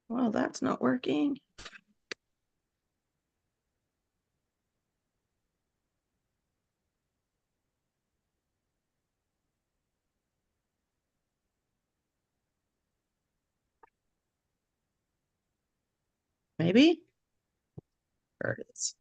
Well, that's not working. Maybe? There it is.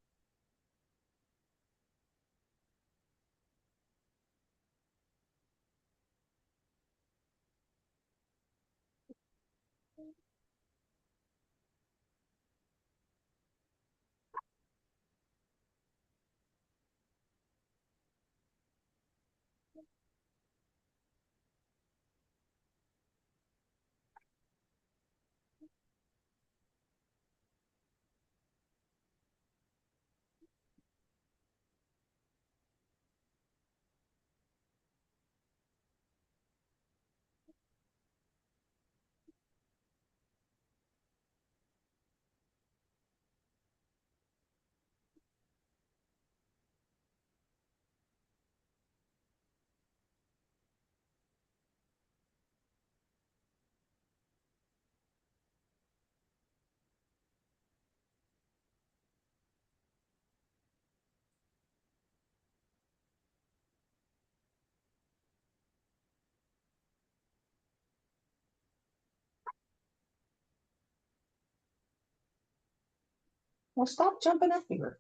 Well, stop jumping up here.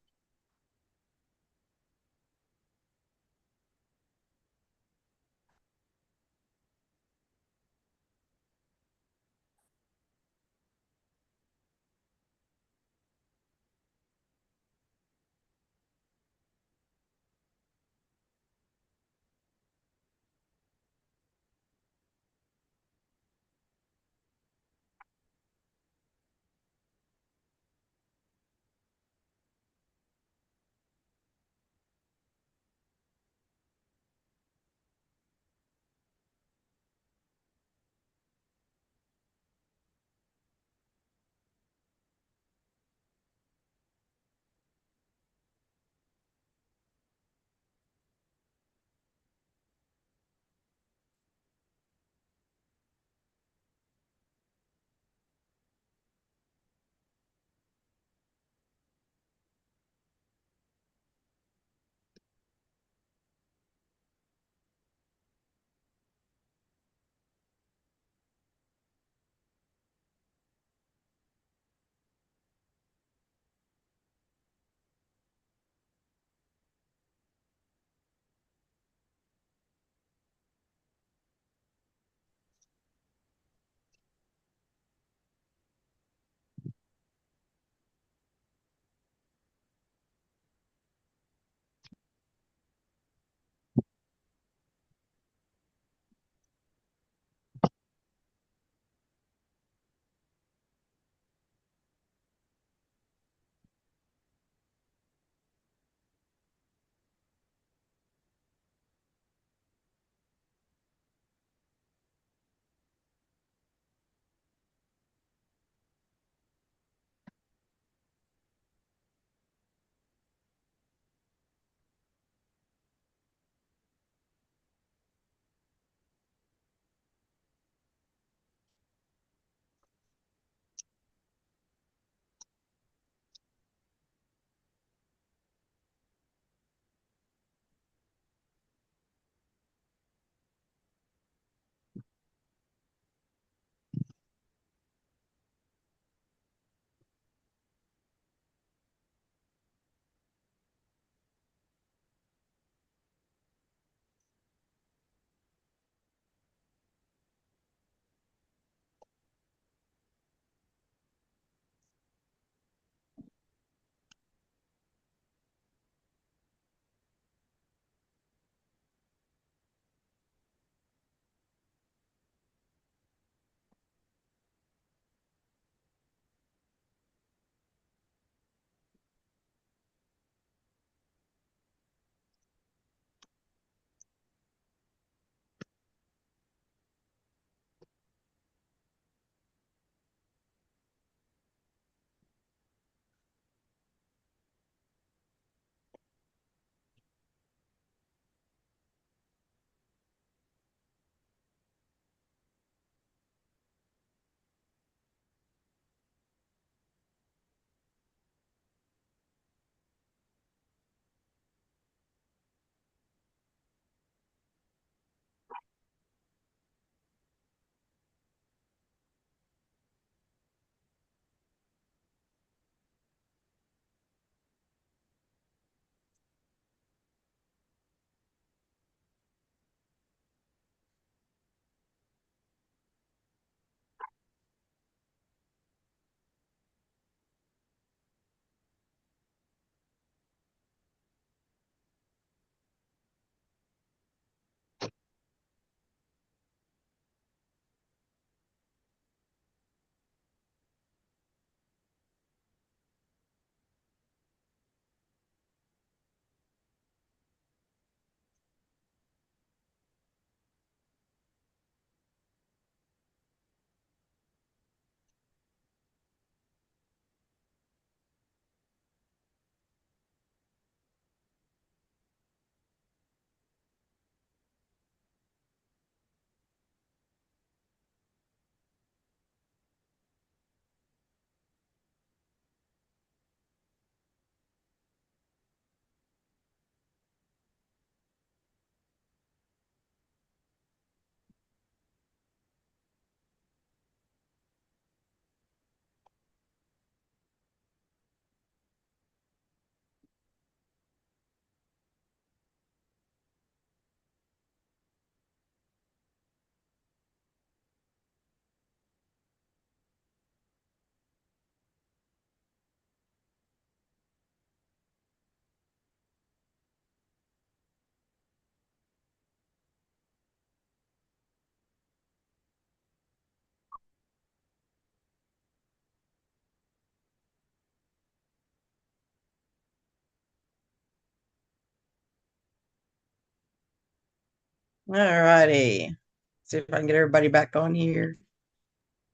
All righty. See if I can get everybody back on here.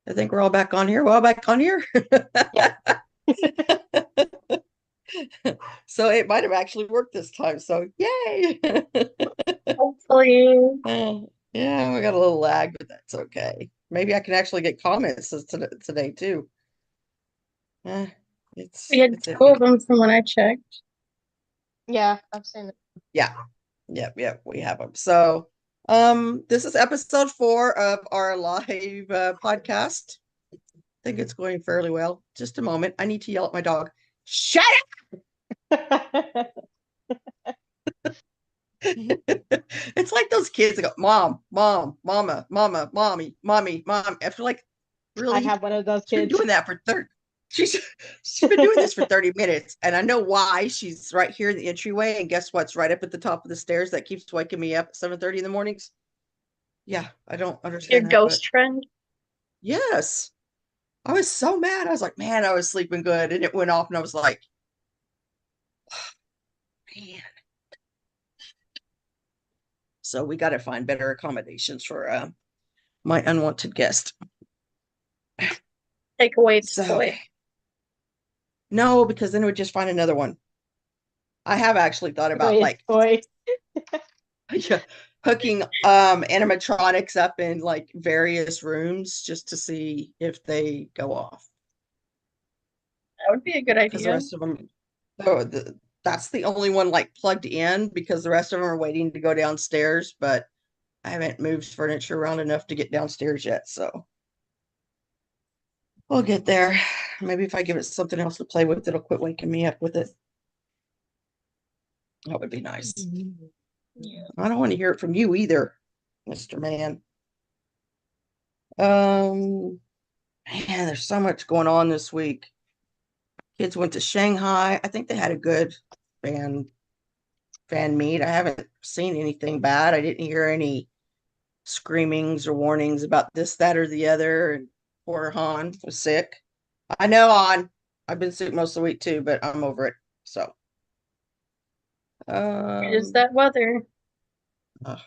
I think we're all back on here. We're all back on here. Yep. So it might have actually worked this time. So yay. Hopefully. Yeah, we got a little lag, but that's okay. Maybe I can actually get comments today too. Eh, We had it's two of iffy. them from when I checked. Yeah, I've seen it. Yeah. Yep, we have them. So, this is episode 4 of our live podcast. I think it's going fairly well. Just a moment. I need to yell at my dog. Shut up! It's like those kids that go, Mom, Mom, Mama, Mama, Mommy, Mommy, Mom. After like, I really? have one of those She's been kids. doing that for 30. She's she's been doing this for 30 minutes. And I know why. She's right here in the entryway. And guess what's right up at the top of the stairs that keeps waking me up at 7:30 in the mornings? Yeah, I don't Your understand that, but ghost friend. yes. I was so mad. I was like, man, I was sleeping good. And it went off, and I was like, man. So we got to find better accommodations for my unwanted guest. Take away its So, toy. no, because then we'd just find another one. I have actually thought about Wait, like toy. yeah, hooking animatronics up in like various rooms just to see if they go off. That would be a good Because the idea. rest of them, oh, that's the only one like plugged in because the rest of them are waiting to go downstairs, but I haven't moved furniture around enough to get downstairs yet, so we'll get there. Maybe if I give it something else to play with, it'll quit waking me up with it. That would be nice. Yeah. I don't want to hear it from you either, Mr. Man. Man, there's so much going on this week. Kids went to Shanghai. I think they had a good fan fan meet. I haven't seen anything bad. I didn't hear any screamings or warnings about this, that, or the other. And poor Han was sick. I know Han. I've been sick most of the week too, but I'm over it. So, It is um, that weather. uh,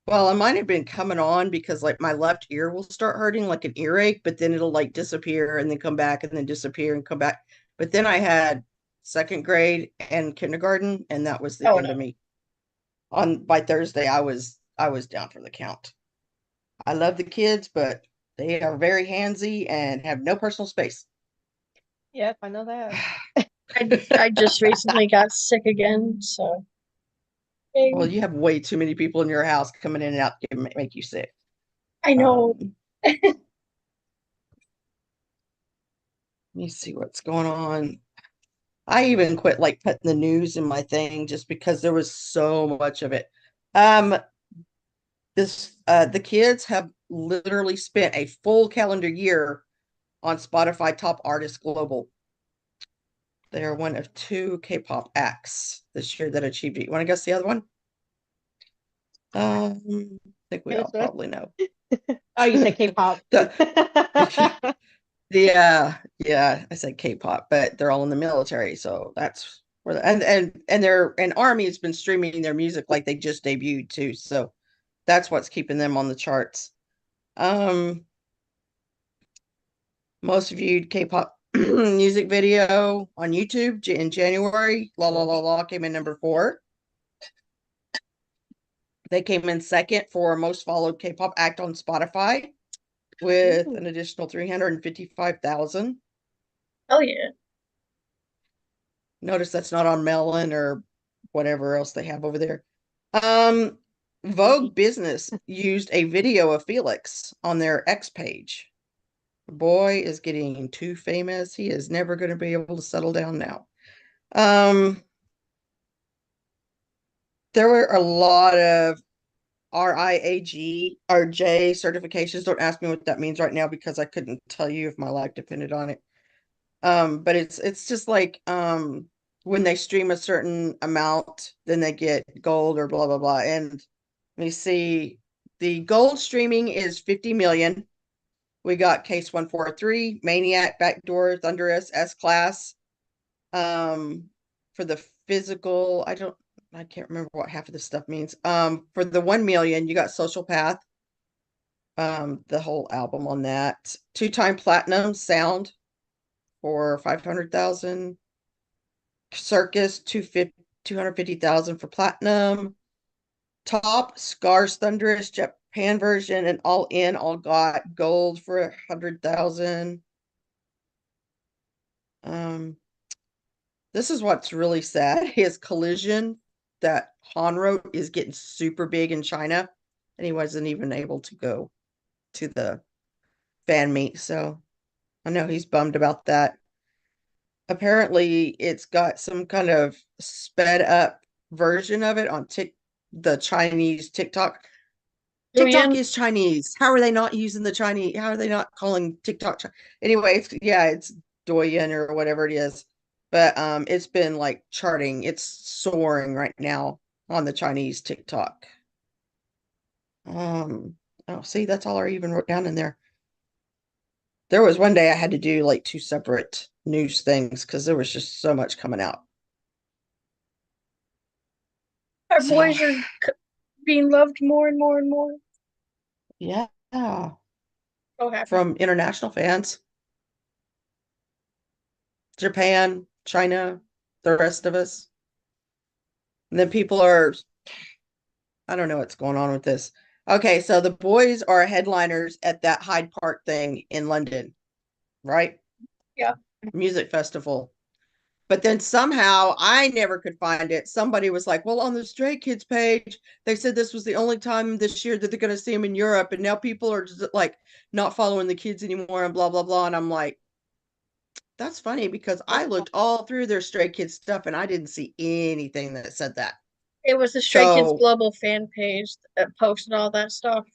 well, I might have been coming on because like my left ear will start hurting like an earache, but then it'll like disappear and then come back and then disappear and come back. But then I had second grade and kindergarten, and that was the Oh end no. of me. On by Thursday, I was down for the count. I love the kids, but they are very handsy and have no personal space. Yep, I know that. I just recently got sick again, so Well, you have way too many people in your house coming in and out to make you sick. I know. Let me see what's going on. I even quit like putting the news in my thing just because there was so much of it. Um, the kids have literally spent a full calendar year on Spotify Top Artists Global. They are one of 2 K-pop acts this year that achieved it. You want to guess the other one? I think we all Guess what? probably know. Oh, you said K-pop. the yeah, I said K-pop, but they're all in the military, so that's where and their and Army has been streaming their music like they just debuted too, so that's what's keeping them on the charts. Um, Most viewed K-pop music video on YouTube in January. La La La La came in number 4. They came in second for most followed K-pop act on Spotify with Ooh. an additional 355,000. Oh yeah. Notice that's not on Melon or whatever else they have over there. Um, Vogue Business used a video of Felix on their X page. Boy is getting too famous. He is never going to be able to settle down now. Um, there were a lot of RIAG or J certifications. Don't ask me what that means right now because I couldn't tell you if my life depended on it. But it's just like when they stream a certain amount, then they get gold or blah blah blah. And let me see, the gold streaming is 50 million. We got Case 143, Maniac, Backdoor, Thunderous, S Class. For the physical, I can't remember what half of this stuff means. For the 1 million, you got Social Path. The whole album on that. 2-time platinum Sound for 500,000. Circus 250,000 for platinum. Top Scars Thunderous Japan version and All In All Got gold for 100,000. This is what's really sad is Collision that Han wrote is getting super big in China, and he wasn't even able to go to the fan meet, so I know he's bummed about that. Apparently, it's got some kind of sped up version of it on the Chinese TikTok. TikTok Douyin. is Chinese. How are they not using the Chinese? How are they not calling TikTok? Anyway, it's Douyin or whatever it is. But it's been like charting. It's soaring right now on the Chinese TikTok. Oh, see, that's all I even wrote down in there. There was one day I had to do like 2 separate news things because there was just so much coming out. Our So, boys are being loved more and more and more. yeah, So happy. from international fans, Japan, China, the rest of us. And then people are, I don't know what's going on with this. Okay, so the boys are headliners at that Hyde Park thing in London, right? Yeah. Music festival. But then somehow I never could find it. Somebody was like, well, on the Stray Kids page, they said this was the only time this year that they're going to see them in Europe. And now people are just like not following the kids anymore and blah, blah, blah. And I'm like, that's funny because I looked all through their Stray Kids stuff and I didn't see anything that said that. It was the Stray Kids So, Global fan page that posted all that stuff.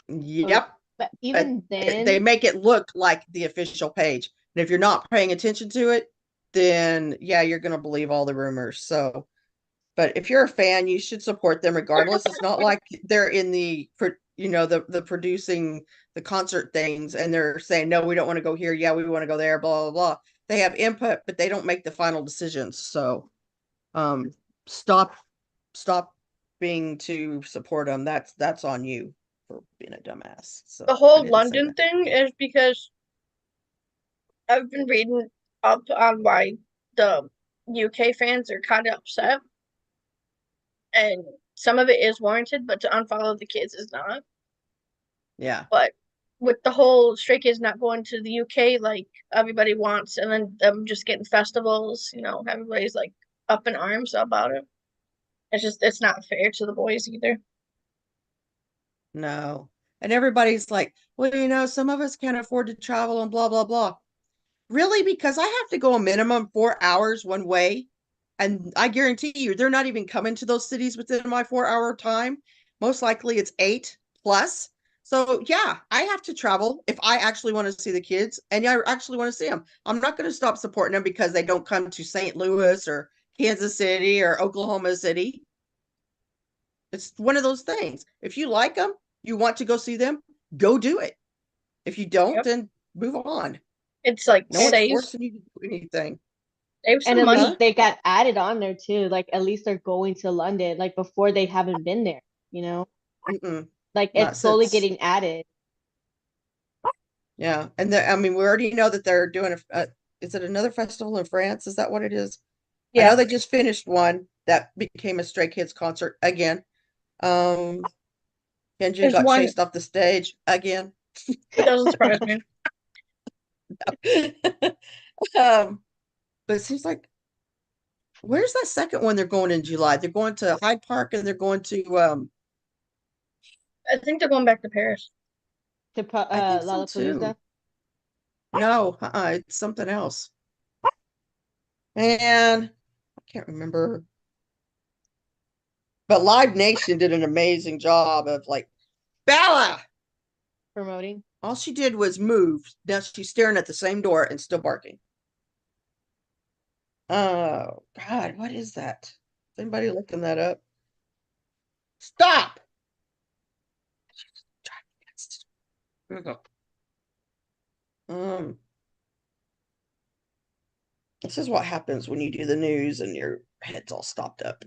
yep. But But even they then, make it look like the official page. And if you're not paying attention to it, then yeah, you're going to believe all the rumors. So, but if you're a fan, you should support them regardless. It's not like they're in the producing the concert things and they're saying, no, we don't want to go here. Yeah, we want to go there, blah, blah, blah. They have input, but they don't make the final decisions. So um stop stop being to support them. That's on you for being a dumbass. So The I whole didn't say London that. thing is because I've been reading up on why the UK fans are kind of upset, and some of it is warranted, but to unfollow the kids is not. Yeah. But with the whole Stray Kids not going to the UK like everybody wants, and then them just getting festivals, everybody's like up in arms about it. It's not fair to the boys either. No. And everybody's like, well, some of us can't afford to travel and blah, blah, blah. Really? Because I have to go a minimum 4 hours one way. And I guarantee you, they're not even coming to those cities within my 4 hour time. Most likely it's 8 plus. So yeah, I have to travel if I actually want to see the kids and I actually want to see them. I'm not going to stop supporting them because they don't come to St. Louis or Kansas City or Oklahoma City. It's one of those things. If you like them, you want to go see them, go do it. If you don't, Yep. then move on. It's like No one's saves forcing you to do anything. some at money. least they got added on there too. Like at least they're going to London. Like before they haven't been there, you know? Mm-mm, Like not it's slowly since, getting added. yeah. And I mean, we already know that they're doing is it another festival in France? Is that what it is? I Yeah, know they just finished one that became a Stray Kids concert again. Um, Hyunjin there's got one. chased off the stage again. It doesn't surprise me. um, but it seems like where's that second one they're going in July? They're going to Hyde Park and they're going to I think they're going back to Paris. To I think so Lollapalooza. too. No, it's something else. And I can't remember. But Live Nation did an amazing job of like, Bella! Promoting. All she did was move. Now she's staring at the same door and still barking. Oh, God, what is that? Is anybody looking that up? Stop! Here we go. This is what happens when you do the news and your head's all stopped up.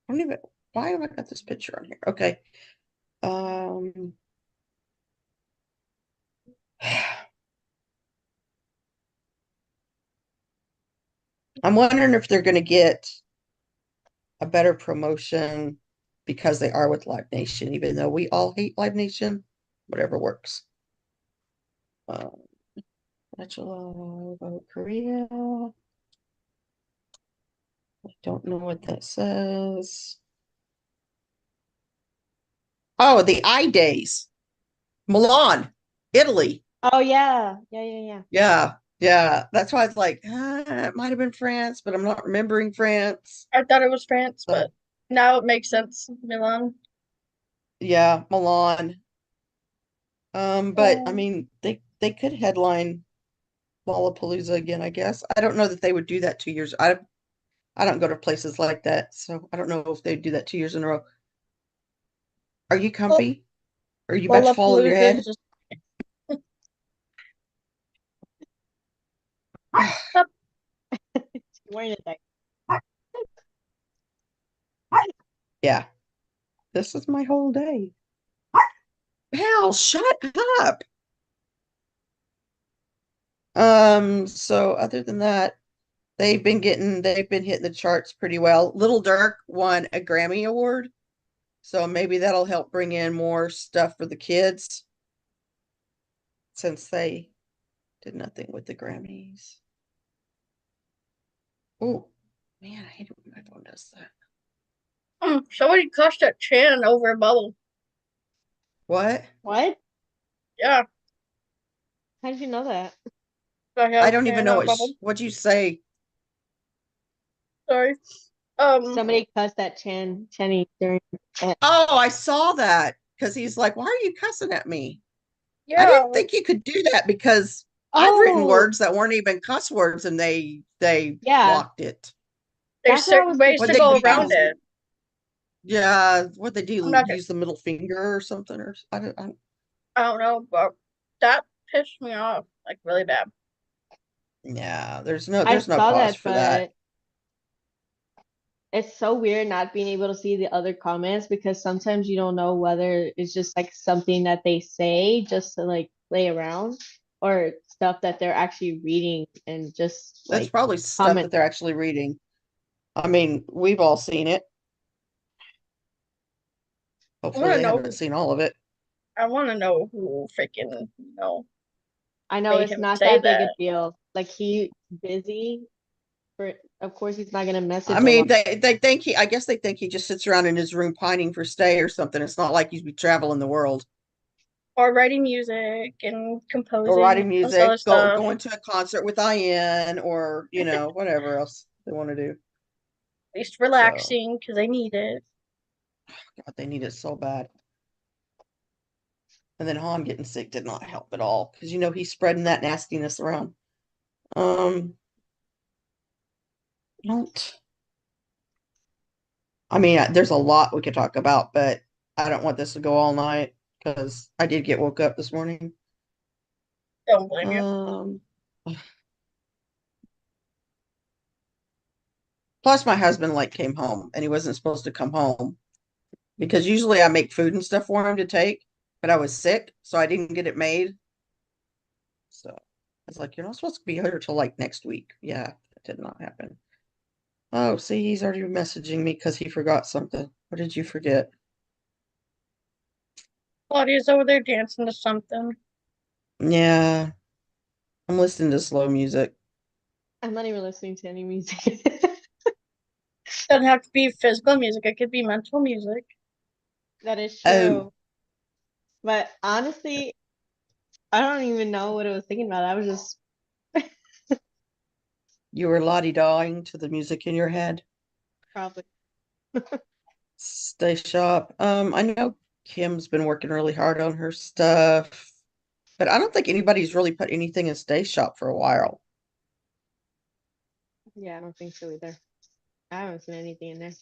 I don't even, why have I got this picture on here? Okay. Um. I'm wondering if they're gonna get a better promotion because they are with Live Nation, even though we all hate Live Nation, whatever works. Bachelor of Korea. I don't know what that says. Oh, the I Days. Milan, Italy. Oh yeah, yeah. Yeah, yeah. That's why it's like, it might have been France, but I'm not remembering France. I thought it was France, So, but now it makes sense. Milan. yeah, Milan. But I Oh, mean, they could headline Lollapalooza again, I guess. I don't know that they would do that 2 years. I don't go to places like that, so I don't know if they'd do that 2 years in a row. Are you well, comfy? Are you about to fall on your Lollapalooza head? is just up. Wearing it like Yeah, this is my whole day. Hal, shut up. So other than that, they've been hitting the charts pretty well. Little Dirk won a Grammy Award, so maybe that'll help bring in more stuff for the kids since they did nothing with the Grammys. Oh, man, I hate it when my phone does that. Somebody cussed at Chan over a bubble. What? what? Yeah, How did you know that? I I have don't even Chan know on bubble. what'd you say? Sorry. Somebody cussed at Chenny during it. Oh, I saw that because he's like, "Why are you cussing at me?" I Yeah, didn't think you could do that because I've written Oh, words that weren't even cuss words and they yeah. blocked it. there's That's what I certain was ways What to they go do around confused. it. Yeah, what they I'm do, not. use the middle finger or something, or I don't know, but that pissed me off like really bad. yeah, I there's no saw cause that, for that. but it's so weird not being able to see the other comments because sometimes you don't know whether it's just like something that they say just to like play around or stuff that they're actually reading and just That's like probably stuff that comment. they're actually reading. I mean, we've all seen it. I Hopefully want to they haven't know. seen all of it. I want to know who freaking I know made it's him not say that big a that. deal. Like he busy for, of course he's not gonna I message a mean, lot. they think I guess they think he just sits around in his room pining for stay or something. It's not like he's be traveling the world Or writing music and or composing and writing all this other music, stuff. going to a concert with IN or, whatever else they want to do. At least So, relaxing because they need it. God, they need it so bad. And then Han getting sick did not help at all because he's spreading that nastiness around. Um, don't. I mean, there's a lot we could talk about, but I don't want this to go all night because I did get woke up this morning. Don't blame you. Um, plus my husband like came home and he wasn't supposed to come home because usually I make food and stuff for him to take, but I was sick, so I didn't get it made. So I was like, you're not supposed to be here till like next week. Yeah, that did not happen. Oh, see, he's already messaging me because he forgot something. What did you forget? Claudia's over there dancing to something. Yeah, I'm listening to slow music. I'm not even listening to any music. Doesn't have to be physical music. It could be mental music. That is Oh, true. But honestly, I don't even know what I was thinking about. I was just you were lottie-dawing to the music in your head. probably. Stay sharp. I know Kim's been working really hard on her stuff, but I don't think anybody's really put anything in Stay Shop for a while. Yeah, I don't think so either. I haven't seen anything in there.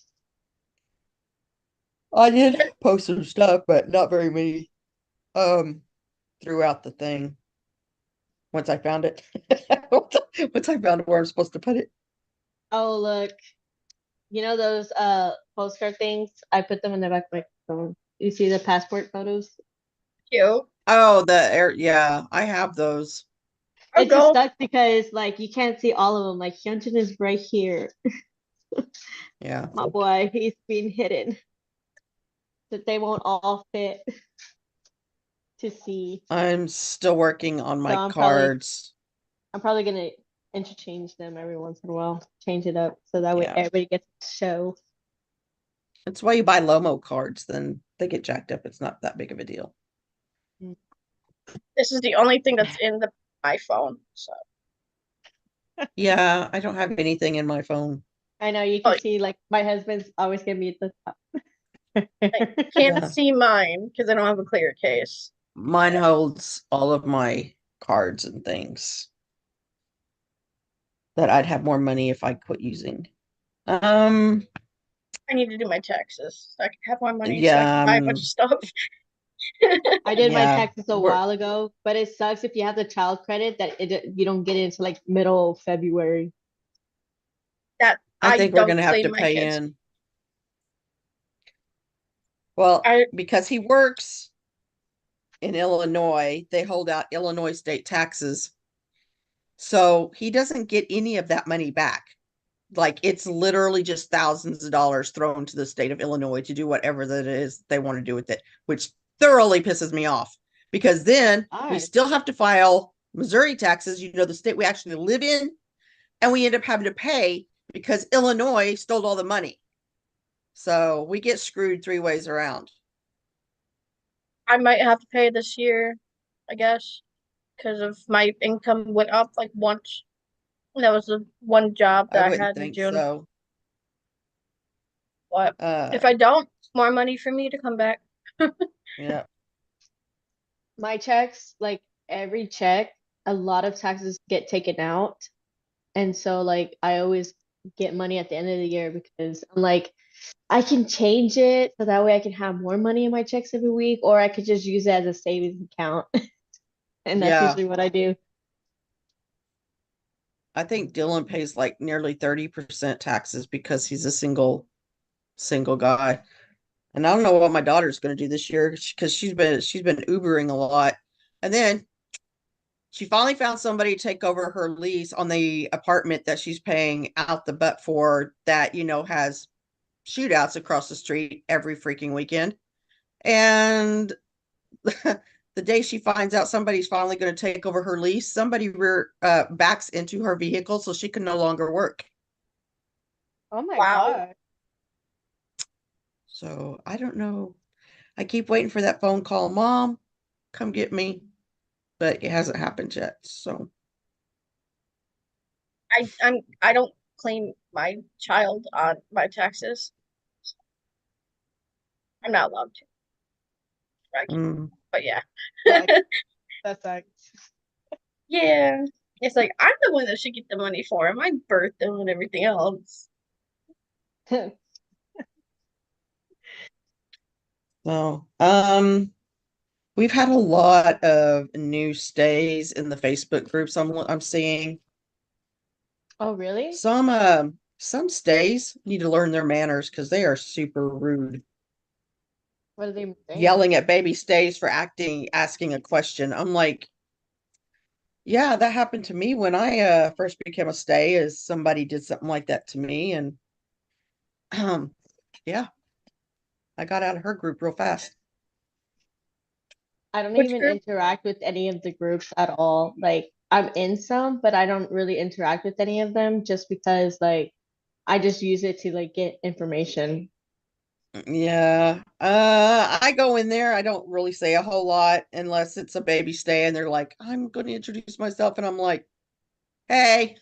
I did post some stuff, but not very many throughout the thing. Once I found it. Once I found where I'm supposed to put it. Oh, look. You know those postcard things. I put them in the back of my phone. You see the passport photos? Cute. Oh, the air. Yeah, I have those. I'll It just go. sucks because like you can't see all of them. Like Hyunjin is right here. Yeah. My boy, he's being hidden. That they won't all fit to see. I'm still working on my I'm cards. probably gonna interchange them every once in a while. Change it up so that way Yeah. everybody gets to show. That's why you buy Lomo cards, then they get jacked up. It's not that big of a deal. This is the only thing that's in the my phone. So Yeah, I don't have anything in my phone. I know you Oh, can see like my husband's always gonna be at the top. can't Yeah. see mine because I don't have a clear case. Mine holds all of my cards and things that I'd have more money if I quit using. Um, I need to do my taxes so I can have more money so I yeah, can buy a bunch of stuff. I did my yeah, taxes a while ago, but it sucks if you have the child credit that you don't get it until like middle of February. That I I think we're don't gonna have to blame my pay kids. in. Well, I because he works in Illinois, they hold out Illinois state taxes. So he doesn't get any of that money back. Like it's literally just thousands of dollars thrown to the state of Illinois to do whatever that is they want to do with it, which thoroughly pisses me off because then we Alright. still have to file Missouri taxes, the state we actually live in, and we end up having to pay because Illinois stole all the money. So we get screwed three ways around. might have to pay this year, I guess, because of my income went up like once. That was the one job I that I wouldn't had in think June. so. But if I don't, more money for me to come back. Yeah. My checks, like every check, a lot of taxes get taken out. And so like I always get money at the end of the year because I'm like, I can change it so that way I can have more money in my checks every week, or I could just use it as a savings account. And that's Yeah. usually what I do. I think Dylan pays like nearly 30% taxes because he's a single guy. And I don't know what my daughter's going to do this year because she's been Ubering a lot. And then she finally found somebody to take over her lease on the apartment that she's paying out the butt for that, has shootouts across the street every freaking weekend. And the day she finds out somebody's finally going to take over her lease, somebody backs into her vehicle so she can no longer work. Oh my Wow. God. So I don't know. I keep waiting for that phone call, Mom, come get me, but it hasn't happened yet. So I don't claim my child on my taxes. I'm not allowed to. mm, But yeah. That sucks. Yeah. It's like I'm the one that should get the money for him. I birthed him and everything else. so we've had a lot of new stays in the Facebook groups I'm seeing. Oh, really? Some stays need to learn their manners because they are super rude. What are they saying? Yelling at baby stays for asking a question. I'm like, yeah, that happened to me when I first became a stay, is somebody did something like that to me, and yeah, I got out of her group real fast. I don't Which even group? interact with any of the groups at all. Like I'm in some, but I don't really interact with any of them just because like I just use it to like get information. Yeah. I go in there, I don't really say a whole lot unless it's a baby stay and they're like, I'm going to introduce myself, and I'm like, hey.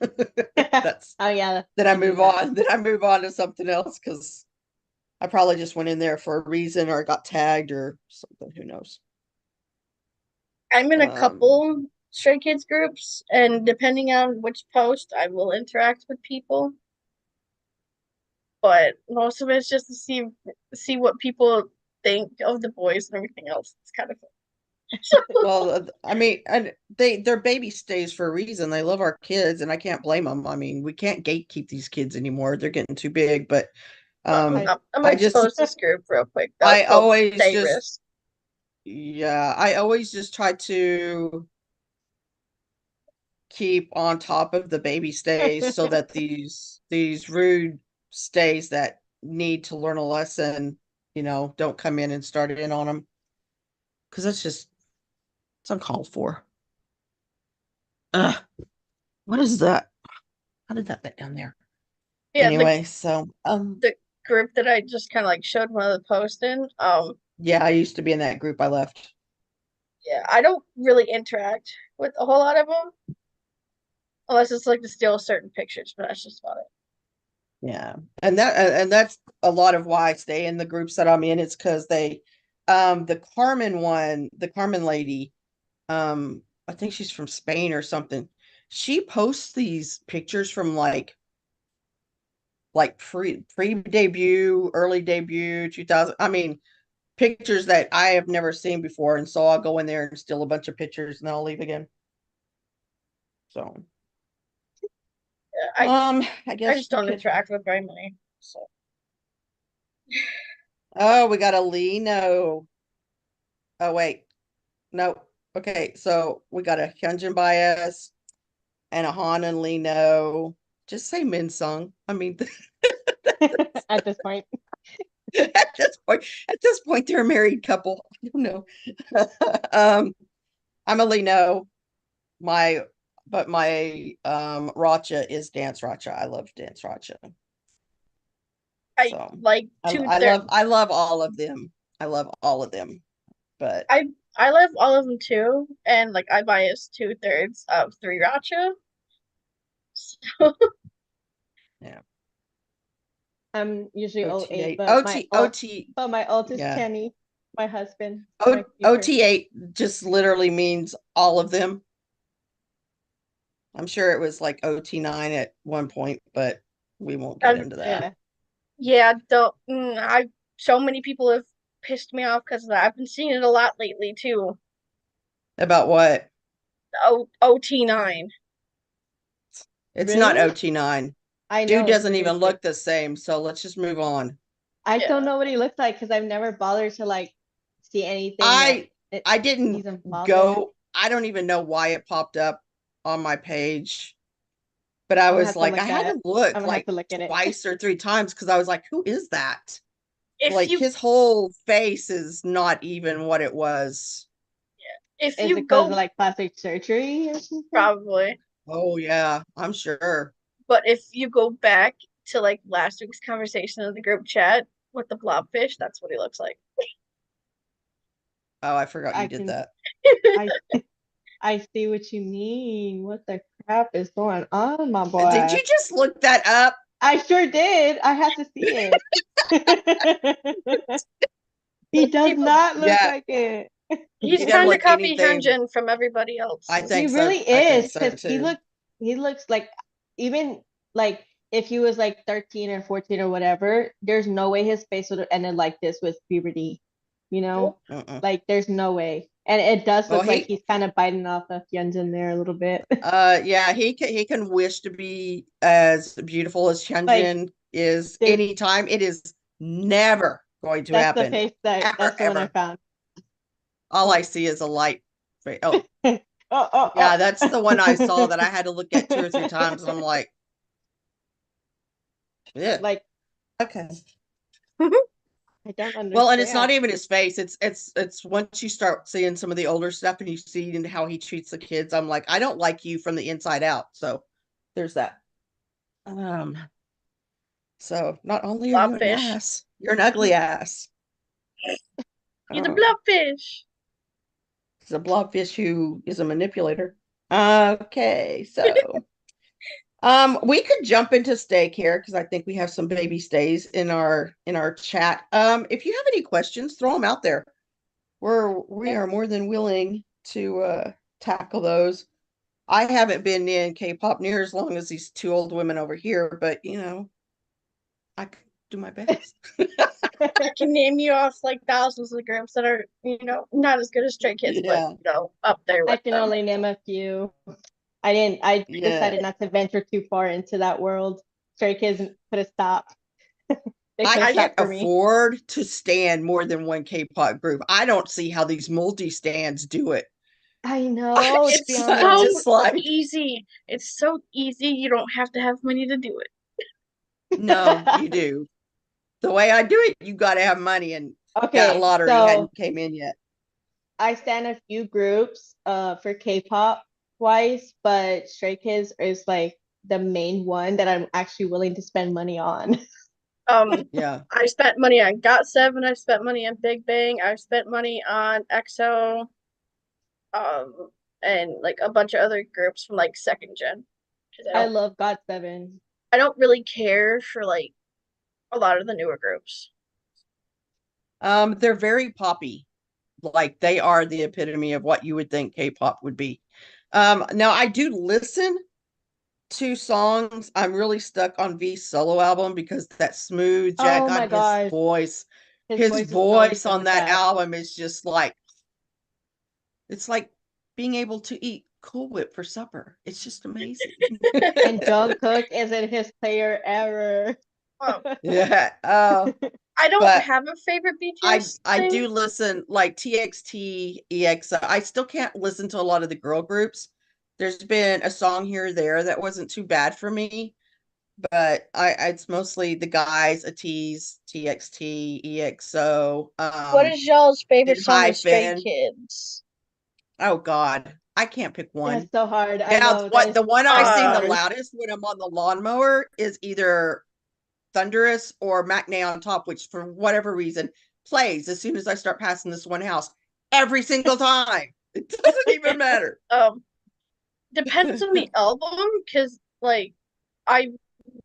That's Oh yeah. then I do move that. on. Then I move on to something else because I probably just went in there for a reason or got tagged or something. Who knows? I'm in a Um, couple Stray Kids groups, and depending on which post, I will interact with people. But most of it's just to see what people think of the boys and everything else. It's kind of fun. well, I mean, and they're baby stays for a reason. They love our kids, and I can't blame them. I mean, we can't gatekeep these kids anymore. They're getting too big, but Um, I'm I gonna just expose this group real quick. Though. I It's called always Stay just Risk. yeah, I always just try to keep on top of the baby stays so that these rude stays that need to learn a lesson, don't come in and start in on them because it's uncalled for. Ugh, what is that? How did that get down there? Yeah, Anyway, so the group that I just kind of like showed one of the posts in. yeah, I used to be in that group. I left. Yeah, I don't really interact with a whole lot of them unless it's like to steal certain pictures, but that's just about it. Yeah, and that's a lot of why I stay in the groups that I'm in. It's because the Carmen lady, I think she's from Spain or something. She posts these pictures from like pre debut, early debut, 2000. I mean, pictures that I have never seen before, and so I'll go in there and steal a bunch of pictures, and then I'll leave again. So, Yeah, I I guess just we don't could. interact with very many. So Oh, we got a Lino. Oh wait, no. Okay, so we got a Hyunjin Bias and a Han and Lino. Just say Minsung. I mean, At this point. at this point, they're a married couple. I don't know. I'm a Lino. My but my Racha is Dance Racha. I love Dance Racha. I So like I, two I third. love I love all of them. I love all of them. But I love all of them too, and like I bias 2/3 of three Racha. So yeah, I'm usually OT 08, eight, OT OT. but my ult is Yeah, Kenny, my husband, O, my future. OT8 just literally means all of them. I'm sure it was like OT9 at one point, but we won't get into that. Yeah. yeah, I so many people have pissed me off because of that. I've been seeing it a lot lately too. About what? OT9. It's not Really? OT9. I Dude know it's doesn't even stupid. look the same, so let's just move on. I Yeah. don't know what he looks like because I've never bothered to like see anything that I I he's didn't involved in. I don't even know why it popped up on my page, but I I'm gonna was have to like, look I had at to I'm look gonna have like to look at it. twice or three times because I was like, who is that? If Like you his whole face is not even what it was. if Is it you because of go like plastic surgery or something? probably, Oh yeah, I'm sure. but if you go back to like last week's conversation in the group chat with the blobfish, that's what he looks like. Oh, I forgot you I did can that. I I see what you mean. What the crap is going on, my Did boy? you just look that up? I sure did. I had to see it. He does People, not look Yeah, like it. he's he doesn't trying to look copy anything. Hyunjin from everybody else. I He think so. really I think is so because too. he looks like even like if he was like 13 or 14 or whatever, there's no way his face would have ended like this with puberty. You know? Uh-uh. Like there's no way. And it does Well, look like he's kind of biting off of Hyunjin there a little bit. yeah, he can wish to be as beautiful as Like Hyunjin is there anytime. It is never going to that's the happen. face Ever, that's the one I ever. found. All I see is a light. Oh, Oh, oh, yeah, that's the one I saw that I oh. had to look at two or three times, and I'm like, yeah, Like okay. I don't Well, and it's not understand. even his face. It's once you start seeing some of the older stuff and you see how he treats the kids, I'm like, I don't like you from the inside out. So there's that. Um, so not only are you an Blobfish. ass, you're an ugly ass. He's a Uh, blobfish. he's a blobfish who is a manipulator. Okay, so we could jump into steak here because I think we have some baby stays in our chat. If you have any questions, throw them out there. We Okay. are more than willing to tackle those. I haven't been in K-pop near as long as these two old women over here, but I can do my best. I can name you off like thousands of groups that are, not as good as Stray Kids, but Yeah, up there I with can them. only name a few. I yeah. decided not to venture too far into that world. Stray Kids put a stop. They I couldn't can't stop for me. afford to stand more than one K-pop group. I don't see how these multi-stands do it. I know, to It's be so honest. just like easy. It's so easy. You don't have to have money to do it. no, you do. The way I do it, you got to have money, and that Okay, lottery so hadn't came in yet. I stand a few groups for K-pop wise, but Stray Kids is like the main one that I'm actually willing to spend money on. Yeah. I spent money on GOT7. I spent money on Big Bang. I spent money on EXO. And like a bunch of other groups from like second gen. 'Cause I love GOT7. I don't really care for like a lot of the newer groups. They're very poppy. Like they are the epitome of what you would think K-pop would be. Now I do listen to songs. I'm really stuck on V's solo album because that smooth jack Oh on my his gosh, voice. his His voice is voice so on that sad. album is just like it's like being able to eat Cool Whip for supper. It's just amazing. And Jungkook isn't his player ever. Um, Yeah. I don't But have a favorite I BTS I thing. do listen like TXT, EXO. I still can't listen to a lot of the girl groups. There's been a song here or there that wasn't too bad for me, but it's mostly the guys, ATEEZ, TXT, EXO, What is y'all's favorite song of Stray Hyphen. Kids? Oh God, I can't pick one. That's so hard. I Now, know that what is the one I so sing the Uh, hard. loudest when I'm on the lawnmower is either Thunderous or Matinee on Top, which for whatever reason plays as soon as I start passing this one house every single time. It doesn't even matter. Depends on the album, because like I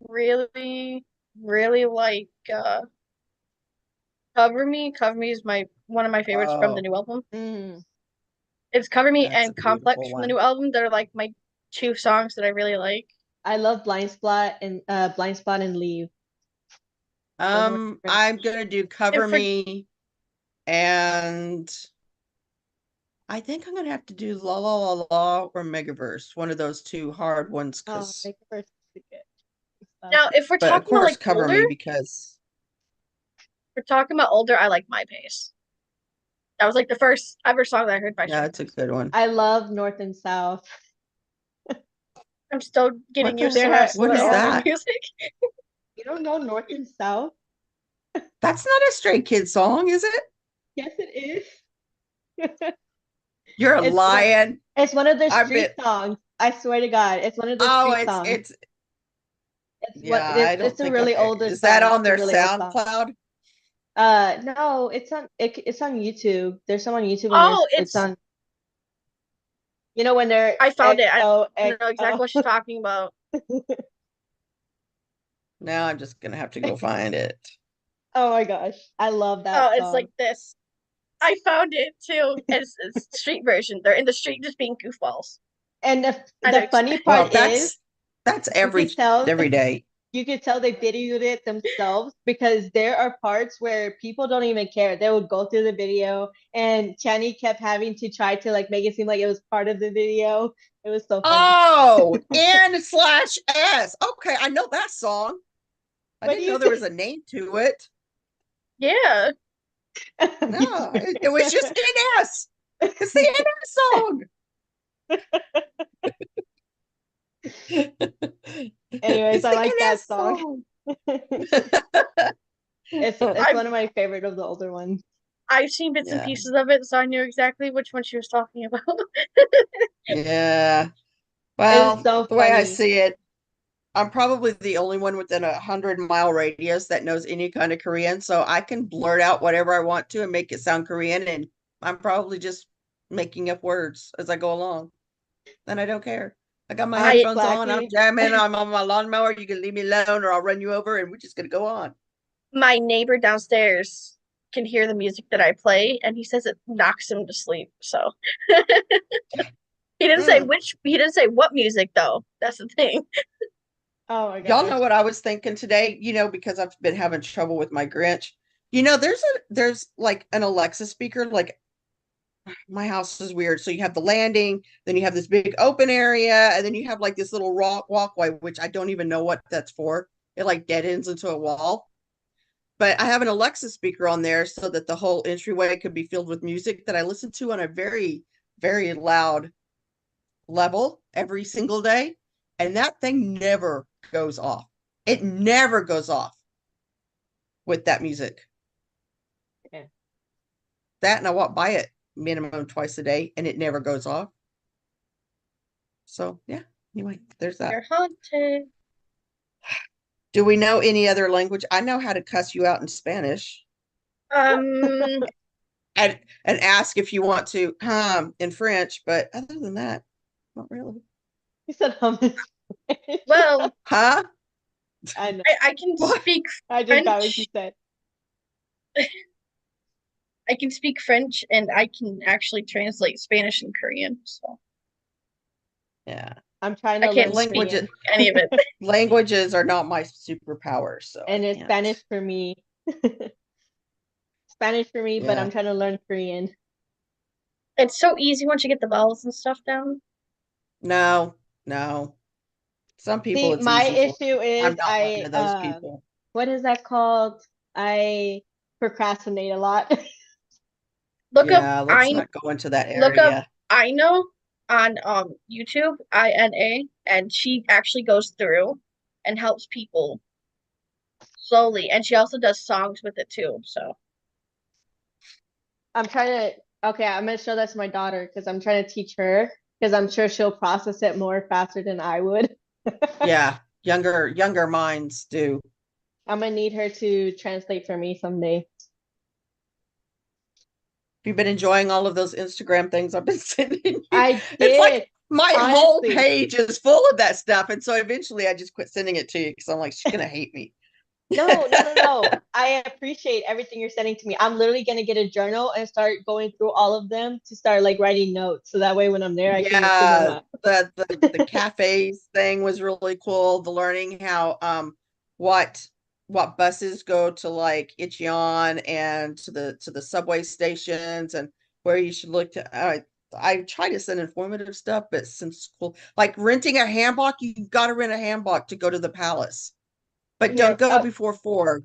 really, really like Cover Me. Cover Me is my one of my favorites from the Oh, new album. Mm. It's Cover Me that's a and Complex beautiful from the one. new album that are like my two songs that I really like. I love Blind Spot and Leave. Those are my favorite. I'm gonna do And Cover for Me, and I think I'm gonna have to do La La La La or Megaverse, one of those two hard ones, Oh, because make it first good stuff. now, if we're but of talking about course like Cover older, Me because we're talking about older, I like My Pace. That was like the first ever song that I heard by yeah, Stray it's a Kids. good one. I love North and South. I'm still getting What the used to the There rest have of what the is there have older that? music. you don't know North and South? That's not a Stray Kids song, is it? Yes, it is. You're It's one lying. it's one of their I've been street songs. I swear to God, it's one of their oh, street songs. it's It's what yeah, I don't it's a think I really older is that song. on It's a their really old song. SoundCloud? No, it's on YouTube. There's some on YouTube and Oh, it's on when they're I found it. I XO know exactly what she's talking about. Now I'm just gonna have to go find it. Oh my gosh, I love Oh, that it's song. like this. I found it too. It's street version. They're in the street just being goofballs. And I know the funny Well, part is that's you could tell every day. you could tell they videoed it themselves because there are parts where people don't even care. They would go through the video and Channy kept having to try to like make it seem like it was part of the video. It was so funny. Oh, N/S. Okay, I know that song. I What do didn't know you there was think? a name to it. Yeah. No, it was just NS. It's the NS song. Anyways, It's I the like that NS song. It's I've one of my favorite of the older ones. I've seen bits and Yeah. pieces of it, so I knew exactly which one she was talking about. Yeah. It Well, is so the way I funny. see it, I'm probably the only one within 100-mile radius that knows any kind of Korean, so I can blurt out whatever I want to and make it sound Korean, and I'm probably just making up words as I go along. And I don't care. I got my I headphones on, I'm exactly. jamming, I'm on my lawnmower, you can leave me alone or I'll run you over and we're just gonna go on. My neighbor downstairs can hear the music that I play, and he says it knocks him to sleep. So he didn't say what music though. That's the thing. Oh my Y'all know gosh. what I was thinking today, because I've been having trouble with my Grinch. There's like an Alexa speaker, like my house is weird. So you have the landing, then you have this big open area, and then you have like this little walkway, which I don't even know what that's for. It like dead ends into a wall. But I have an Alexa speaker on there so that the whole entryway could be filled with music that I listen to on a very, very loud level every single day. And that thing never goes off. It never goes off with that music. Yeah. That and I walk by it minimum twice a day and it never goes off. So yeah, anyway, there's that. You're haunted. Do we know any other language? I know how to cuss you out in Spanish Um, and ask if you want to in French, but other than that, not really. You said hummus. well, Huh? I know. I can What? speak I just got what French. you said. I can speak French and I can actually translate Spanish and Korean. So Yeah. I'm trying I to can't learn speak Korean, any of it. Languages are not my superpower, so and I it's can't. Spanish for me. Spanish for me, but Yeah. I'm trying to learn Korean. It's so easy once you get the vowels and stuff down. No, no. Some people See, it's my easy for. issue is I'm not one of those people. what is that called? I procrastinate a lot. Look up Yeah, let's not go into that look up area. I know on YouTube, INA, and she actually goes through and helps people slowly. And she also does songs with it too. So I'm trying to, okay, I'm gonna show that to my daughter because I'm trying to teach her because I'm sure she'll process it more faster than I would. Yeah, younger minds do. I'm gonna need her to translate for me someday. Have you been enjoying all of those Instagram things I've been sending you? I It's like did, my whole honestly. page is full of that stuff. And so eventually I just quit sending it to you because I'm like, she's gonna hate me. No. I appreciate everything you're sending to me. I'm literally gonna get a journal and start going through all of them to start like writing notes. So that way when I'm there, I can pull them Yeah, up. the cafes thing was really cool. The learning how what buses go to like Icheon and to the subway stations and where you should look to. I try to send informative stuff, but since school, like renting a hanbok, you've got to rent a hanbok to go to the palace, but Here, don't go before 4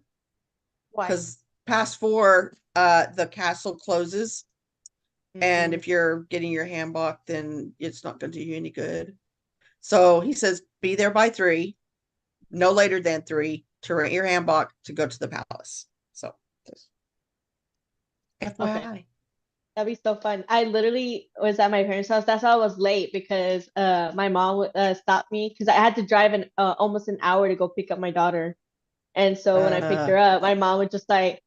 why? because past 4, the castle closes. And Mm, if you're getting your hanbok, then it's not going to do you any good. So he says, be there by 3, no later than 3, to rent your hanbok to go to the palace. So, just okay. FYI. That'd be so fun. I literally was at my parents' house. That's why I was late because my mom stopped me because I had to drive almost an hour to go pick up my daughter. And so when I picked her up, my mom was just like,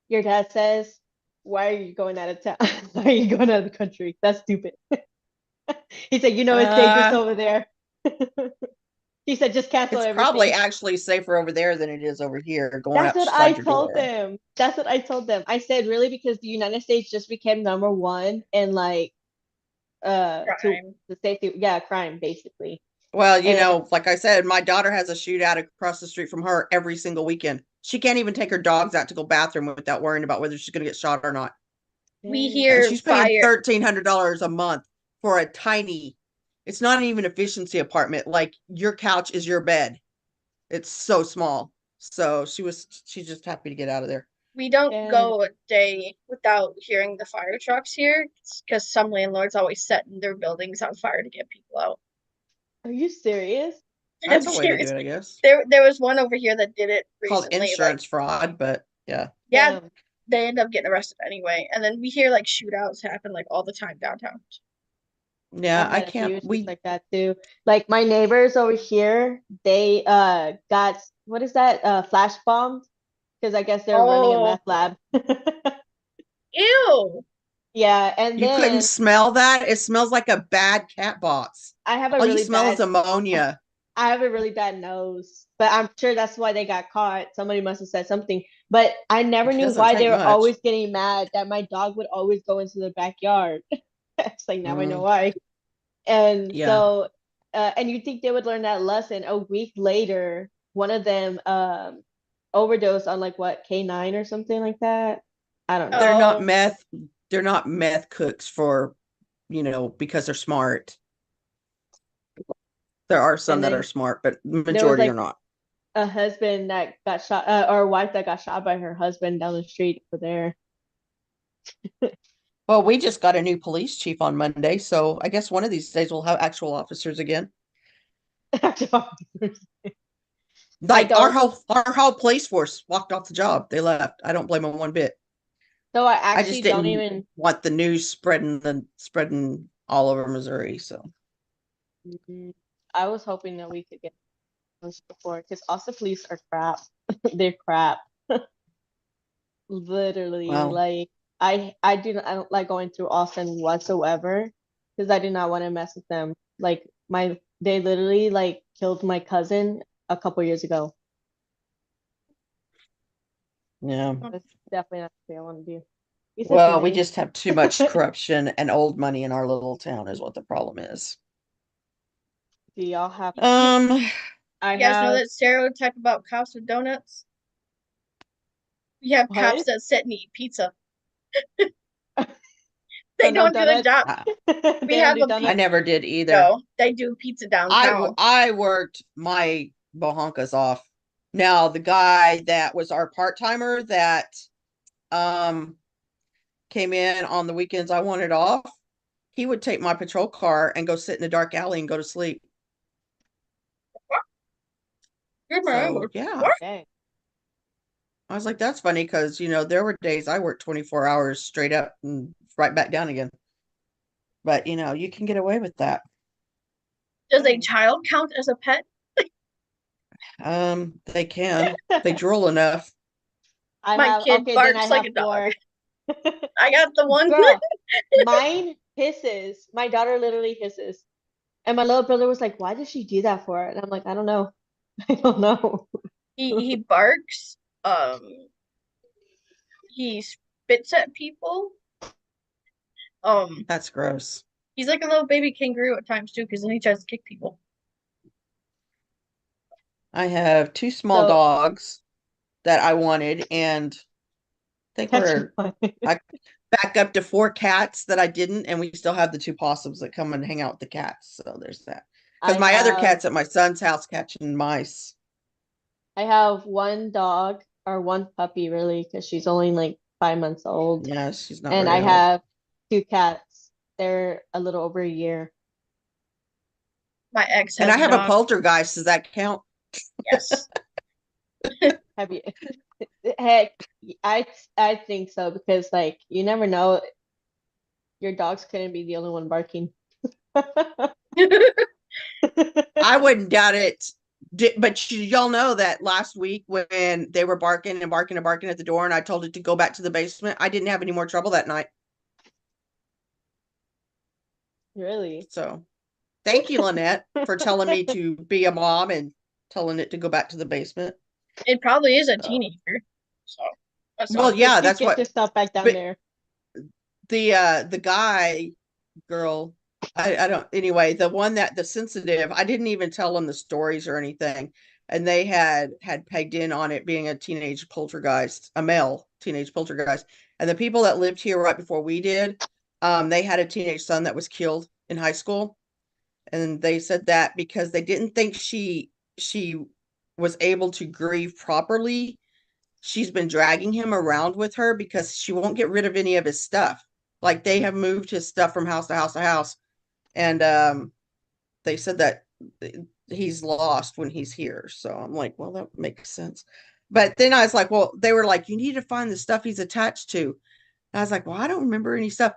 "Your dad says, why are you going out of town? Why are you going out of the country? That's stupid." He said, "You know it's dangerous over there." He said, "Just cancel It's probably everything." actually safer over there than it is over here going That's what I outside your told door. them. That's what I told them. I said, really, because the United States just became number one in like to crime. the safety, yeah, crime basically. Well, And like I said, my daughter has a shootout across the street from her every single weekend. She can't even take her dogs out to go bathroom without worrying about whether she's going to get shot or not. We And hear she's paying fire. $1,300 a month for a tiny, it's not even efficiency apartment. Like your couch is your bed. It's so small. So she's just happy to get out of there. We don't and go a day without hearing the fire trucks here because some landlords always set their buildings on fire to get people out. are you serious? That's I'm a way to do serious. it, I guess. There was one over here that did it Called recently. Like, insurance fraud, but yeah. yeah, Damn. they end up getting arrested anyway. And then we hear like shootouts happen like all the time downtown. Yeah, I've I had a few can't issues like that too. Like my neighbors over here, they got what is that? Flash bombed because I guess they're running a Oh, meth lab. ew. Yeah, and you couldn't then smell that? It smells like a bad cat box. I have a All you really smell is bad ammonia. I have a really bad nose, but I'm sure that's why they got caught. Somebody must have said something. But I never It knew doesn't why take they were much. always getting mad that my dog would always go into the backyard. It's like now I know Mm, why. And yeah. so, and you'd think they would learn that lesson. A week later, one of them overdosed on like what, K9 or something like that. I don't They're know. not Oh, meth. They're not meth cooks for, because they're smart. There are some And that are then smart, but there was majority are like not. a husband that got shot, or a wife that got shot by her husband down the street over there. Well, we just got a new police chief on Monday, so I guess one of these days we'll have actual officers again. Like don't. our whole police force walked off the job. They left. I don't blame them one bit. So I I actually just don't didn't even. want the news spreading all over Missouri. So I was hoping that we could get those before, because Austin police are crap. They're crap. Literally, well, like I don't like going through Austin whatsoever, because I do not want to mess with them. Like they literally like killed my cousin a couple years ago. yeah. That's definitely not the thing I want to do. You said Well, we today. just have too much corruption and old money in our little town is what the problem is. Do y'all have? I You guys know have that stereotype about cops with donuts? You have cops what? that sit and eat pizza. So They no don't do the donuts? job. I, We They don't have do a I donuts? never did either. No, they do pizza downtown. I worked my bohonkas off. Now, the guy that was our part-timer that um came in on the weekends I wanted off, he would take my patrol car and go sit in a dark alley and go to sleep. Good So, man. yeah. What? Dang. I was like, that's funny because, there were days I worked 24 hours straight up and right back down again. But, you can get away with that. Does a child count as a pet? They can. They drool enough. My kid Okay, then I barks like have a dog. 4. I got the one. Girl, mine hisses. My daughter literally hisses. And my little brother was like, "Why does she do that for?" And I'm like, "I don't know. I don't know." He barks. He spits at people. That's gross. He's like a little baby kangaroo at times too, because then he tries to kick people. I have 2 small So dogs that I wanted, and I think that's we're fine. back up to 4 cats that I didn't, and we still have the 2 possums that come and hang out with the cats. So there's that. Because I my other have cat's at my son's house catching mice. I have one dog, or one puppy really, because she's only like 5 months old. Yeah, she's not And very I old. have 2 cats. They're a little over a year. My ex And has I have a dog. poltergeist. Does that count? Yes. Have you? Heck, I think so, because like you never know, your dogs couldn't be the only one barking. I wouldn't doubt it. But y'all know that last week when they were barking and barking and barking at the door and I told it to go back to the basement, I didn't have any more trouble that night. Really? So thank you, Lynette, for telling me to be a mom and telling it to go back to the basement. It probably is a So, teenager. So that's well, all. yeah, You that's get what. yourself back down But there. the guy, girl, I don't. Anyway, the one that the sensitive, I didn't even tell them the stories or anything, and they had pegged in on it being a teenage poltergeist, a male teenage poltergeist, and the people that lived here right before we did, they had a teenage son that was killed in high school, and they said that because they didn't think she was able to grieve properly, she's been dragging him around with her because she won't get rid of any of his stuff. Like they have moved his stuff from house to house to house, and they said that he's lost when he's here. So I'm like, well, that makes sense. But then I was like, well, they were like, you need to find the stuff he's attached to. And I was like, well, I don't remember any stuff.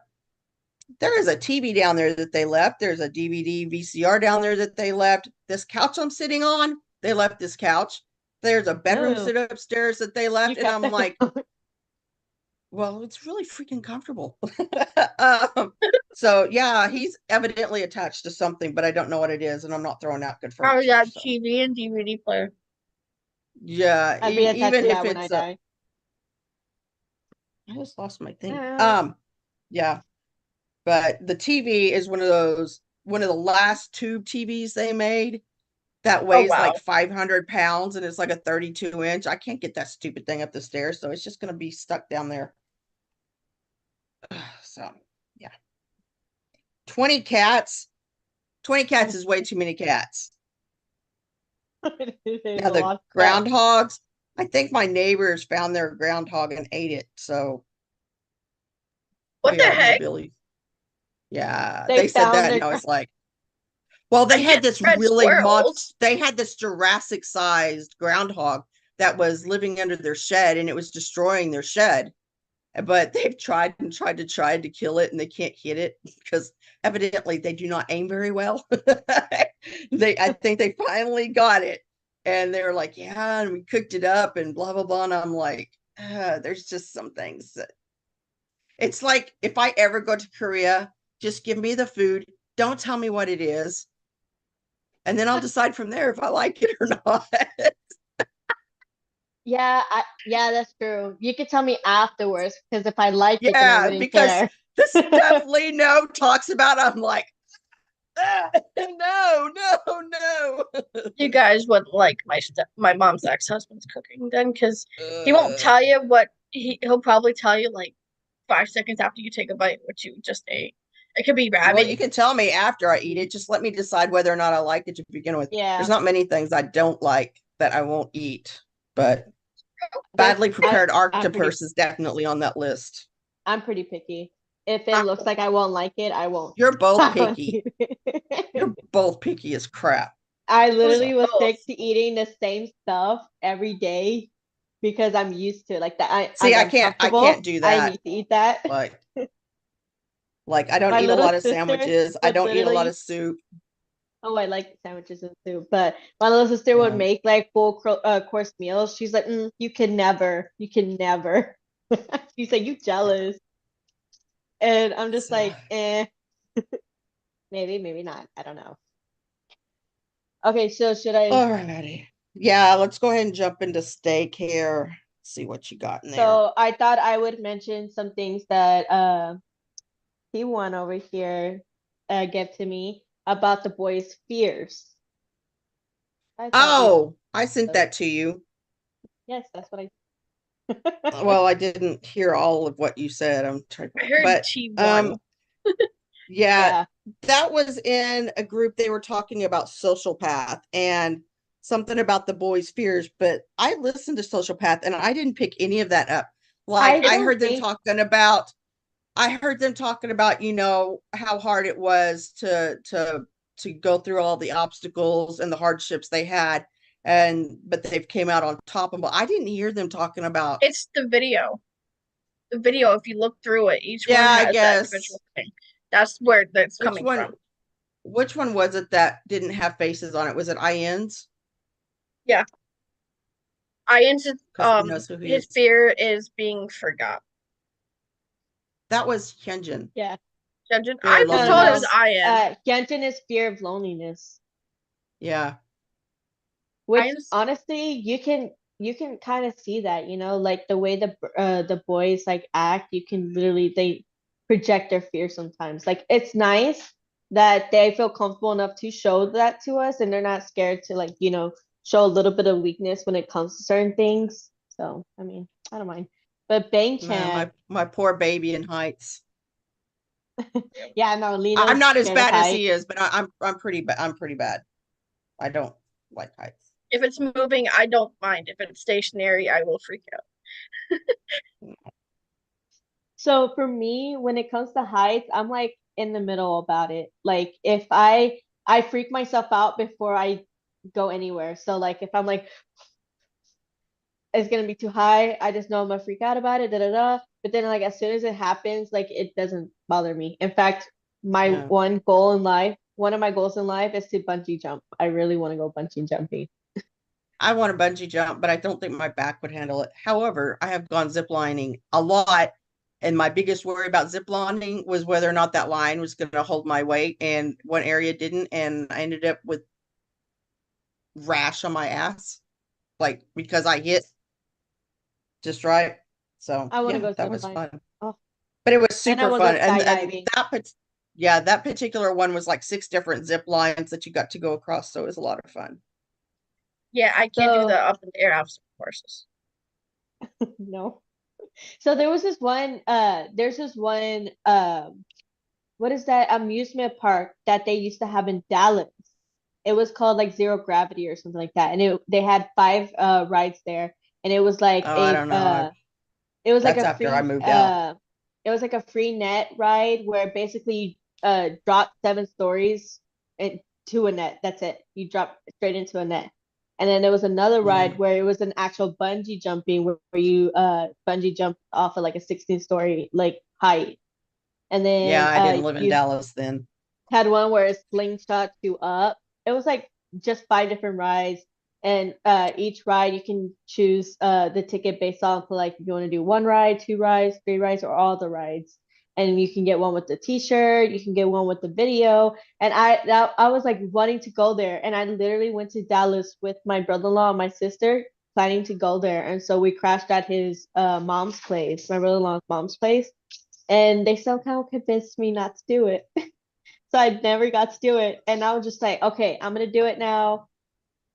There is a TV down there that they left. There's a DVD VCR down there that they left. This couch I'm sitting on, they left this couch. There's a bedroom No. set upstairs that they left. You And kept I'm that like, going. well, it's really freaking comfortable. So yeah, he's evidently attached to something, but I don't know what it is, and I'm not throwing out good Probably furniture. got So. TV and DVD player. Yeah, I'd be attached even to if that when I it's die. I just lost my thing. Ah. Yeah, but the TV is one of the last tube TVs they made that weighs wow. like 500 pounds, and it's like a 32-inch. I can't get that stupid thing up the stairs, so it's just gonna be stuck down there. So yeah, 20 cats. 20 cats is way too many cats. There's Now a the lot of stuff. groundhogs, I think my neighbors found their groundhog and ate it. So What we the all heck? hillbilly. Yeah, They they said found that, their and I was like, well, they I had get this red really squirrels. they had this Jurassic sized groundhog that was living under their shed and it was destroying their shed. But they've tried and tried to kill it and they can't hit it because evidently they do not aim very well. I think they finally got it and they were like, yeah, and we cooked it up and blah blah blah. And I'm like, there's just some things that it's like if I ever go to Korea, just give me the food. Don't tell me what it is. And then I'll decide from there if I like it or not. Yeah, that's true. You could tell me afterwards because if I like it, then I Yeah, wouldn't because care. the stuff Leno talks about, I'm like, no, no, no. You guys wouldn't like my mom's ex-husband's cooking then, because he won't Uh, tell you what he'll probably tell you like 5 seconds after you take a bite what you just ate. It could be well, rabbit. you can tell me after I eat it. Just let me decide whether or not I like it to begin with. There's Yeah, not many things I don't like that I won't eat, but this badly prepared I'm pretty octopus is definitely on that list. I'm pretty picky. If it looks like I won't like it, I won't. You're both I won't picky. eat it. You're both picky as crap. I So, literally was Both. sick to eating the same stuff every day because I'm used to it. Like that, see, I I'm can't comfortable. do I that. need to eat that. Like I don't My eat a little lot of sister sandwiches. I would don't eat a lot literally, of soup. oh, I like sandwiches and soup, but my little sister would Yeah. make like full course meals. She's like, you can never. She's like, you jealous. And I'm just So, like, maybe not. I don't know. Okay, so should I? all righty. Yeah, let's go ahead and jump into steak here. See what you got in there. So I thought I would mention some things that T1 over here gave to me about the boys' fears. I thought we, Oh, I sent that to you. yes, that's what I. Well, I didn't hear all of what you said. I'm trying, I heard but T1. yeah, Yeah, that was in a group they were talking about sociopath and something about the boys' fears, but I listened to sociopath and I didn't pick any of that up. Like I don't think. I heard them talking about, how hard it was to go through all the obstacles and the hardships they had but they've came out on top of them. I didn't hear them talking about It's the video. The video, if you look through it, each one yeah, I has that guess individual thing. That's where that's which coming one from. which one was it that didn't have faces on it? Was it IN's? Yeah. Ian's Because he knows who he his is. fear is being forgot. That was Hyunjin. Yeah. Judging, Fear I of was No, no, told it no. was Ian. Gentin is fear of loneliness, Yeah. which Ian's honestly, you can kind of see that, like the way the boys like act, you can literally they project their fear sometimes. Like it's nice that they feel comfortable enough to show that to us, and they're not scared to like, show a little bit of weakness when it comes to certain things. So, I mean, I don't mind. But Bang No, Chan, my poor baby in heights. yeah, no, I'm Lino's not as scared of bad as heights. he is, but I'm pretty bad. I'm pretty bad. I don't like heights. if it's moving, I don't mind. If it's stationary, I will freak out. So for me, when it comes to heights, I'm like in the middle about it. Like if I freak myself out before I go anywhere. So like if I'm like it's gonna be too high, I just know I'm gonna freak out about it, da da da. But then like as soon as it happens, like it doesn't bother me. In fact, my Yeah. one of my goals in life is to bungee jump. I really want to go bungee jumping. I want to bungee jump, but I don't think my back would handle it. However, I have gone ziplining a lot, and my biggest worry about ziplining was whether or not that line was going to hold my weight, and one area didn't, and I ended up with rash on my ass, like because I hit just right. So I want to yeah, go that zip was line. fun, Oh, but it was and I super want to fun, go and skydiving. that particular one was like 6 different zip lines that you got to go across, so it was a lot of fun. Yeah, I can't do the So up in the air obstacle courses. no. So there's this one what is that amusement park that they used to have in Dallas? It was called like Zero Gravity or something like that, and they had 5 rides there, and it was like Oh, I don't know. it was like That's a after I free moved out. it was like a free net ride where basically you drop 7 stories into a net. That's it. You drop straight into a net. And then there was another ride Mm. where it was an actual bungee jumping where you bungee jump off of like a 16-story like height. And Yeah, then I didn't live in you Dallas then. had one where it slingshot you up. It was like just 5 different rides, and each ride you can choose the ticket based off of like if you want to do 1 ride, 2 rides, 3 rides, or all the rides. And you can get one with the T-shirt, you can get one with the video. And I was like wanting to go there, and I literally went to Dallas with my brother-in-law and my sister, planning to go there. And so we crashed at his mom's place, my brother-in-law's mom's place, and they somehow convinced me not to do it. So I never got to do it. And I was just like, okay, I'm gonna do it now.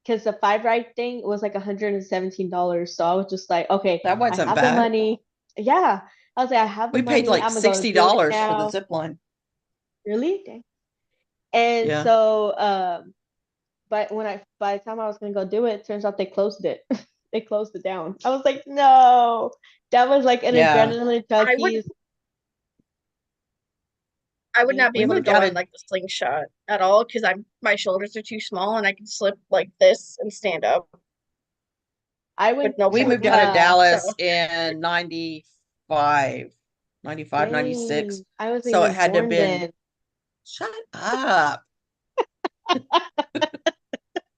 Because the 5 ride thing was like $117. So I was just like, okay, That I wasn't have the bad. money. Yeah. I was like, I have the We paid money. like I'm gonna go do it $60 for the now. zip line. Really? Dang. And Yeah. so but by the time I was gonna go do it, turns out they closed it. They closed it down. I was like, no. That was like an Yeah. adrenaline I would junkies I would thing. not be We able to moved go out on of like the slingshot at all because my shoulders are too small and I can slip like this and stand up I with went no we to moved out of coordination. So Dallas in 95, 95, 96. dang, I wasn't So it even had to have born been, then. shut up.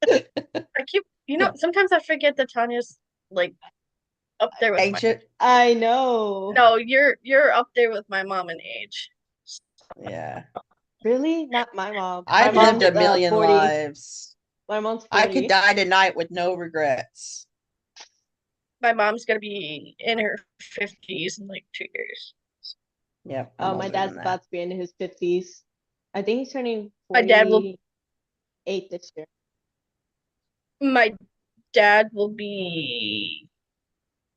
I keep sometimes I forget that Tanya's like up there with my Ancient. I know. no, you're up there with my mom in age. Yeah. Really? Not my mom. My I've lived mom's a million 40. lives. My mom's I could 40. die tonight with no regrets. My mom's gonna be in her 50s in like 2 years. Yeah, I'm Oh, my older than dad's that. about to be in his 50s. I think he's turning My dad will 48 this year. my dad will be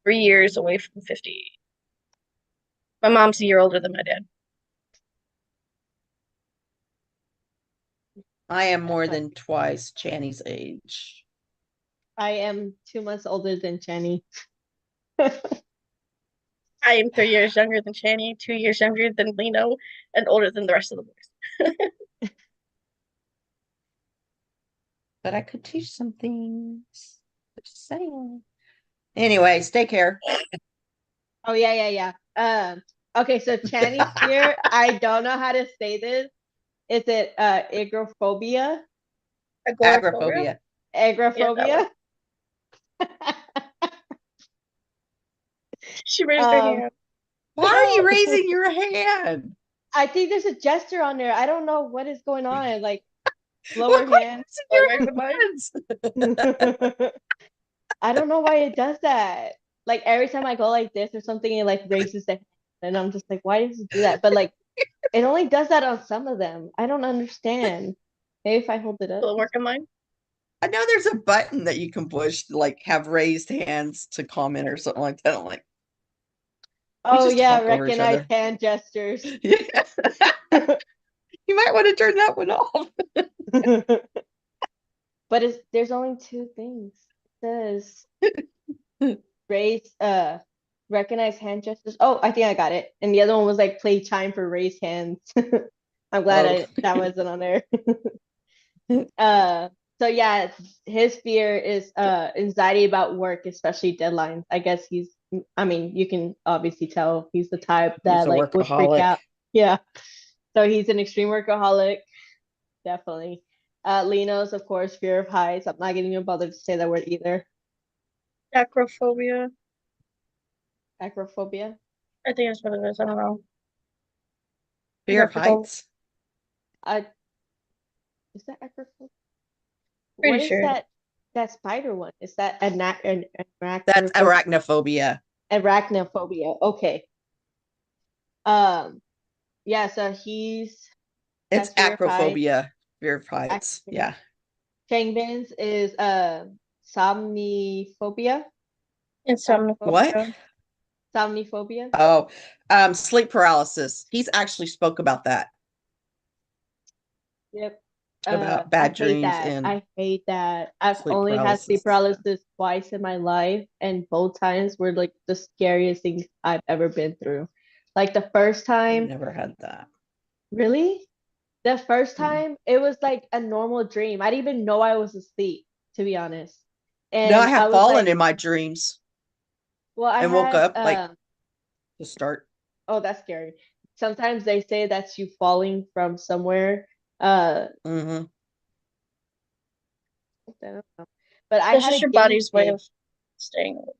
3 years away from 50. My mom's a year older than my dad. I am more But than twice Channy's age. I am 2 months older than Jenny. I am 3 years younger than Channy, 2 years younger than Lino, and older than the rest of the boys. But I could teach some things. Just saying. Anyways, take care. Oh, yeah. Okay, so Channy's fear, I don't know how to say this. Is it agoraphobia? Agoraphobia? Agoraphobia. Yeah, that one. Agoraphobia? She raised her Um, hand. Why are you no. raising your hand? I think there's a gesture on there. I don't know what is going on. Like Why lower are hand. you Lower raising mine. your hands? I don't know why it does that. Like every time I go like this or something, it like raises the hand, and I'm just like, why does it do that? But like it only does that on some of them. I don't understand. Maybe if I hold it up. Will it work on mine? I know there's a button that you can push to like have raised hands to comment or something like that. I'm like, we Oh just yeah, talk over each recognize other. hand gestures. Yeah. You might want to turn that one off. But there's only 2 things. It says raise recognize hand gestures. Oh, I think I got it. And the other one was like play chime for raised hands. I'm glad Oh. that wasn't on there. So yeah, his fear is anxiety about work, especially deadlines. I guess I mean, you can obviously tell he's the type He's that a like would freak workaholic. out. Yeah. So he's an extreme workaholic, definitely. Lino's, of course, fear of heights. I'm not getting even bothered to say that word either. Acrophobia. Acrophobia. I think that's what it is. I don't know. Fear of heights. I is that acrophobia? Pretty What is sure. that spider one? Is that That's arachnophobia. arachnophobia? Okay. Yeah, so he's It's that's fear of heights. acrophobia. Fear of heights. Acrophobia. Yeah. Changbin's is somniphobia. What? Insomnophobia. Somniphobia. Oh, sleep paralysis. He's actually spoke about that. Yep. About I bad hate dreams that. and I hate that. I've sleep only had sleep paralysis. paralysis twice in my life, and both times were like the scariest things I've ever been through. Like the first I've time, never had that. really? The first Mm. time, it was like a normal dream. I didn't even know I was asleep, to be honest. No, I And I have was fallen like, in my dreams well, I and woke had up like to start. oh, that's scary. Sometimes they say that's you falling from somewhere. Uh, Hmm. I don't know. But I That's had just a your guinea body's way pig. of staying awake.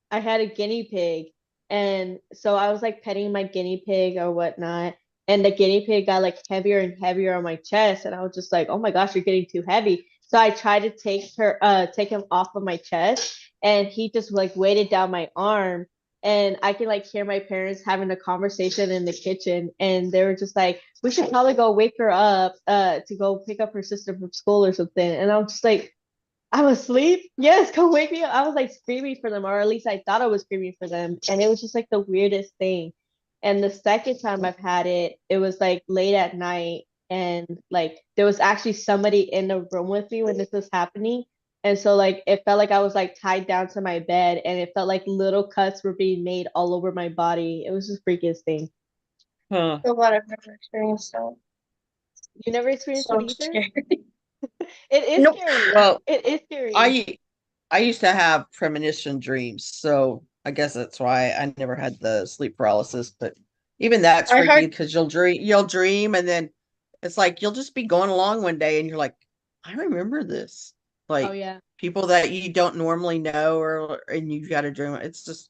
I had a guinea pig, and so I was like petting my guinea pig or whatnot, and the guinea pig got like heavier and heavier on my chest, and I was just like, "Oh my gosh, you're getting too heavy." So I tried to take him off of my chest, and he just like weighted down my arm, and I can like hear my parents having a conversation in the kitchen, and they were just like, "We should probably go wake her up, to go pick up her sister from school or something," and I'm just like, I'm asleep. Yes, come wake me up. I was like screaming for them, or at least I thought I was screaming for them. And it was just like the weirdest thing. And the second time I've had it, it was like late at night. And like there was actually somebody in the room with me when this was happening. And so like it felt like I was like tied down to my bed and it felt like little cuts were being made all over my body. It was just freakiest thing. Huh. So glad I've never experienced that. You never experienced it So either? scary. It is Nope. scary. Well, It is scary. I used to have premonition dreams, so I guess that's why I never had the sleep paralysis. But even that's I freaky heard because you'll dream, and then it's like you'll just be going along one day, and you're like, I remember this. Oh Like yeah. people that you don't normally know, or and you've got a dream. It's just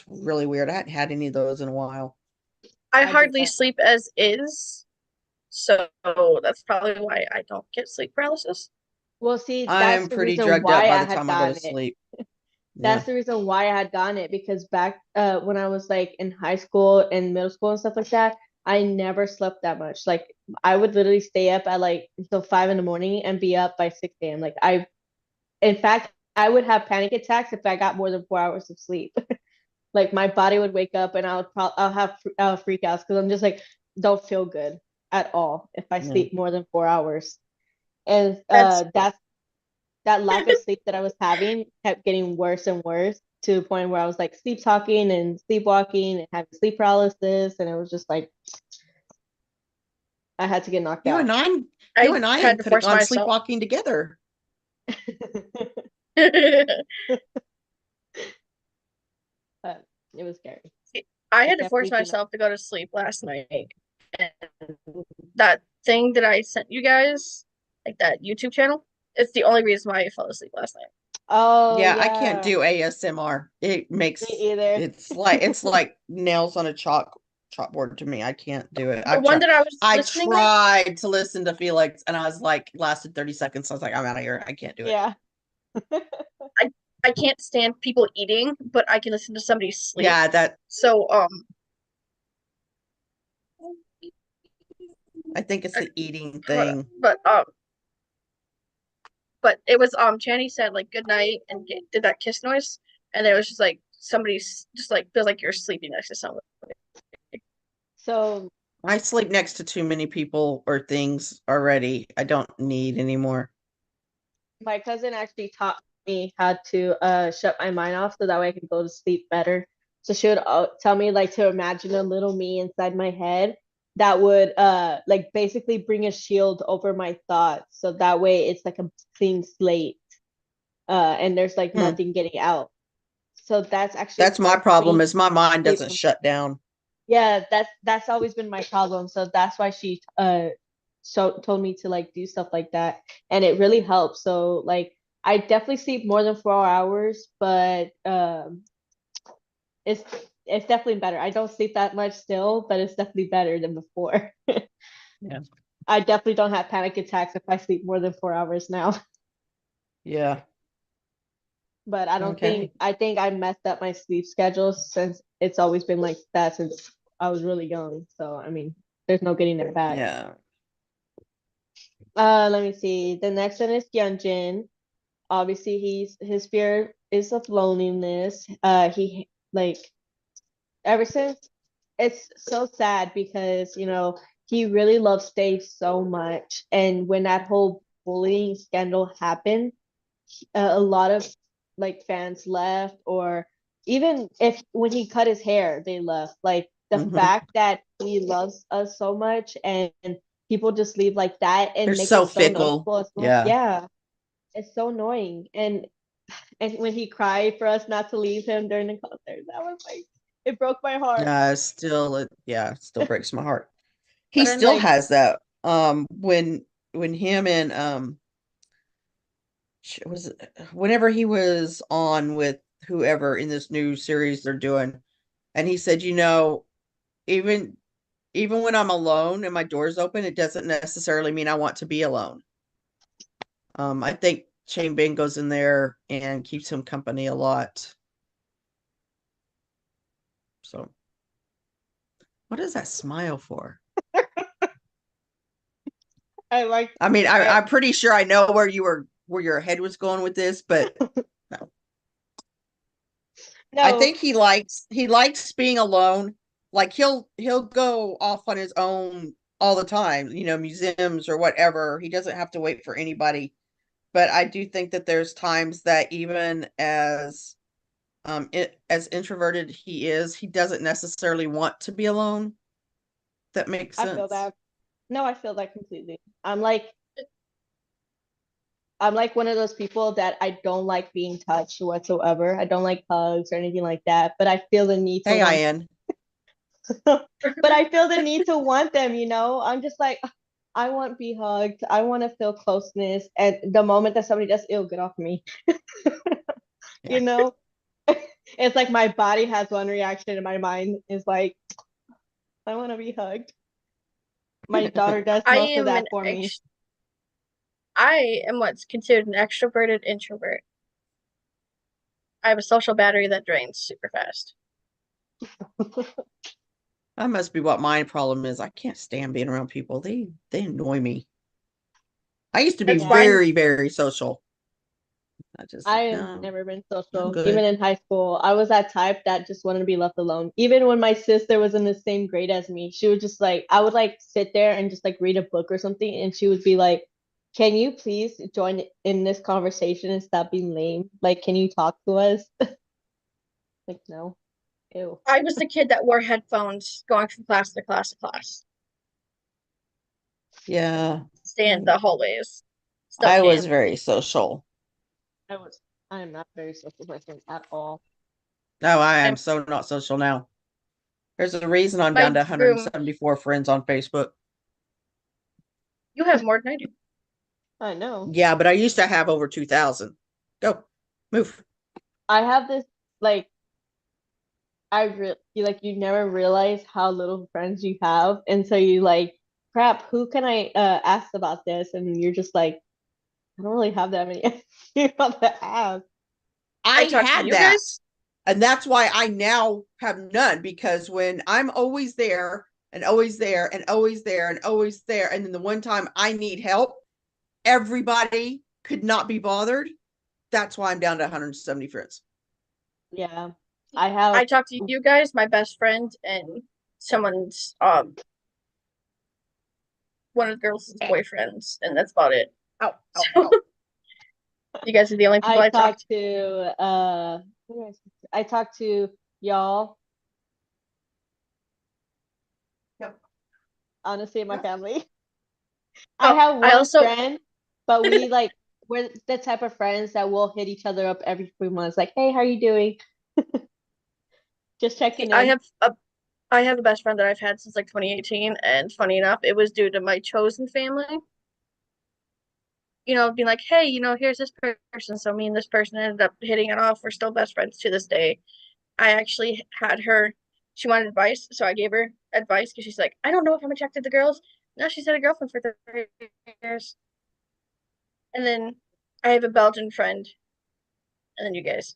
really weird. I hadn't had any of those in a while. I I get hardly that. sleep as is, so that's probably why I don't get sleep paralysis. Well, see, that's I'm the pretty reason drugged up why by I the had time I go to gotten it. sleep. Yeah. That's the reason why I had gotten it because back when I was like in high school and middle school and stuff like that, I never slept that much. Like I would literally stay up at like until 5 in the morning and be up by 6 a.m. Like in fact, I would have panic attacks if I got more than 4 hours of sleep. Like my body would wake up and I'll have freakouts because I'm just like don't feel good at all if I Yeah. sleep more than 4 hours. And That's that lack of sleep that I was having kept getting worse and worse to the point where I was like sleep talking and sleepwalking and having sleep paralysis, and it was just like I had to get knocked You and out. I, you I and I had to could have force gone myself. sleepwalking together. But it was scary. I It had to definitely force do not. myself to go to sleep last night. And that thing that I sent you guys, like that YouTube channel, it's the only reason why I fell asleep last night. Oh Yeah, I can't yeah, do ASMR. me Makes either. it's like nails on a chalkboard to me. I can't do it. The one that I was I listening to, tried to listen to Felix and I was like lasted 30 seconds. I was like, I'm out of here. I can't do it. Yeah. I can't stand people eating, but I can listen to somebody sleep. Yeah, that So I think it's uh, the eating hold on. thing. But it was Channy said like good night and did that kiss noise, and it was just like somebody's just like feels like you're sleeping next to someone. So I sleep next to too many people or things already. I don't need anymore. my cousin actually taught me how to shut my mind off so that way I can go to sleep better. So she would tell me like to imagine a little me inside my head that would like basically bring a shield over my thoughts so that way it's like a clean slate and there's like Hmm. nothing getting out. So that's actually That's my helped problem me is my mind sleep. doesn't shut down. Yeah, that's always been my problem. So that's why she told me to like do stuff like that, and it really helps. So like I definitely sleep more than 4 hours, but it's it's definitely better. I don't sleep that much still, but it's definitely better than before. Yeah. I definitely don't have panic attacks if I sleep more than 4 hours now. Yeah. But I don't think Okay. I think I messed up my sleep schedule since it's always been like that since I was really young. So I mean, there's no getting it back. Yeah. Let me see. The next one is Hyunjin. Obviously, his fear is of loneliness. He like ever since it's so sad because he really loves Stay so much. And when that whole bullying scandal happened, a lot of like fans left, or even if when he cut his hair, they left. Like the Mhm. fact that he loves us so much and people just leave like that They're and make so it so fickle. noticeable as well. Yeah. Yeah, it's so annoying. And when he cried for us not to leave him during the concert, that was like it broke my heart. It still breaks my heart. He But I'm still like, has that. When him and was it, whenever he was on with whoever in this new series they're doing, and he said, even even when I'm alone and my door's open, it doesn't necessarily mean I want to be alone. I think Shane Bing goes in there and keeps him company a lot. So, what is that smile for? I like I mean, I I'm pretty sure I know where your head was going with this, but no. I no, think he likes being alone. Like he'll go off on his own all the time, museums or whatever. He doesn't have to wait for anybody. But I do think that there's times that even as introverted he is, he doesn't necessarily want to be alone. That makes I feel sense. that. No, I feel that completely. I'm like one of those people that I don't like being touched whatsoever. I don't like hugs or anything like that, but I feel the need to Hey, want Ian. but I feel the need to want them. I'm just like I want to be hugged. I want to feel closeness. And the moment that somebody does, it'll get off me. Yeah. You know? It's like my body has one reaction and my mind is like, I want to be hugged. My daughter does I most of am that for me. I am what's considered an extroverted introvert. I have a social battery that drains super fast. That must be what my problem is. I can't stand being around people. They annoy me. I used to be That's Yeah. fine. very, very social. I just I like, have no, never been I'm social. Even good. in high school, I was that type that just wanted to be left alone. Even when my sister was in the same grade as me, she would just like, I would like sit there and just like read a book or something, and she would be like, "Can you please join in this conversation and stop being lame? Like, can you talk to us?" Like, no. Ew. I was the kid that wore headphones going from class to class to class. Yeah, Stay in the hallways. Still I was can. very social. I am not a very social person at all. No, I am I'm so not social now. There's a reason I'm down my to room. 174 friends on Facebook. You have more than I do. I know. Yeah, but I used to have over 2,000. Go, move. I have this like you never realize how little friends you have, and so you like, crap, who can I ask about this? And you're just like, I don't really have that many people to ask. I I talk to had you that. guys. And that's why I now have none, because when I'm always there and always there and always there and always there, and then the one time I need help, everybody could not be bothered. That's why I'm down to 170 friends. Yeah, I have. I talk to you guys, my best friend, and someone's one of the girls' boyfriends, and that's about it. Ow, ow, So ow. you guys are the only people I I talk talk to. to who did I speak to? I talk to y'all, Yep. honestly, and my Yep. family. I Oh, have I one also friend, but we're the type of friends that will hit each other up every 3 months, like, hey, how you doing? Just checking I in. have a best friend that I've had since like 2018, and funny enough, it was due to my chosen family. Being like, hey, here's this person. So me and this person ended up hitting it off. We're still best friends to this day. I actually had her. She wanted advice, so I gave her advice because she's like, I don't know if I'm attracted to girls. No, she's had a girlfriend for 30 years. And then I have a Belgian friend, and then you guys.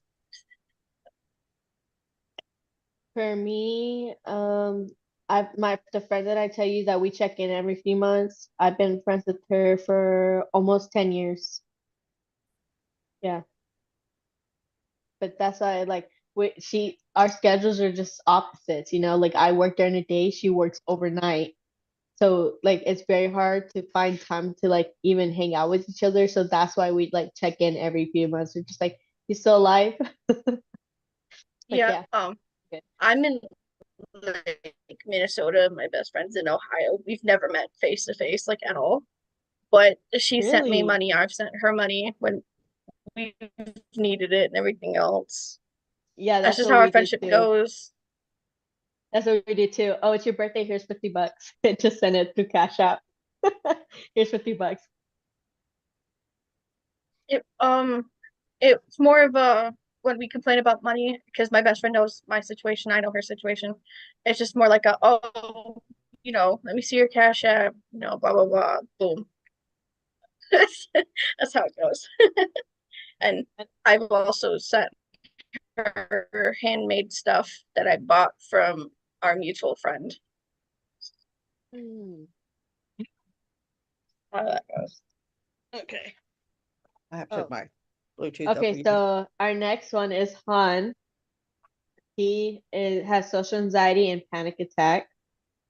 For me, the friend that I tell you that we check in every few months, I've been friends with her for almost 10 years. Yeah, but that's why our schedules are just opposites, like I work during the day, she works overnight. So like it's very hard to find time to like even hang out with each other. So that's why we like check in every few months. We're just like, you still alive? Like, Yeah, yeah, good. I'm in like Minnesota. My best friend's in Ohio. We've never met face to face, like at all. But she sent me Really? money. I've sent her money when we needed it and everything else. Yeah, That's that's just what how our we did friendship too. goes. That's what we did too. Oh, it's your birthday. Here's $50. Just send it through Cash App. Here's $50. It it's more of a when we complain about money because my best friend knows my situation, I know her situation. It's just more like a oh, let me see your cash app, blah blah blah, boom. That's how it goes. And I've also sent her handmade stuff that I bought from our mutual friend. Hmm. How that goes. Okay. I have to Oh, put my Bluetooth up okay. again. So our next one is Han. Has social anxiety and panic attack,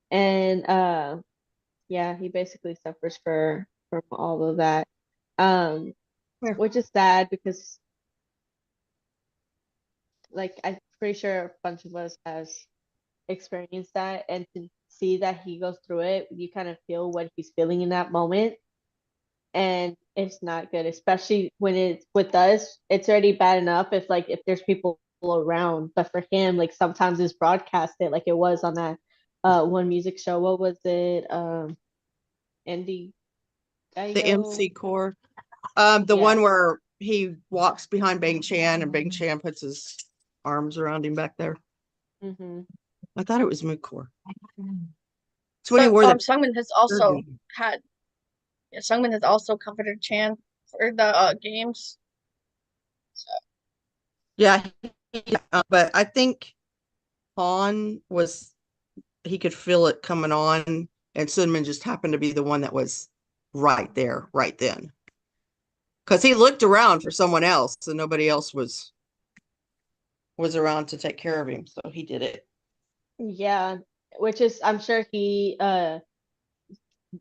and yeah, he basically suffers from all of that. Um, Here. which is sad because like I'm pretty sure a bunch of us has experienced that, and to see that he goes through it, you kind of feel what he's feeling in that moment, and it's not good, especially when it's with us. It's already bad enough if there's people around, but for him, like sometimes it's broadcasted, like it was on that one music show. What was it? Andy The Gallo. MC core. The Yeah. one where he walks behind Bang Chan and Bang Chan puts his arms around him back there. Mm-hmm. I thought it was Mookcore. It's when he But wore the Sungmin has also jersey. had yeah, Sungmin has also comforted Chan for the games. So Yeah, but I think Han was he could feel it coming on, and Sunman just happened to be the one that was right there, right then. Because he looked around for someone else, and nobody else was around to take care of him, so he did it. Yeah, which is I'm sure he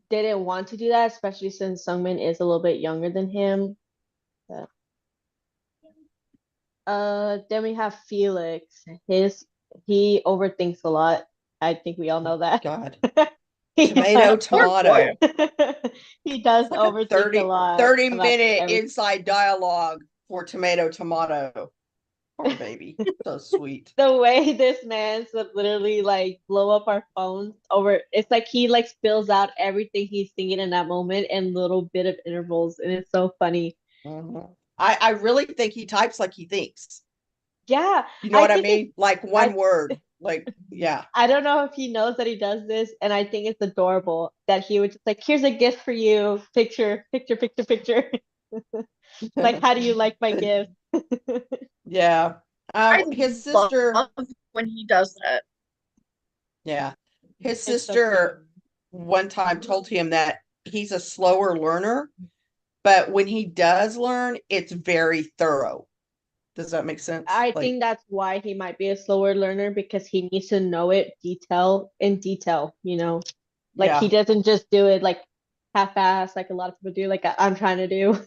didn't want to do that, especially since Sungmin is a little bit younger than him. But, then we have Felix. He overthinks a lot. I think we all know that. God, He tomato, does. poor boy. tomato. He does It's like a overthink a 30 lot 30 about minute everything. inside dialogue for tomato, tomato. Poor baby, so sweet. The way this man would literally like blow up our phones over, it's like he like spills out everything he's thinking in that moment in little bit of intervals, and it's so funny. Mhm. I really think he types like he thinks. Yeah, You know I what I think it's mean? Like one I word. Like, yeah. I don't know if he knows that he does this, and I think it's adorable that he would just like, here's a gift for you, picture, picture, picture, picture. Like, how do you like my gift? Yeah. I His love sister, when he does that. yeah. His It's so cute. sister one time told him that he's a slower learner, but when he does learn, it's very thorough. Does that make sense? I Like, think that's why he might be a slower learner because he needs to know it detail, you know? Like he yeah. doesn't just do it like half-ass like a lot of people do, like I'm trying to do.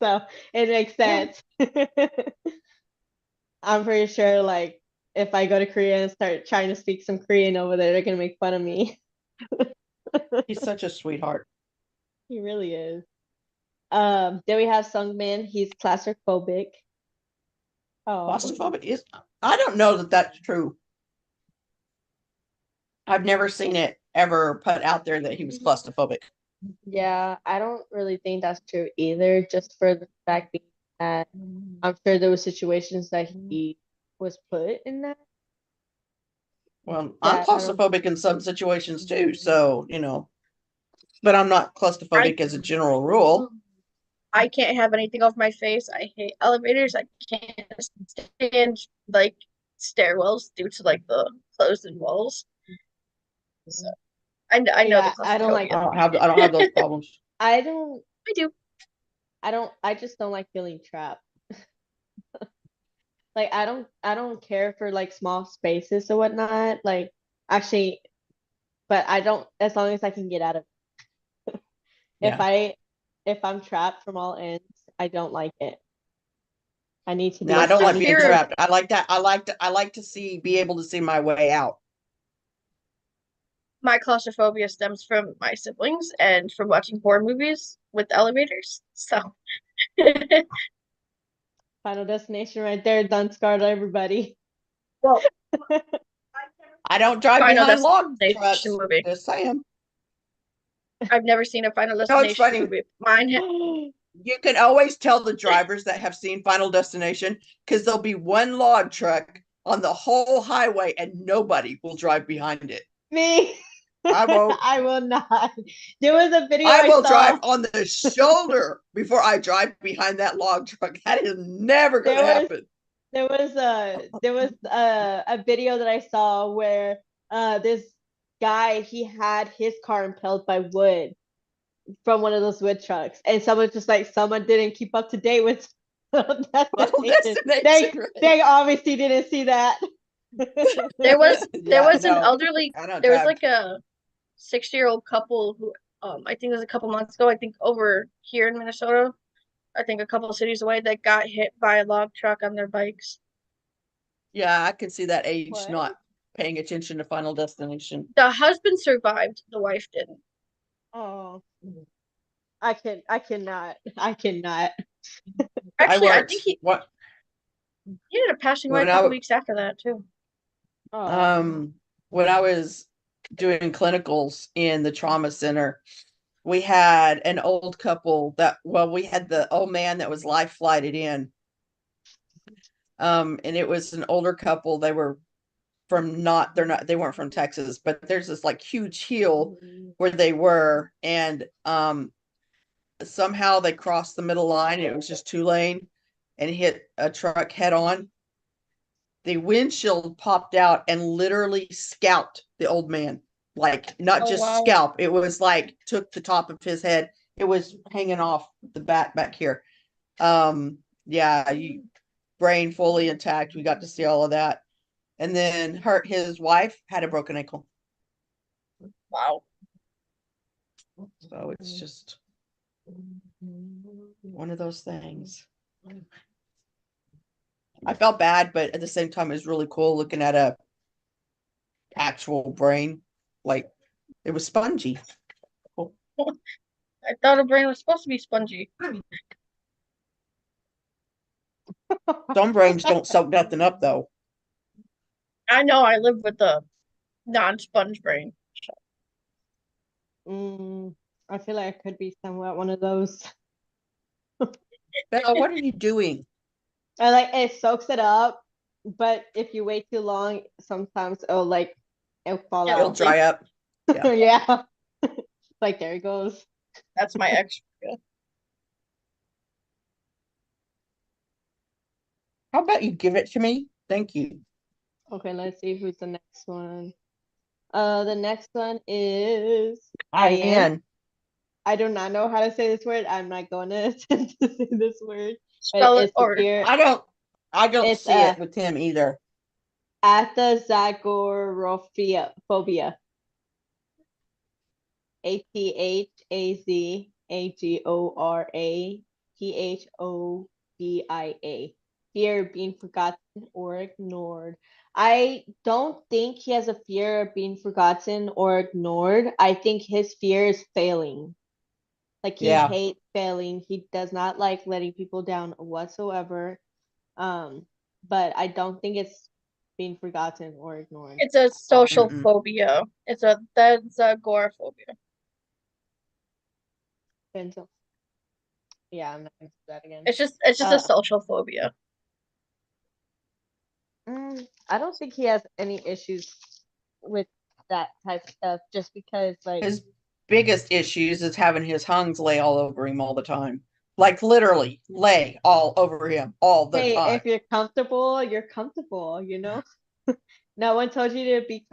So it makes Yeah. sense. I'm pretty sure like if I go to Korea and start trying to speak some Korean over there, they're gonna make fun of me. He's such a sweetheart. He really is. Then we have Sungmin. He's claustrophobic. Oh, Claustrophobic is, I don't know that that's true. I've never seen it ever put out there that he was claustrophobic. yeah, I don't really think that's true either, just for the fact that I'm sure there were situations that he was put in Well, I'm that I don't. claustrophobic in some situations too, so but I'm not I claustrophobic as a general rule. I can't have anything over my face. I hate elevators. I can't stand like stairwells due to like the closed-in walls. So I know the Yeah, I don't claustrophobia. like. I don't have those problems. I don't. I do. I don't. I just don't like feeling trapped. Like I don't care for like small spaces or whatnot. Like actually, but I don't, as long as I can get out of if Yeah. if I'm trapped from all ends, I don't like it. I need to be No, I don't your like being fear of- trapped. I like that. I like to be able to see my way out. My claustrophobia stems from my siblings and from watching horror movies with elevators. So Final Destination right there, done scarred everybody. well, I don't drive Final behind log Destination trucks. movie. Just saying. I've never seen a Final No, it's Destination funny. movie. Mine You can always tell the drivers that have seen Final Destination because there'll be one log truck on the whole highway and nobody will drive behind it. Me. I won't. I will not. There was a video I will saw. drive on the shoulder before I drive behind that log truck. That is never going to happen. There was a video that I saw where this guy, he had his car impelled by wood from one of those wood trucks, and someone just like someone didn't keep up to date with Final Destination. Destination, right? They obviously didn't see that. there was Yeah, an no, elderly I don't there was drive. like a 60-year-old couple who I think it was a couple months ago, I think over here in Minnesota, I think a couple of cities away, that got hit by a log truck on their bikes. Yeah, I can see that age What? not paying attention to Final Destination. The husband survived, the wife didn't. Oh, I cannot. Actually, I worked. think he What? ended up passing away a When I couple w- weeks after that too. Oh, when I was doing clinicals in the trauma center, we had an old couple we had the old man that was life flighted in. And it was an older couple. They were they weren't from Texas, but there's this like huge hill where they were, and somehow they crossed the middle line. It was just 2-lane and hit a truck head on. The windshield popped out and literally scalped the old man. Like, not Oh, just wow. scalp, it was like took the top of his head. It was hanging off the back here. Yeah, brain fully intact. We got to see all of that. And then his wife had a broken ankle. Wow. So it's just one of those things. I felt bad, but at the same time, it was really cool looking at a actual brain. Like, it was spongy. I thought a brain was supposed to be spongy. Some brains don't soak nothing up, though. I know, I live with a non-sponge brain. I feel like I could be somewhat one of those. Bella, what are you doing? I like it soaks it up, but if you wait too long, sometimes it'll fall Yeah, It'll out. dry up. Yeah. Yeah. Like there it goes. That's my extra. How about you give it to me? Thank you. Okay, let's see who's the next one. The next one is Ian. I do not know how to say this word. I'm not going to attempt to say this word. Spell But it it's or severe I don't It's, see it with him either. athazagorophobia. ATHAZAGORAPHOBIA. Fear of being forgotten or ignored. I don't think he has a fear of being forgotten or ignored. I think his fear is failing. Like he Yeah. hates failing. He does not like letting people down whatsoever. But I don't think it's being forgotten or ignored. It's a social Mm-mm. phobia. That's agoraphobia. Pencil. Yeah, I'm not gonna do that again. It's just a Uh, social phobia. I don't think he has any issues with that type of stuff just because like His biggest issues is having his hungs lay all over him all the time. Like, literally lay all over him all the hey, time. if you're comfortable, you're comfortable, you know? No one told you to be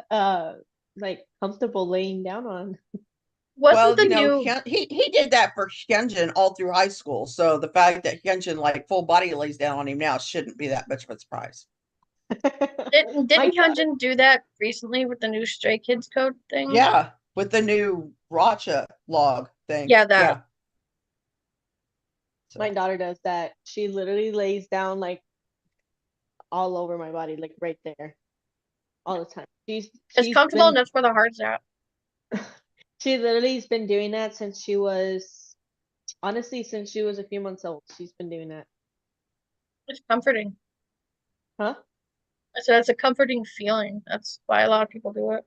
like comfortable laying down on. Wasn't the you know, new he did that for Hyunjin all through high school. So the fact that Hyunjin like full body lays down on him now shouldn't be that much of a surprise. Didn't My Hyunjin do that recently with the new Stray Kids code thing? Yeah, with the new Racha log thing. Yeah, that. Yeah. My So, daughter does that. She literally lays down like all over my body, like right there, all the time. It's comfortable and that's where the heart's at. She literally has been doing that since she was, honestly, since she was a few months old. She's been doing that. It's comforting. Huh? So that's a comforting feeling. That's why a lot of people do it.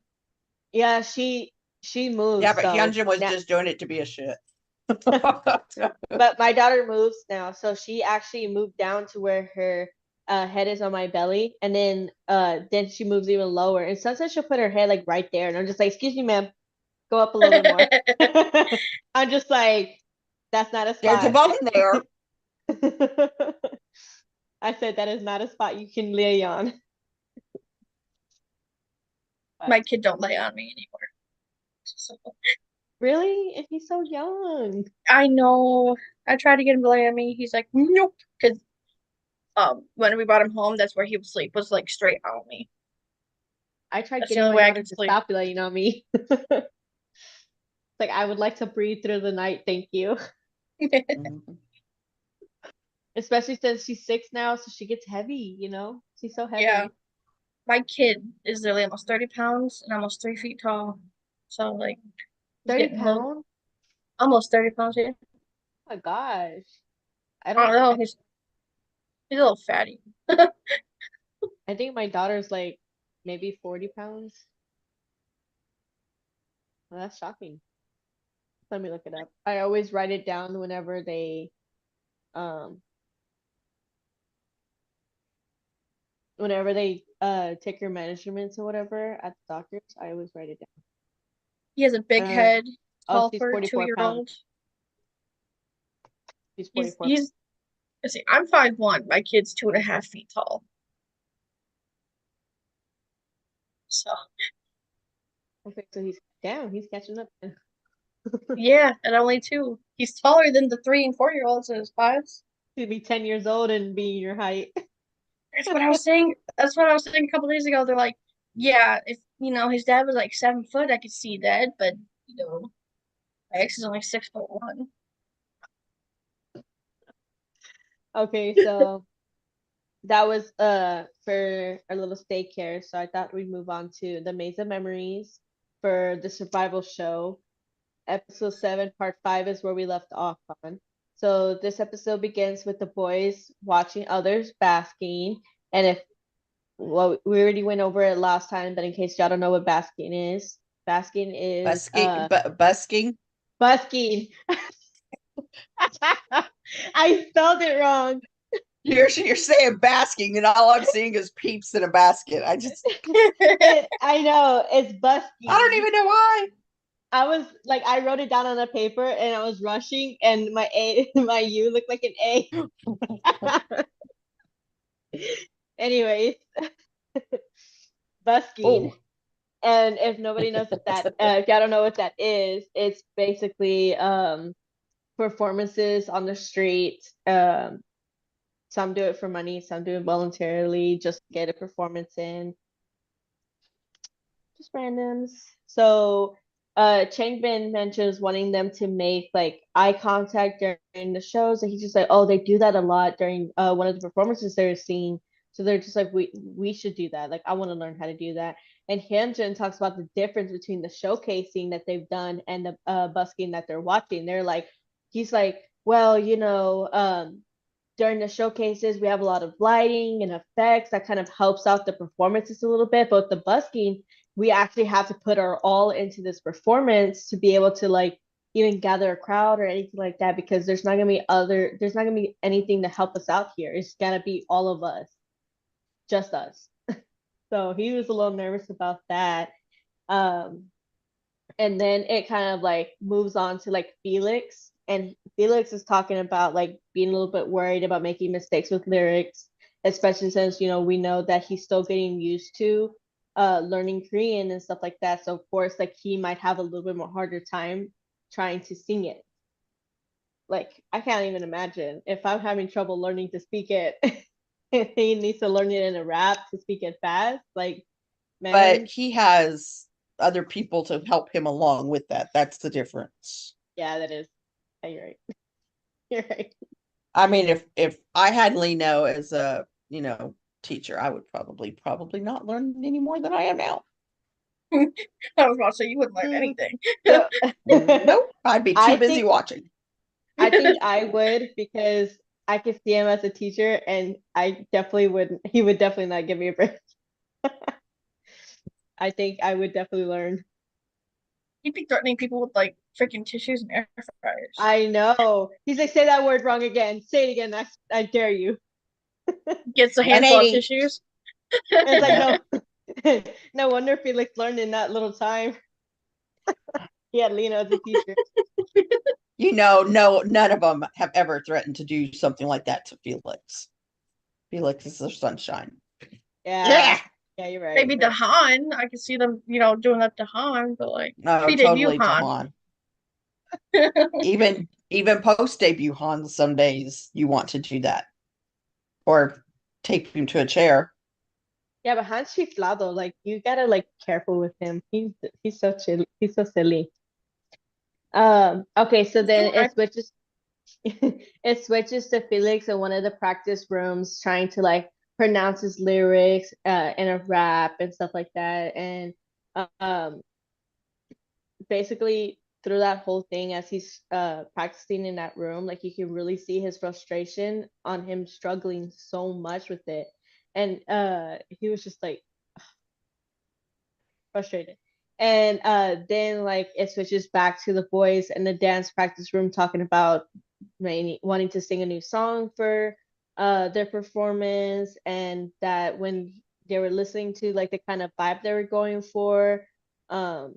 Yeah, she moves. yeah, but So Hyunjin was now, just doing it to be a shit. but my daughter moves now, so she actually moved down to where her head is on my belly, and then she moves even lower. And sometimes she'll put her head like right there, and I'm just like, "Excuse me, ma'am, go up a little bit more." I'm just like, "That's not a There's a spot." bone there. I said that is not a spot you can lay on. My kid don't lay on me anymore. So, Really? And he's so young. I know. I tried to get him to lay on me. He's like, nope. Because when we brought him home, that's where he would sleep, was like straight on me. I tried That's the getting only my way I daughter could to sleep. stop laying on me. Like, I would like to breathe through the night, thank you. Mhm. Especially since she's 6 now, so she gets heavy, you know? She's so heavy. Yeah. My kid is literally almost 30 pounds and almost 3 feet tall. So like he's 30 getting a little pounds? almost 30 pounds, yeah. Oh my gosh. I I don't don't know. I, He's a little fatty. I think my daughter's like maybe 40 pounds. Well, that's shocking. Let me look it up. I always write it down um whenever they take your measurements or whatever at the doctor's, I always write it down. He has a big head, Oh, tall she's for a 44 pounds. 2-year-old. She's He's 44. he's let's see, I'm 5'1". My kid's 2.5 feet tall. So Okay, so he's catching up. yeah, at only 2. He's taller than the 3 and 4-year-olds in his fives. To be 10 years old and be your height. That's what I was saying. That's what I was saying a couple days ago. They're like, yeah, if his dad was like 7 foot, I could see that, but my ex is only 6'1". Okay, so that was for our little stay care. So I thought we'd move on to the Maze of Memories for the survival show. Episode 7, part 5 is where we left off on. So this episode begins with the boys watching others basking. And if well, we already went over it last time, but in case y'all don't know what basking is Busking. busking. I spelled it wrong. You're saying basking, and all I'm seeing is peeps in a basket. I know it's busking. I don't even know why. I was like, I wrote it down on a paper and I was rushing, and my my U looked like an A. Anyways, busking. Oh, And if nobody knows what if y'all don't know what that is, it's basically performances on the street. Some do it for money, some do it voluntarily, just to get a performance in. Just randoms. So Changbin mentions wanting them to make like eye contact during the shows, and he's just like, oh, they do that a lot during one of the performances they're seeing. So they're just like, we should do that. Like, I want to learn how to do that. And Hyunjin talks about the difference between the showcasing that they've done and the busking that they're watching. They're like, he's like, well, during the showcases, we have a lot of lighting and effects that kind of helps out the performances a little bit. But with the busking, we actually have to put our all into this performance to be able to like even gather a crowd or anything like that, because there's not gonna be anything to help us out here. It's gotta be all of us, just us. So he was a little nervous about that. Um, and then it kind of like moves on to like Felix, and Felix is talking about like being a little bit worried about making mistakes with lyrics, especially since we know that he's still getting used to learning Korean and stuff like that. So of course like he might have a little bit more harder time trying to sing it. Like, I can't even imagine if I'm having trouble learning to speak it. he needs to learn it in a rap to speak it fast. Like, But man, he has other people to help him along with that. That's the difference. yeah, that is. Yeah, you're right. You're right. I mean, if I had Lino as a, teacher, I would probably not learn any more than I am now. I was about to say you wouldn't learn anything. Yeah. Nope, I'd be too I busy think watching. I think I would because I could see him as a teacher, and I definitely wouldn't. He would definitely not give me a break. I think I would definitely learn. He'd be threatening people with like freaking tissues and air fryers. I know. He's like, say that word wrong again. Say it again. I dare you. Gets a handful of 180. tissues. And it's like, no, no wonder Felix learned in that little time. He had Lena as a teacher. No, none of them have ever threatened to do something like that to Felix. Felix is their sunshine. Yeah. Yeah, you're right. Maybe Right. to Han, I could see them, doing that to Han, but like No, he debut totally to Han. Han. Even post debut Han, some days you want to do that. Or take him to a chair. Yeah, but Hans Chiflado, like you gotta like careful with him. He's so chill. He's so silly. Okay, so then it switches it switches to Felix in one of the practice rooms trying to like pronounce his lyrics in a rap and stuff like that. And um basically through that whole thing as he's practicing in that room, like you can really see his frustration on him struggling so much with it. And he was just like frustrated. And then like it switches back to the boys in the dance practice room talking about wanting to sing a new song for their performance, and that when they were listening to like the kind of vibe they were going for, um,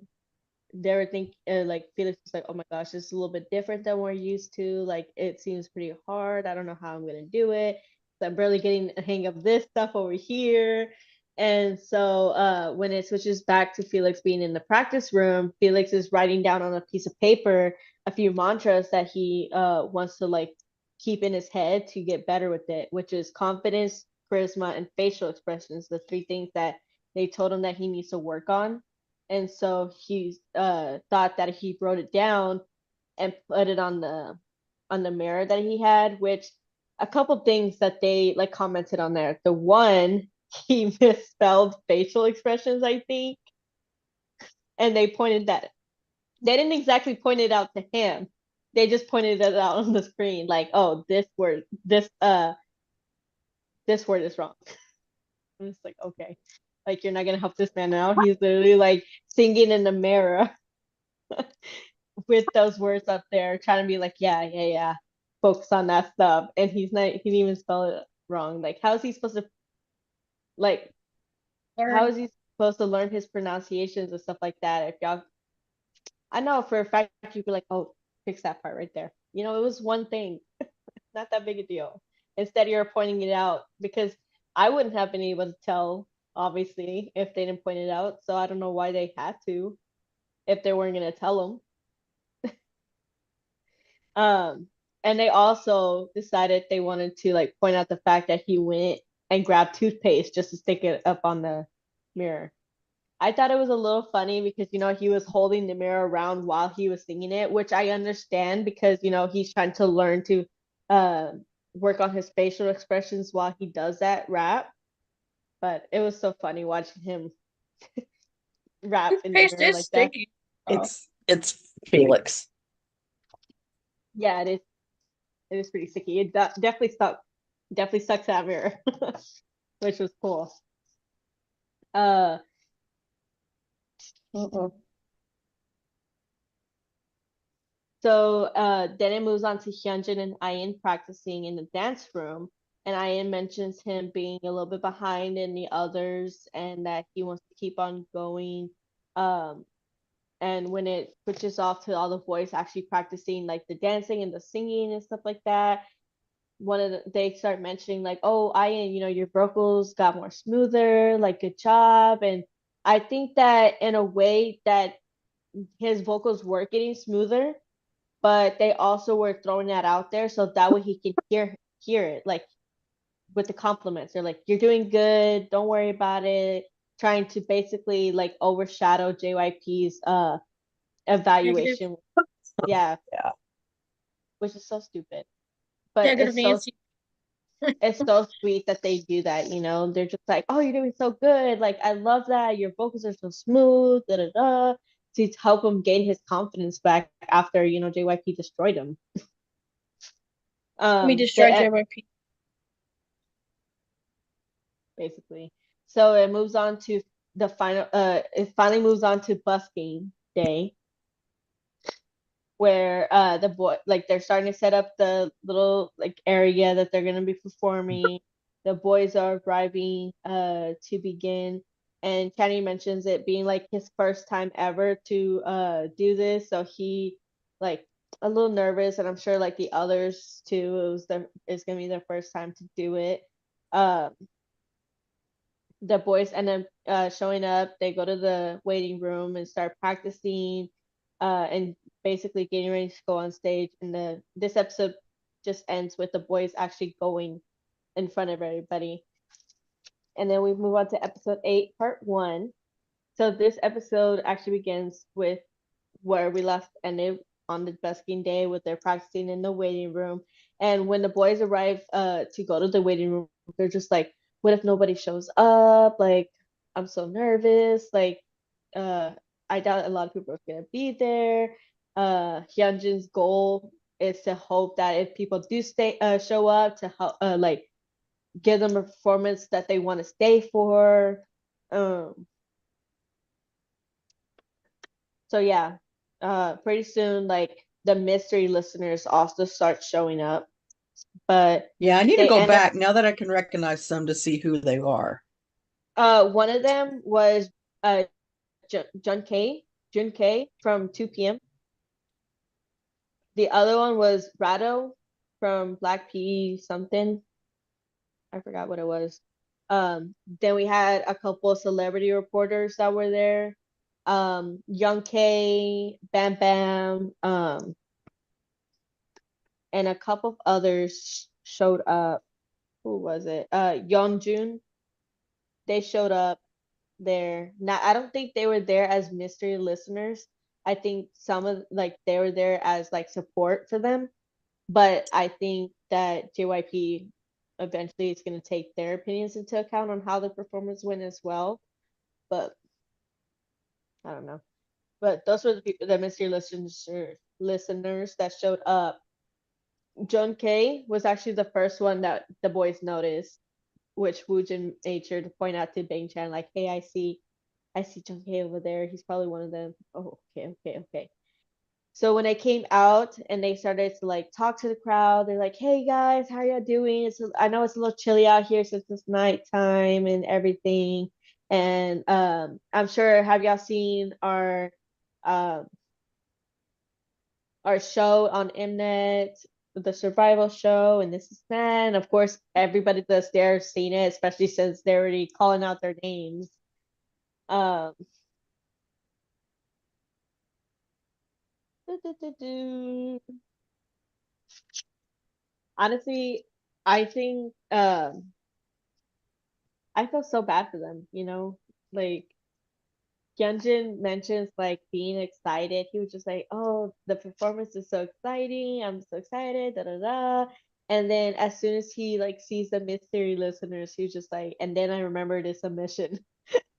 they were think like Felix was like, oh my gosh, this is a little bit different than we're used to. Like it seems pretty hard. I don't know how I'm gonna do it. So I'm barely getting a hang of this stuff over here. And so when it switches back to Felix being in the practice room, Felix is writing down on a piece of paper a few mantras that he wants to like keep in his head to get better with it, which is confidence, charisma, and facial expressions, the three things that they told him that he needs to work on. And so he thought that he wrote it down and put it on the mirror that he had, which a couple things that they like commented on there. The one, he misspelled facial expressions, I think, and they pointed that they didn't exactly point it out to him. They just pointed it out on the screen, like, oh, this word is wrong. I'm just like, okay, like you're not gonna help this man out. He's literally like singing in the mirror with those words up there, trying to be like, yeah, focus on that stuff. And he didn't even spell it wrong. Like, how is he supposed to like how is he supposed to learn his pronunciations and stuff like that? If y'all, I know for a fact you'd be like, oh, fix that part right there. It was one thing, not that big a deal. Instead, you're pointing it out because I wouldn't have been able to tell, obviously, if they didn't point it out. So I don't know why they had to, if they weren't gonna tell them. And they also decided they wanted to like point out the fact that he went and grabbed toothpaste just to stick it up on the mirror. I thought it was a little funny because he was holding the mirror around while he was singing it, which I understand because he's trying to learn to uh work on his facial expressions while he does that rap. But it was so funny watching him rap in the Paste mirror is like that. sticky. It's Felix. Yeah, it is. It is pretty sticky. It definitely stuck to that mirror, which was cool. Uh, so then it moves on to Hyunjin and Ayin practicing in the dance room, and Ayin mentions him being a little bit behind in the others, and that he wants to keep on going. Um, and when it switches off to all the boys actually practicing like the dancing and the singing and stuff like that, they start mentioning like, oh, Ian, your vocals got more smoother, like good job. And I think that in a way that his vocals were getting smoother, but they also were throwing that out there so that way he can hear it. Like with the compliments. They're like, "You're doing good. Don't worry about it." Trying to basically like overshadow JYP's Negative, evaluation. Yeah, Yeah. which is so stupid. But negative Nancy. it's so sweet that they do that, you know. They're just like, "Oh, you're doing so good. Like, I love that. Your vocals are so smooth, da da da." To help him gain his confidence back after, you know, JYP destroyed him. We The destroyed JYP. basically. So it moves on to the final it finally moves on to busking day, where the boy, like, they're starting to set up the little like area that they're gonna be performing. The boys are arriving to begin, and Kenny mentions it being like his first time ever to do this, so he like a little nervous, and I'm sure like the others too, it's gonna be their first time to do it. um the boys end up showing up. They go to the waiting room and start practicing, and basically getting ready to go on stage. And this episode just ends with the boys actually going in front of everybody. And then we move on to episode 8, part 1. So this episode actually begins with where we last ended on the busking day, with their practicing in the waiting room. And when the boys arrive to go to the waiting room, they're just like, what if nobody shows up? Like, I'm so nervous. Like, uh I doubt a lot of people are gonna be there. Hyunjin's goal is to hope that if people do stay show up, to help like give them a performance that they want to stay for. um So yeah, pretty soon, like, the mystery listeners also start showing up, but Yeah, I need to they go end up. back now that I can recognize some to see who they are. One of them was uh Jun K from 2 p.m. The other one was Rado from Black P something. I forgot what it was. Then we had a couple of celebrity reporters that were there. Young K, Bam Bam, and a couple of others showed up. Who was it? Yeonjun. They showed up there. Now, I don't think they were there as mystery listeners. I think some of like they were there as like support for them. But I think that JYP eventually is going to take their opinions into account on how the performance went as well. But I don't know. But those were the people, the mystery listeners that showed up. John K was actually the first one that the boys noticed, which Woojin made sure to point out to Bang Chan, like, "Hey, I see John K over there. He's probably one of them." Oh, okay. So when they came out and they started to like talk to the crowd, they're like, "Hey guys, how y'all doing? I know it's a little chilly out here since it's nighttime and everything." And I'm sure, have y'all seen um our show on Mnet, the survival show, and this is that. And of course, everybody that's there seen it, especially since they're already calling out their names. Um, Honestly, I think I feel so bad for them. You know, like, Hyunjin mentions like being excited. He was just like, "Oh, the performance is so exciting. I'm so excited." Da da da. And then as soon as he like sees the mystery listeners, he's just like, "And then I remembered his submission,"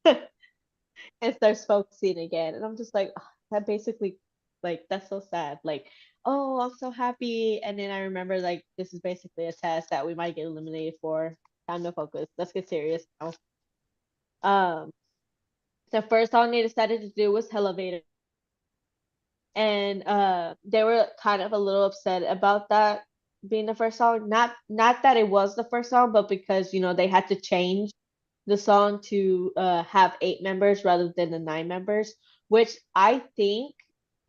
and starts focusing again. And I'm just like, "Ah, that basically, like, that's so sad. Like, oh, I'm so happy." And then I remember like this is basically a test that we might get eliminated for. Time to focus. Let's get serious now. Um, the first song they decided to do was Elevator. And they were kind of a little upset about that being the first song. Not that it was the first song, but because, you know, they had to change the song to have 8 members rather than the 9 members, which I think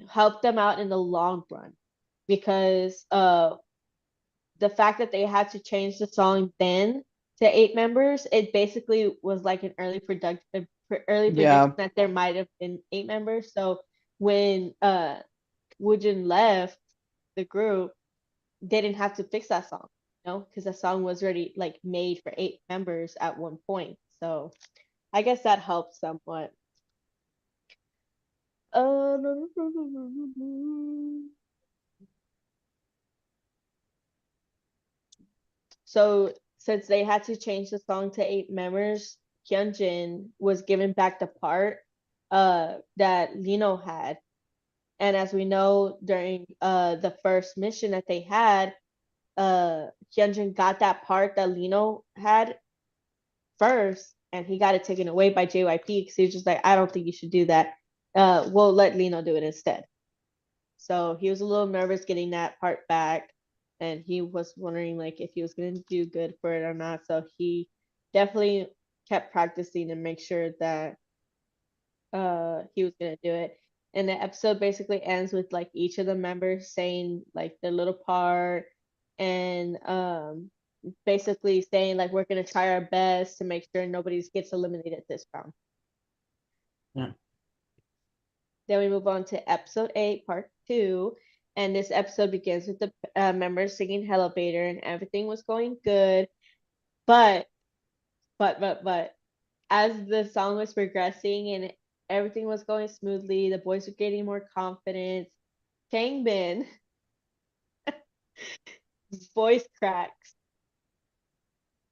helped them out in the long run, because the fact that they had to change the song then to 8 members, it basically was like an early Yeah. prediction that there might have been 8 members. So when Woojin left the group, they didn't have to fix that song. because the song was already like made for 8 members at one point. So I guess that helps somewhat. Uh, So since they had to change the song to 8 members, Hyunjin was given back the part that Lino had. And as we know, during the first mission that they had, Hyunjin got that part that Lino had first, and he got it taken away by JYP because he was just like, I don't think you should do that. We'll let Lino do it instead. So he was a little nervous getting that part back, and he was wondering like if he was gonna do good for it or not. So he definitely kept practicing to make sure that he was gonna do it. And the episode basically ends with like each of the members saying like their little part and basically saying like we're gonna try our best to make sure nobody gets eliminated this round. Yeah. Then we move on to episode 8, part 2. And this episode begins with the members singing Elevator, and everything was going good. But, as the song was progressing and everything was going smoothly, the boys were getting more confidence. Changbin voice cracks.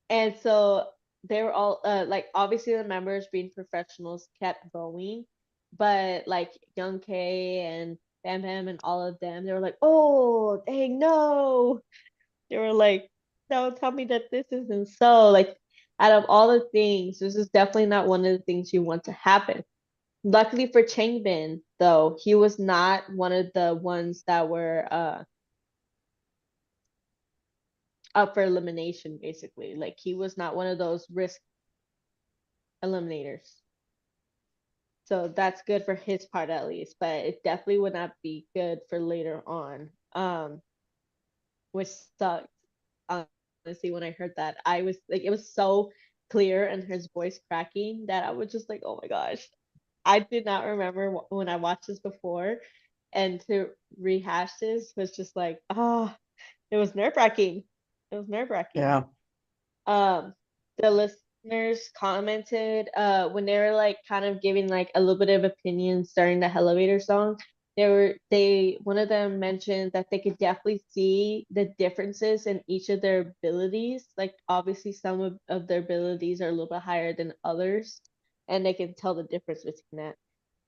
And so they were all like obviously the members being professionals kept going, but like Young K and Bam Bam and all of them, they were like, oh dang no. They were like, don't tell me that this isn't so. Like out of all the things, this is definitely not one of the things you want to happen. Luckily for Changbin, though, he was not one of the ones that were up for elimination, basically. Like he was not one of those risk eliminators. So that's good for his part at least, but it definitely would not be good for later on. Which sucked. Honestly, when I heard that, I was like, it was so clear and his voice cracking that I was just like, oh my gosh. I did not remember when I watched this before, and to rehash this was just like, oh, it was nerve wracking. It was nerve wracking. Yeah. The listeners commented when they were like kind of giving like a little bit of opinions during the elevator song. They one of them mentioned that they could definitely see the differences in each of their abilities. Like obviously some of their abilities are a little bit higher than others, and they can tell the difference between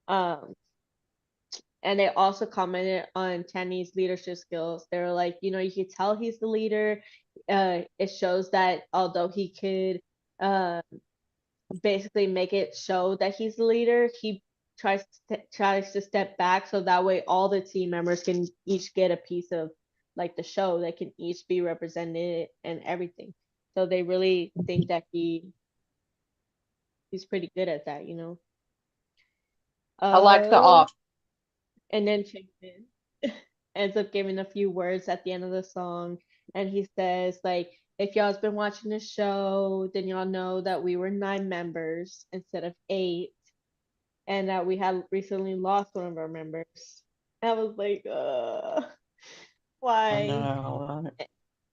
that. And they also commented on Channy's leadership skills. They were like, you could tell he's the leader. It shows that although he could basically make it show that he's the leader, he tries to step back so that way all the team members can each get a piece of like the show. They can each be represented and everything. So they really think that he's pretty good at that, I like the off. And then Changmin ends up giving a few words at the end of the song, and he says like, if y'all's been watching the show, then y'all know that we were 9 members instead of 8, and that we had recently lost one of our members. I was like, I why? know.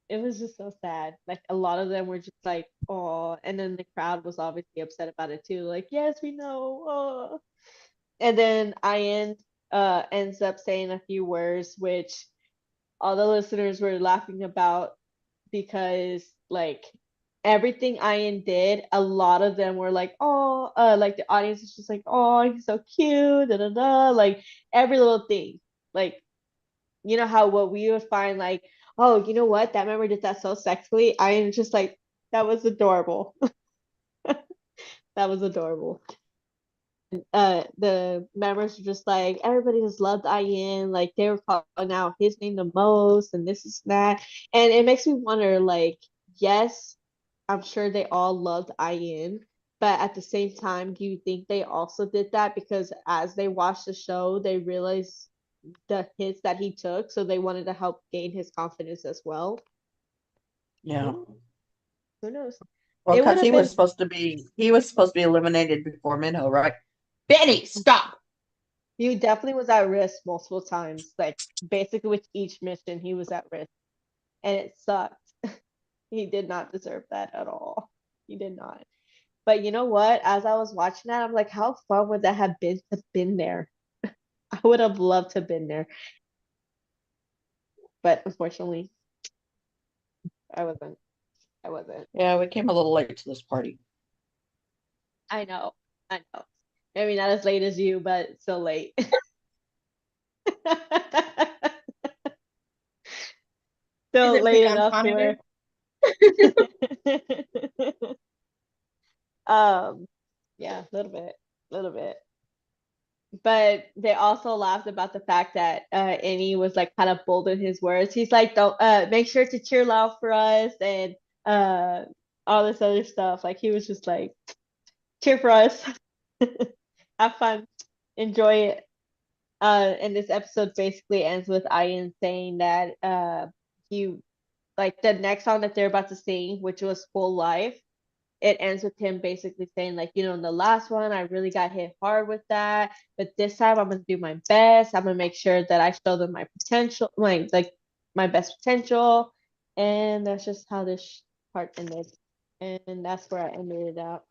It was just so sad. Like a lot of them were just like, oh, and then the crowd was obviously upset about it too. Like, yes, we know. Oh. And then Ian ends up saying a few words, which all the listeners were laughing about because like everything Ian did, a lot of them were like, oh, like the audience is just like, oh, he's so cute, da da da, like every little thing. Like, you know how what we would find like, oh, you know what, that member did that so sexily. Ian's just like, that was adorable. That was adorable. The members were just like everybody just loved Ian, like they were calling out his name the most and this is that. And it makes me wonder, like, yes, I'm sure they all loved Ian, but at the same time, do you think they also did that because as they watched the show, they realized the hits that he took, so they wanted to help gain his confidence as well? Yeah. Who knows? Well, It would because have he been was supposed to be eliminated before Minho, right? Benny, stop. he definitely was at risk multiple times. Like basically with each mission, he was at risk. And it sucked. He did not deserve that at all. He did not. But you know what? As I was watching that, I'm like, how fun would that have been to been there? I would have loved to have been there. But unfortunately, I wasn't. I wasn't. Yeah, we came a little late to this party. I know. I know. I mean, not as late as you, but still late. Is Still it late big on enough to Canada? where. Um, yeah, a little bit. But they also laughed about the fact that Annie was like kind of bold in his words. He's like, "Don't make sure to cheer loud for us," and uh all this other stuff. Like he was just like, "Cheer for us, have fun, enjoy it." And this episode basically ends with Ian saying that he like the next song that they're about to sing, which was Full Life, it ends with him basically saying like, you know, in the last one I really got hit hard with that, but this time I'm gonna do my best. I'm gonna make sure that I show them my potential, like my best potential, and that's just how this part ended, and that's where I ended it out.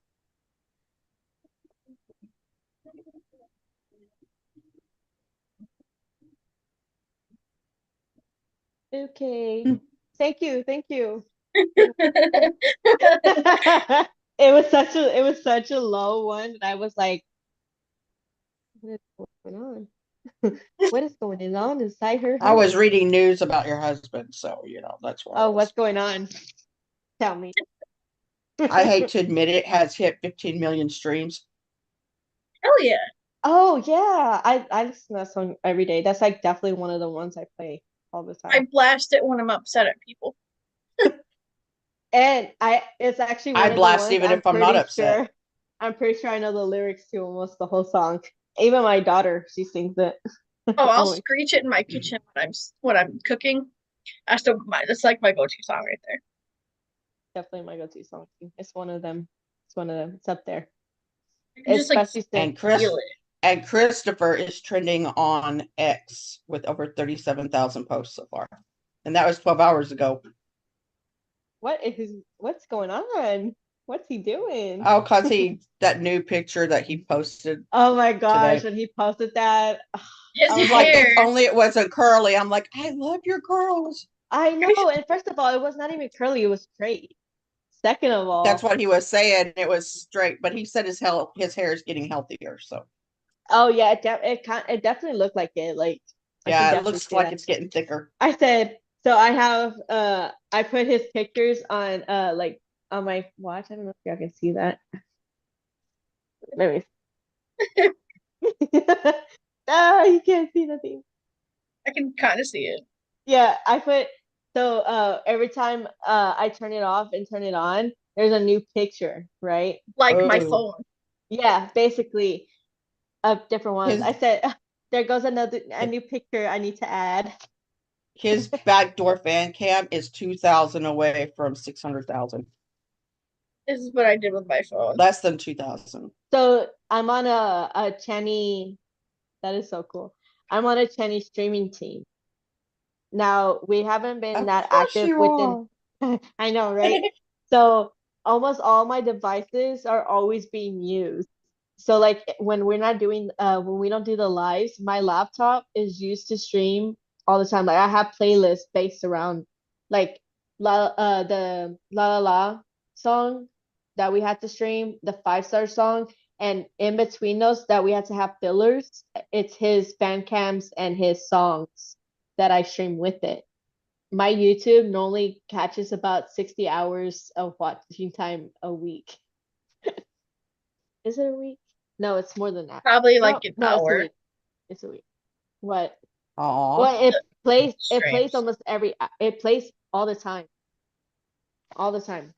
Okay, thank you. It was such a low one that I was like, what is going on? What is going on inside her I was head? reading news about your husband, so that's where I Oh, was. what's going on? Tell me. I hate to admit it, has hit 15 million streams. Hell yeah. Oh yeah, I listen to that song every day. That's like definitely one of the ones I play all the I time. blast it when I'm upset at people. And it's actually I one of the blast ones even if I'm not upset. I'm pretty sure I know the lyrics to almost the whole song. Even my daughter, she sings it. Oh, I'll Oh, screech it in my kitchen when I'm cooking. That's like my go-to song right there. definitely my go-to song too. It's one of them. It's one of them. It's up there. I can just like Especially since And Chris feel it. and Christopher is trending on X with over 37,000 posts so far. And that was 12 hours ago. what's going on? What's he doing? Oh, cause that new picture that he posted Oh my gosh, today. when he posted that, His I was He's like, like, if hair. only it wasn't curly. I'm like, I love your curls. I know. And first of all, it was not even curly, it was straight. Second of That's all, what he was saying. It was straight, but he said his hair is getting healthier. So oh yeah, it definitely looked like it. Like I can yeah, it definitely looks see like that. it's getting thicker. I said, so I have I put his pictures on like on my watch. I don't know if y'all can see that. Let me Ah, you can't see nothing. I can kind of see it. Yeah, I put so every time I turn it off and turn it on, there's a new picture, right? Like my Oh, phone. Yeah, basically of different ones. his I said, there goes a new picture I need to add. his backdoor fan cam is 2,000 away from 600,000. This is what I did with my phone. Less than 2,000. So I'm on a Chenny. That is so cool. I'm on a Chenny streaming team. Now we haven't been Of that course active you within. are. I know, right? So almost all my devices are always being used. So like when we're not doing when we don't do the lives, my laptop is used to stream all the time. Like I have playlists based around like the La La La song that we had to stream, the 5-star song, and in between those that we had to have fillers, it's his fan cams and his songs that I stream with it. My YouTube normally catches about 60 hours of watching time a week. Is it a week? No, it's more than that. Probably like No, an no, it's a hour. week. It's a week. What? Aw. Well, it plays Streams. almost it plays all the time. All the time.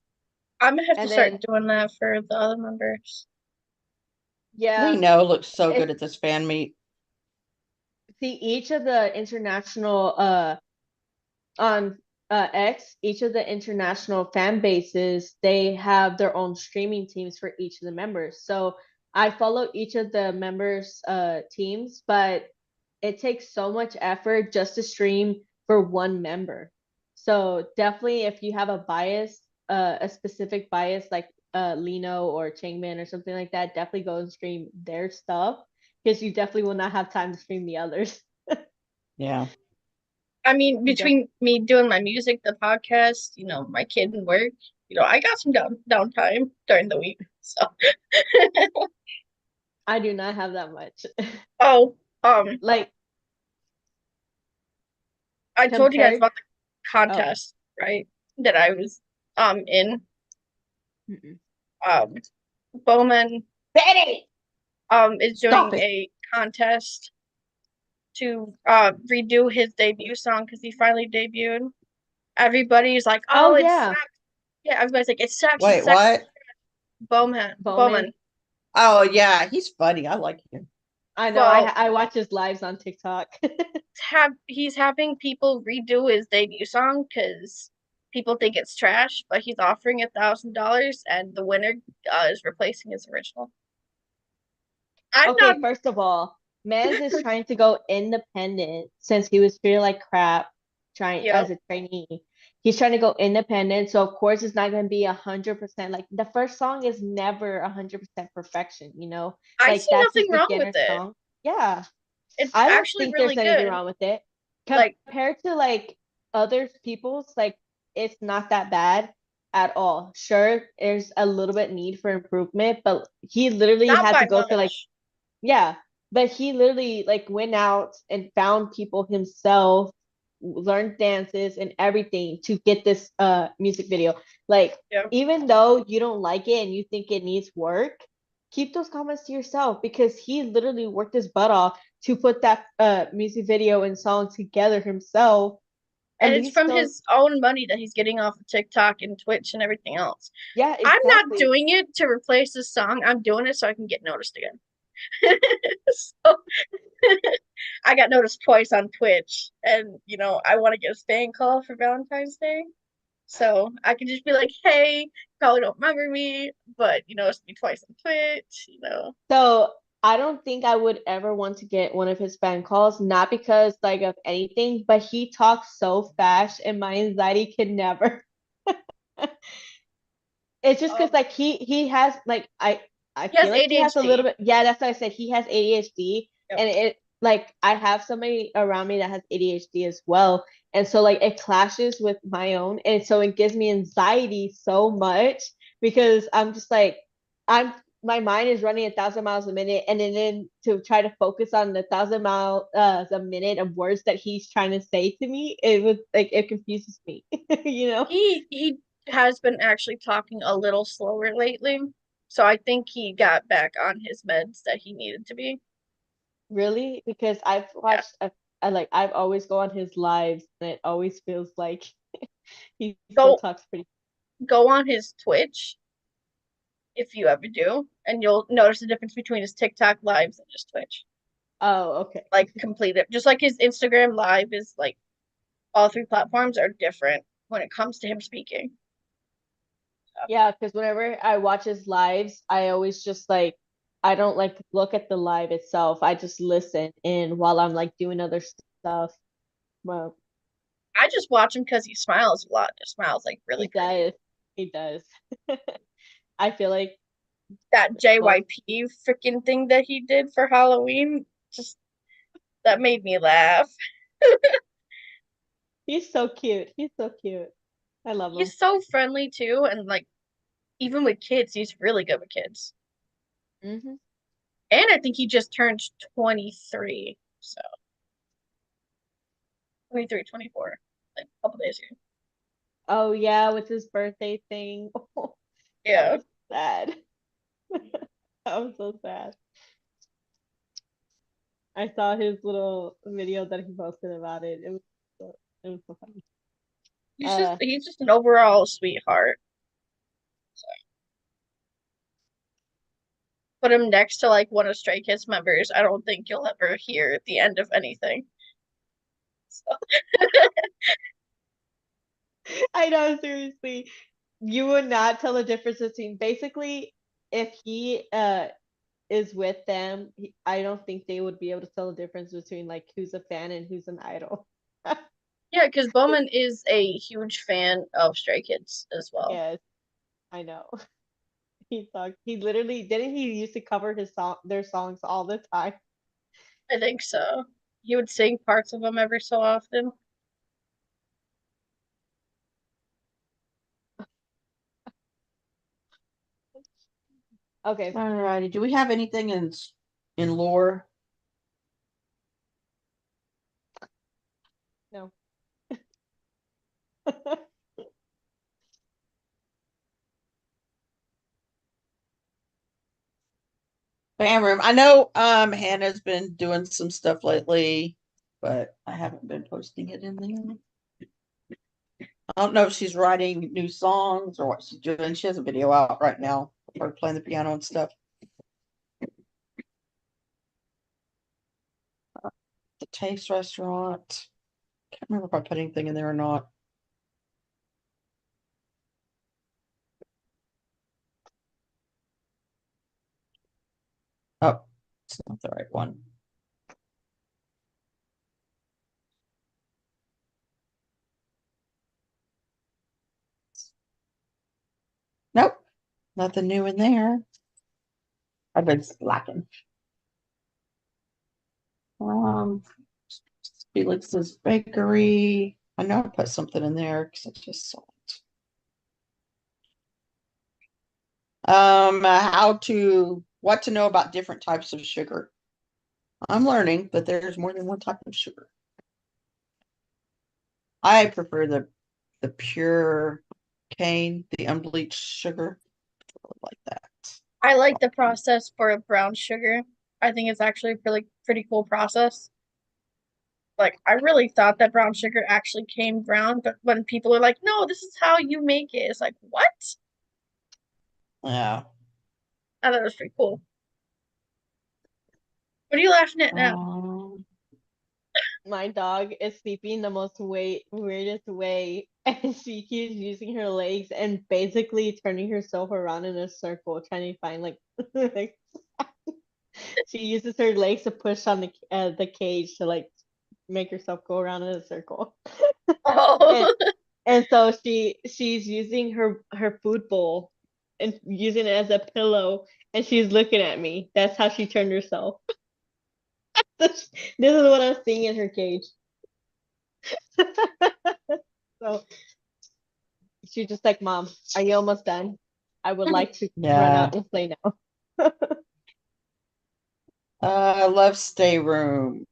I'm gonna have to And start then doing that for the other members. We yeah, know looks so it's good at this fan meet. see each of the international on X, each of the international fan bases, they have their own streaming teams for each of the members. So I follow each of the members' teams, but it takes so much effort just to stream for one member. So definitely if you have a bias, a specific bias like Lino or Changman or something like that, definitely go and stream their stuff because you definitely will not have time to stream the others. Yeah. I mean, You def- between me doing my music, the podcast, my kid and work, I got some downtime during the week. So, I do not have that much. oh, Like I told you guys compared, about the oh, contest, right? That I was in mm-mm. um Bowman Betty, is stop doing it. a contest to redo his debut song because he finally debuted. Everybody's like, Oh "Oh, it yeah, sucks." Yeah, everybody's like, "It sucks, it Wait, sucks." what? Bowman. Bowman. Oh yeah, he's funny. I like him. I know. Well, I watch his lives on TikTok. he's having people redo his debut song because people think it's trash, but he's offering $1,000, and the winner is replacing his original. I'm not. Okay, first of all, Mans is trying to go independent since he was treated like crap trying as Yep. a trainee. He's trying to go independent, so of course it's not gonna be 100%. Like the first song is never 100% perfection, you know? I Like see that's his nothing wrong with beginner it. song. Yeah, It's I don't actually think there's really anything good. wrong with it. Like, Compared to like other people's, like it's not that bad at all. Sure, there's a little bit need for improvement, but he literally not had to by go to like much. yeah, but he literally like went out and found people himself, learned dances and everything to get this music video. Like Yeah. even though you don't like it and you think it needs work, keep those comments to yourself because he literally worked his butt off to put that music video and song together himself. At And it's least from don't his own money that he's getting off of TikTok and Twitch and everything else. yeah, I'm not exactly. doing it to replace this song. I'm doing it so I can get noticed again. So I got noticed twice on Twitch, and I want to get a staying call for Valentine's Day. So I can just be like, "Hey, probably don't remember me, but it's me twice on Twitch." So I don't think I would ever want to get one of his fan calls, not because like of anything, but he talks so fast and my anxiety can never. It's just because Um, like he has like I he has feel like he has a little ADHD. bit yeah, that's what I said. He has ADHD Yep. and it like I have somebody around me that has ADHD as well. And so like it clashes with my own and so it gives me anxiety so much because I'm just like I'm my mind is running 1,000 miles a minute and then to try to focus on the 1,000 miles a minute of words that he's trying to say to me, it was like it confuses me, you know? He has been actually talking a little slower lately, so I think he got back on his meds that he needed to be. Really? Because I've Yeah. watched, I've always go on his lives, and it always feels like he still Go talks pretty. go on his Twitch if you ever do, and you'll notice the difference between his TikTok lives and his Twitch. Oh, okay. Like completely, just like his Instagram live is like all three platforms are different when it comes to him speaking. Yeah, because whenever I watch his lives, I always just like, I don't like look at the live itself. I just listen in while I'm like doing other stuff. Well, I just watch him because he smiles a lot. He smiles like he really pretty. does. He does. I feel like, That well, JYP freaking thing that he did for Halloween, just that made me laugh. he's so cute. He's so cute. I love him. He's so friendly too, and like even with kids, he's really good with kids. Hmm. And I think he just turned 23. So 23, 24, like a couple days ago. Oh yeah, with his birthday thing. That Yeah. was sad. That was so sad. I saw his little video that he posted about it. It was so funny. He's just Uh, he's just an overall sweetheart. So put him next to like one of Stray Kids members. I don't think you'll ever hear the end of anything. So I know, seriously. You would not tell the difference between basically if he is with them, I don't think they would be able to tell the difference between like who's a fan and who's an idol. Yeah, because Bowman is a huge fan of Stray Kids as well. Yes, I know. He literally didn't he used to cover their songs all the time. I think so. He would sing parts of them every so often. Okay. Alrighty, do we have anything in lore? No. Fan room. I know Hannah's been doing some stuff lately, but I haven't been posting it in there. I don't know if she's writing new songs or what she's doing. She has a video out right now of her playing the piano and stuff. The Taste Restaurant. Can't remember if I put anything in there or not. Oh, it's not the right one. Nope, nothing new in there. I've been slacking. Um, Felix's Bakery. I know I put something in there because I just saw it. What to know about different types of sugar. I'm learning, but there's more than one type of sugar. I prefer the pure cane, the unbleached sugar. I really like that. I like the process for brown sugar. I think it's actually a really pretty cool process. Like, I really thought that brown sugar actually came brown, but when people are like, no, this is how you make it, it's like, what? Yeah. I thought it was pretty cool. What are you laughing at now? My dog is sleeping the most weirdest way, and she keeps using her legs and basically turning herself around in a circle, trying to find like she uses her legs to push on the cage to like make herself go around in a circle. and, Oh, and so she's using her food bowl and using it as a pillow, and she's looking at me. That's how she turned herself. This is what I'm seeing in her cage. So she's just like, Mom, are you almost done? I would like to run Yeah. out and play now. I love Stay Room.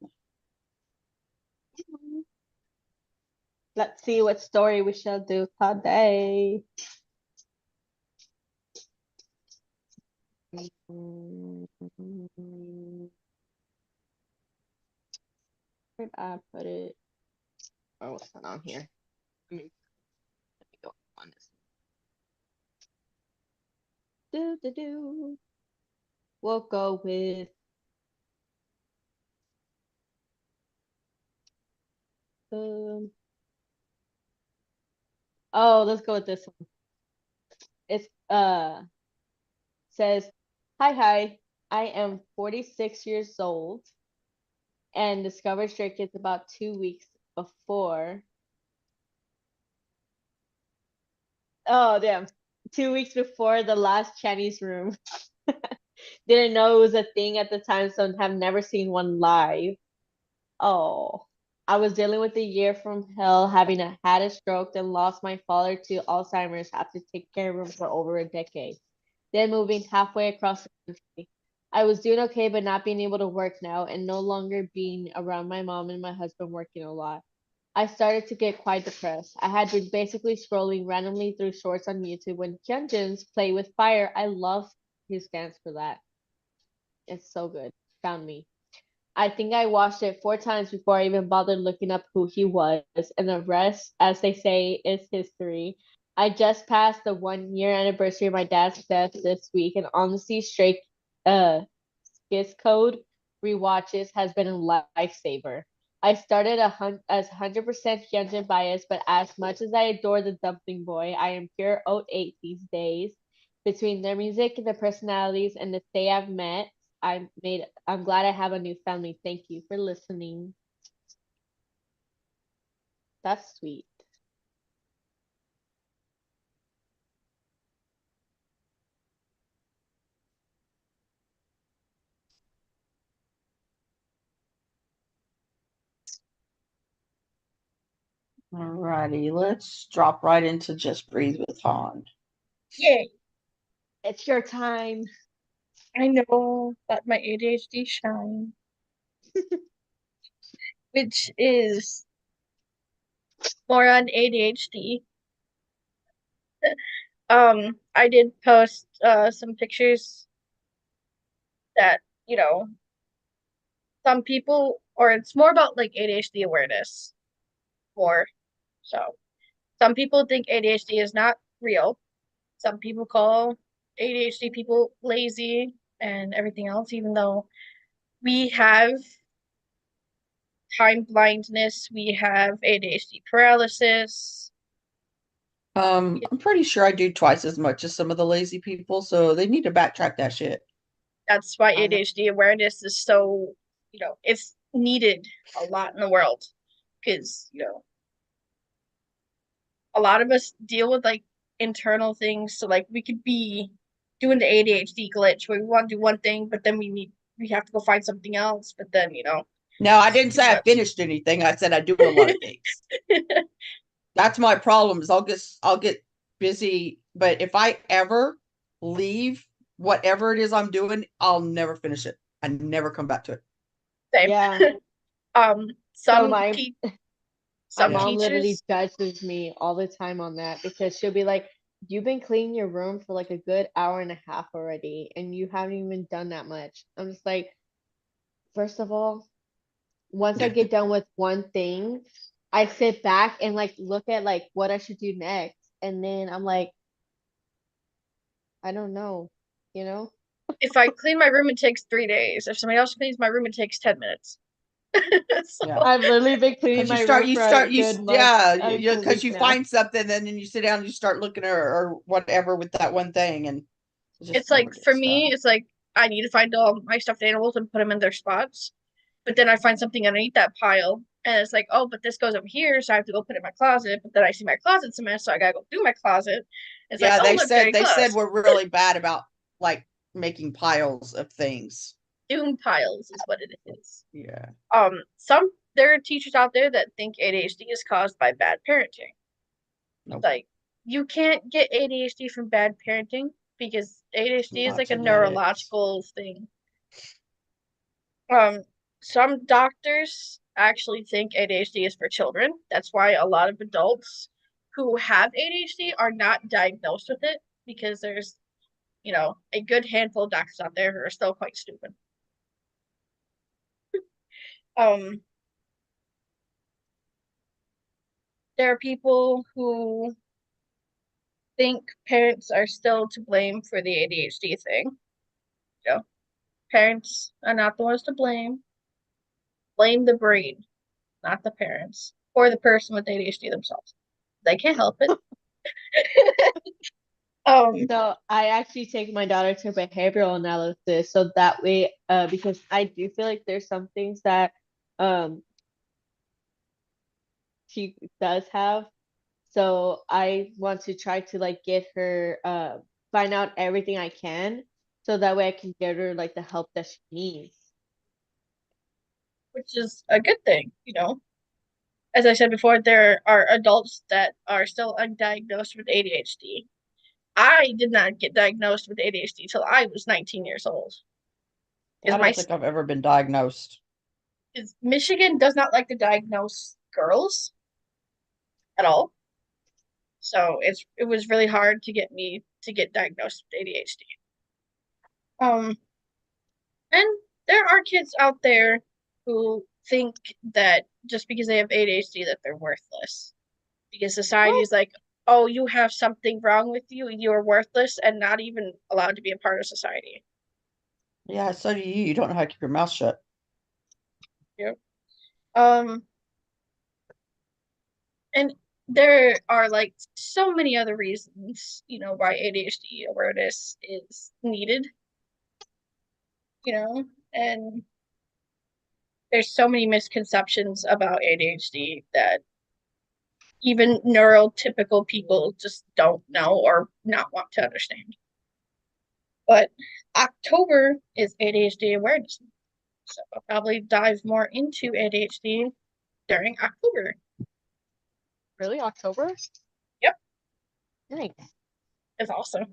Let's see what story we shall do today. Where'd I put it? Oh, it's not on here. Let me go on this. Do. We'll go with um. Oh, let's go with this one. It's says, hi. I am 46 years old and discovered Stray Kids about 2 weeks before. Oh, damn. 2 weeks before the last Chinese room. Didn't know it was a thing at the time, so have never seen one live. Oh, I was dealing with a year from hell, had a stroke, then lost my father to Alzheimer's after taking care of him for over a decade. Then moving halfway across the country. I was doing okay, but not being able to work now and no longer being around my mom and my husband working a lot. I started to get quite depressed. I had been basically scrolling randomly through shorts on YouTube when Hyunjin's Play with Fire. I love his dance for that. It's so good. Found me. I think I watched it 4 times before I even bothered looking up who he was, and the rest, as they say, is history. I just passed the 1 year anniversary of my dad's death this week, and honestly, straight Skis Code rewatches has been a lifesaver. I started as 100% Hyunjin bias, but as much as I adore the Dumpling Boy, I am pure oat 8 these days. Between their music, their personalities, and the stay I've met, I'm glad I have a new family. Thank you for listening. That's sweet. Alrighty, let's drop right into Just Breathe with Han. Yay! It's your time. I know that my ADHD shine, which is more on ADHD. I did post some pictures that, you know, some people, or it's more about like ADHD awareness, more so. Some people think ADHD is not real. Some people call ADHD people lazy and everything else, even though we have time blindness, we have ADHD paralysis. I'm pretty sure I do twice as much as some of the lazy people, so they need to backtrack that shit. That's why I know. ADHD awareness is so, it's needed a lot in the world because, a lot of us deal with like internal things. So like we could be doing the ADHD glitch where we want to do one thing, but then we have to go find something else. But then, No, I didn't too say I much. finished anything. I said I do a lot of things. That's my problem is I'll get busy, but if I ever leave whatever it is I'm doing, I'll never finish it. I never come back to it. Same. Yeah. So Some my te my some mom literally teachers, judges me all the time on that because she'll be like, "You've been cleaning your room for like a good hour and a half already, and you haven't even done that much." I'm just like, first of all, once I get done with one thing, I sit back and like look at like what I should do next, and then I'm like, I don't know, you know? if I clean my room, it takes 3 days. If somebody else cleans my room, it takes 10 minutes. Yeah. I've literally been cleaning Because my room for a good month, a good because week you now. find something and then you sit down and you start looking or whatever with that one thing and it just It's like never for gets me, done. it's like I need to find all my stuffed animals and put them in their spots. But then I find something underneath that pile, and it's like, oh, but this goes over here, so I have to go put it in my closet. But then I see my closet's a mess, so I gotta go through my closet. It's like, Yeah, oh, look, there it they said goes. we're really bad about like making piles of things. Doom piles is what it is. Yeah. There are teachers out there that think ADHD is caused by bad parenting. Nope. Like, you can't get ADHD from bad parenting because ADHD is Not like a genetics. neurological thing. Some doctors actually think ADHD is for children. That's why a lot of adults who have ADHD are not diagnosed with it because there's, a good handful of doctors out there who are still quite stupid. Um, there are people who think parents are still to blame for the ADHD thing. Parents are not the ones to blame. Blame the brain, not the parents or the person with ADHD themselves. They can't help it. um, So I actually take my daughter to behavioral analysis so that way, because I do feel like there's some things that um she does have. So I want to try to like get her find out everything I can so that way I can get her like the help that she needs. which is a good thing. As I said before, there are adults that are still undiagnosed with ADHD. I did not get diagnosed with ADHD till I was 19 years old. I Because my don't think I've ever been diagnosed. is Michigan does not like to diagnose girls at all. So it was really hard to get me to get diagnosed with ADHD. Um, and there are kids out there who think that just because they have ADHD that they're worthless. Because society What? is like, oh, you have something wrong with you, you're worthless and not even allowed to be a part of society. Yeah, so do you. You don't know how to keep your mouth shut. Yep. Um, and there are like so many other reasons, why ADHD awareness is needed, and there's so many misconceptions about ADHD that even neurotypical people just don't know or not want to understand. But October is ADHD awareness month, so I'll probably dive more into ADHD during October. Really, October? Yep. Nice. It's awesome.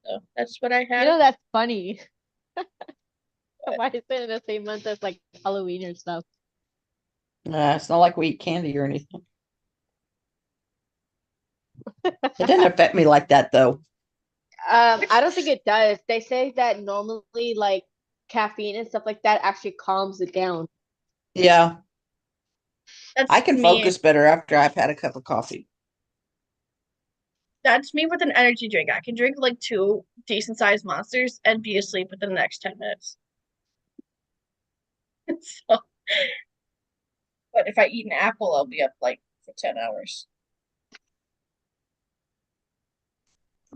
So that's what I You had. know, that's funny. Why is it in the same month as like Halloween or stuff? It's not like we eat candy or anything. It didn't affect me like that though. I don't think it does. They say that normally like caffeine and stuff like that actually calms it down. Yeah, That's I can me. focus better after I've had a cup of coffee. That's me with an energy drink. I can drink like 2 decent sized monsters and be asleep within the next 10 minutes. So, but if I eat an apple, I'll be up like for 10 hours.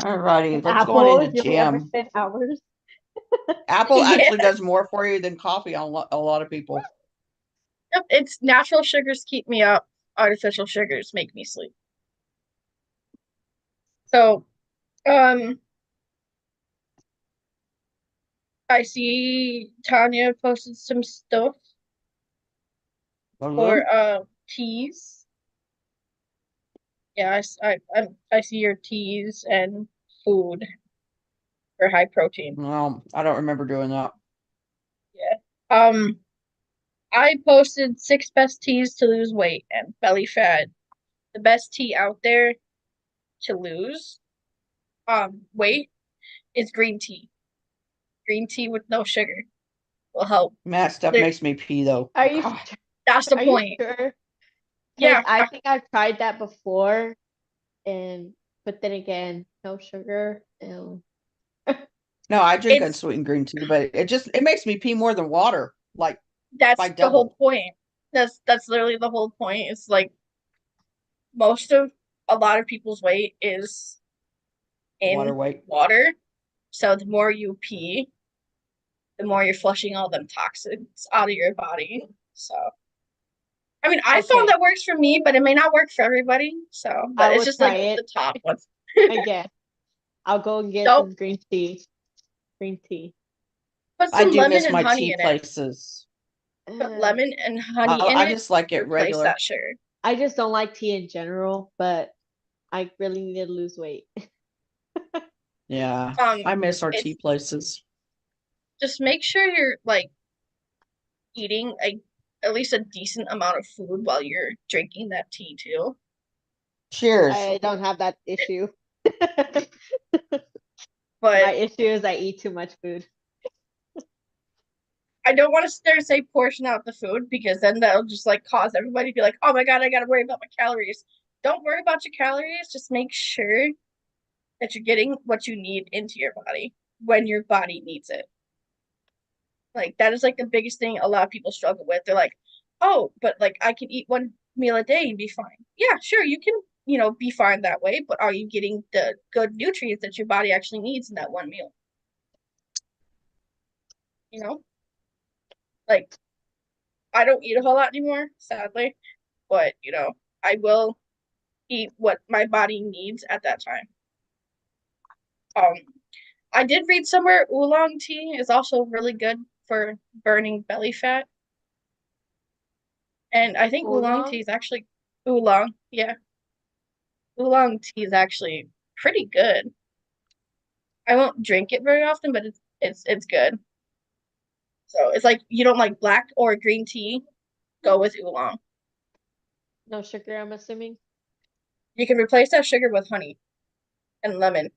Alrighty, let's go on Apple, into you'll be ever jam. 10 hours. Apple Yeah. actually does more for you than coffee on a lot of people. Yep, it's natural sugars keep me up. Artificial sugars make me sleep. So, I see Tanya posted some stuff for teas. Yeah, I see your teas and food for high protein. Well, I don't remember doing that. Yeah. I posted 6 best teas to lose weight and belly fat. The best tea out there to lose weight is green tea. Green tea with no sugar will help. That stuff There, makes me pee though. Are you God. that's the are you point. sure? 'Cause Yeah, I think I've tried that before, but then again, no sugar. Ew. No, I drink it's unsweetened green tea, but it makes me pee more than water, like that's by the whole double. point. That's literally the whole point. It's like most of a lot of people's weight is Water in weight. water. So the more you pee, the more you're flushing all them toxins out of your body. So I mean, I found Okay, that works for me, but it may not work for everybody. So, but I it's will just try like it the top ones. again. I'll go and get Don't some green tea. Green tea. put I some do lemon miss and my honey tea in it. places. Put Uh, lemon and honey in I it. just like it Replace regular. that sugar. I just don't like tea in general, but I really need to lose weight. Yeah, Um, I miss our tea it's places. just make sure you're like eating at least a decent amount of food while you're drinking that tea too. Cheers. I don't have that issue. But My issue is I eat too much food. I don't want to sit there and say portion out the food because then that'll just like cause everybody to be like, oh my God, I gotta worry about my calories. Don't worry about your calories. Just make sure that you're getting what you need into your body when your body needs it. Like that is like the biggest thing a lot of people struggle with. They're like, oh, but like I can eat 1 meal a day and be fine. Yeah, sure, you can, be fine that way, but are you getting the good nutrients that your body actually needs in that 1 meal? You know? Like I don't eat a whole lot anymore, sadly, but I will eat what my body needs at that time. Um, I did read somewhere oolong tea is also really good for burning belly fat. And I think oolong tea Oolong? is actually oolong, yeah. Oolong tea is actually pretty good. I won't drink it very often, but it's good. So it's like you don't like black or green tea, go with oolong. No sugar, I'm assuming. You can replace that sugar with honey and lemon.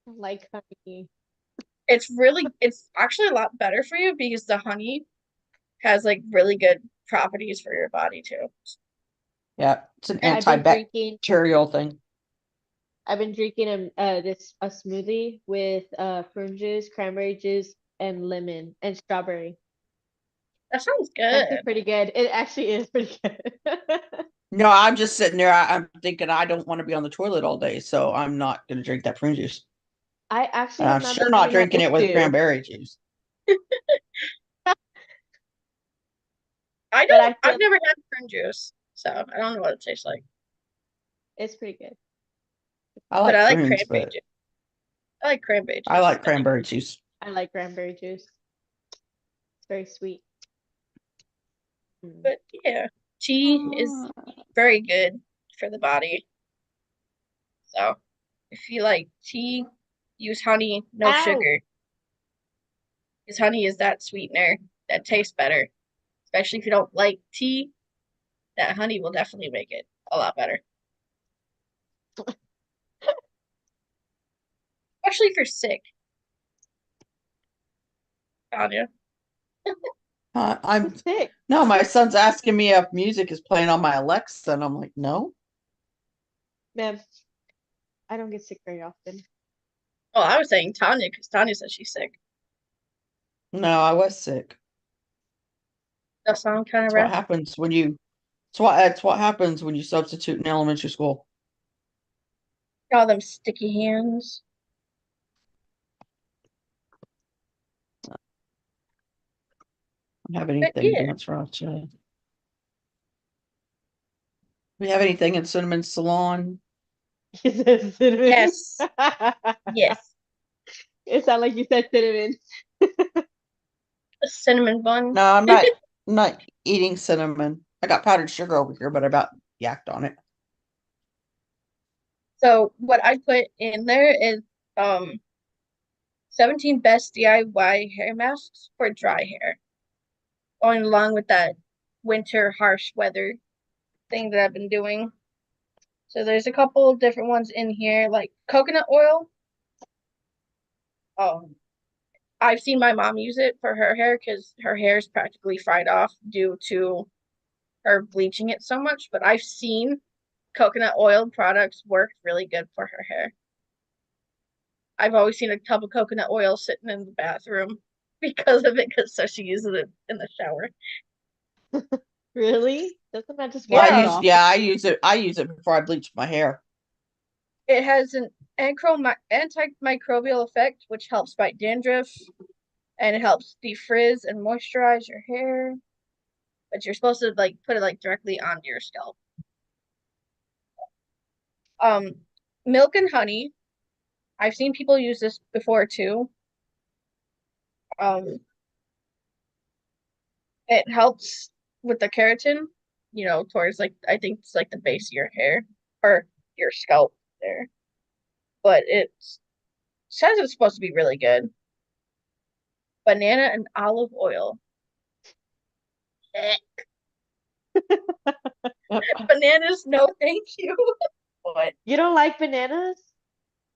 Like honey. It's actually a lot better for you because the honey has like really good properties for your body too. Yeah, it's an I've been drinking antibacterial thing. I've been drinking a smoothie with prune juice, cranberry juice, and lemon and strawberry. That sounds It's actually good. pretty good. It actually is pretty good. No, I'm just sitting there. I'm thinking I don't want to be on the toilet all day, so I'm not going to drink that prune juice. I actually And have I'm not sure been not having that drinking it with issue. cranberry juice. I But don't. I feel I've never had prune juice, so I don't know what it tastes like. it's pretty good. I But like I like prunes, cranberry but juice. I like cranberry I juice. like cranberry juice. I like cranberry juice. It's very sweet. Mm. But yeah, tea is very good for the body. So if you like tea, use honey, no Ow! sugar. Because honey is that sweetener that tastes better. Especially if you don't like tea, that honey will definitely make it a lot better. Especially if you're sick. Anya. I'm Who's sick? no, my son's asking me if music is playing on my Alexa, and I'm like, no. Ma'am, I don't get sick very often. Oh, I was saying Tanya because Tanya said she's sick. No, I was sick. That sound kind of That's what rough. happens when you. It's what happens when you substitute in elementary school. All them sticky hands. Don't have But anything yeah, dance route. We have anything in Cinnamon Salon? You said cinnamon. yes, yes. It sounded like you said cinnamon. A cinnamon bun. No, I'm not eating cinnamon. I got powdered sugar over here, but I about yacked on it. So what I put in there is 17 best DIY hair masks for dry hair. Going along with that winter harsh weather thing that I've been doing. So there's a couple different ones in here, like coconut oil. Um, I've seen my mom use it for her hair because her hair is practically fried off due to her bleaching it so much. But I've seen coconut oil products work really good for her hair. I've always seen a tub of coconut oil sitting in the bathroom because of it, because so she uses it in the shower. Really? Doesn't that just Well, wash I it Yeah, use off? yeah, I use it. I use it before I bleach my hair. it has an antimicrobial effect, which helps fight dandruff and it helps defrizz and moisturize your hair. But you're supposed to like put it like directly onto your scalp. Um, milk and honey. I've seen people use this before too. Um, it helps with the keratin, towards like I think it's like the base of your hair or your scalp there. But it says it's supposed to be really good. Banana and olive oil. Eh. Bananas, no thank you. But You don't like bananas?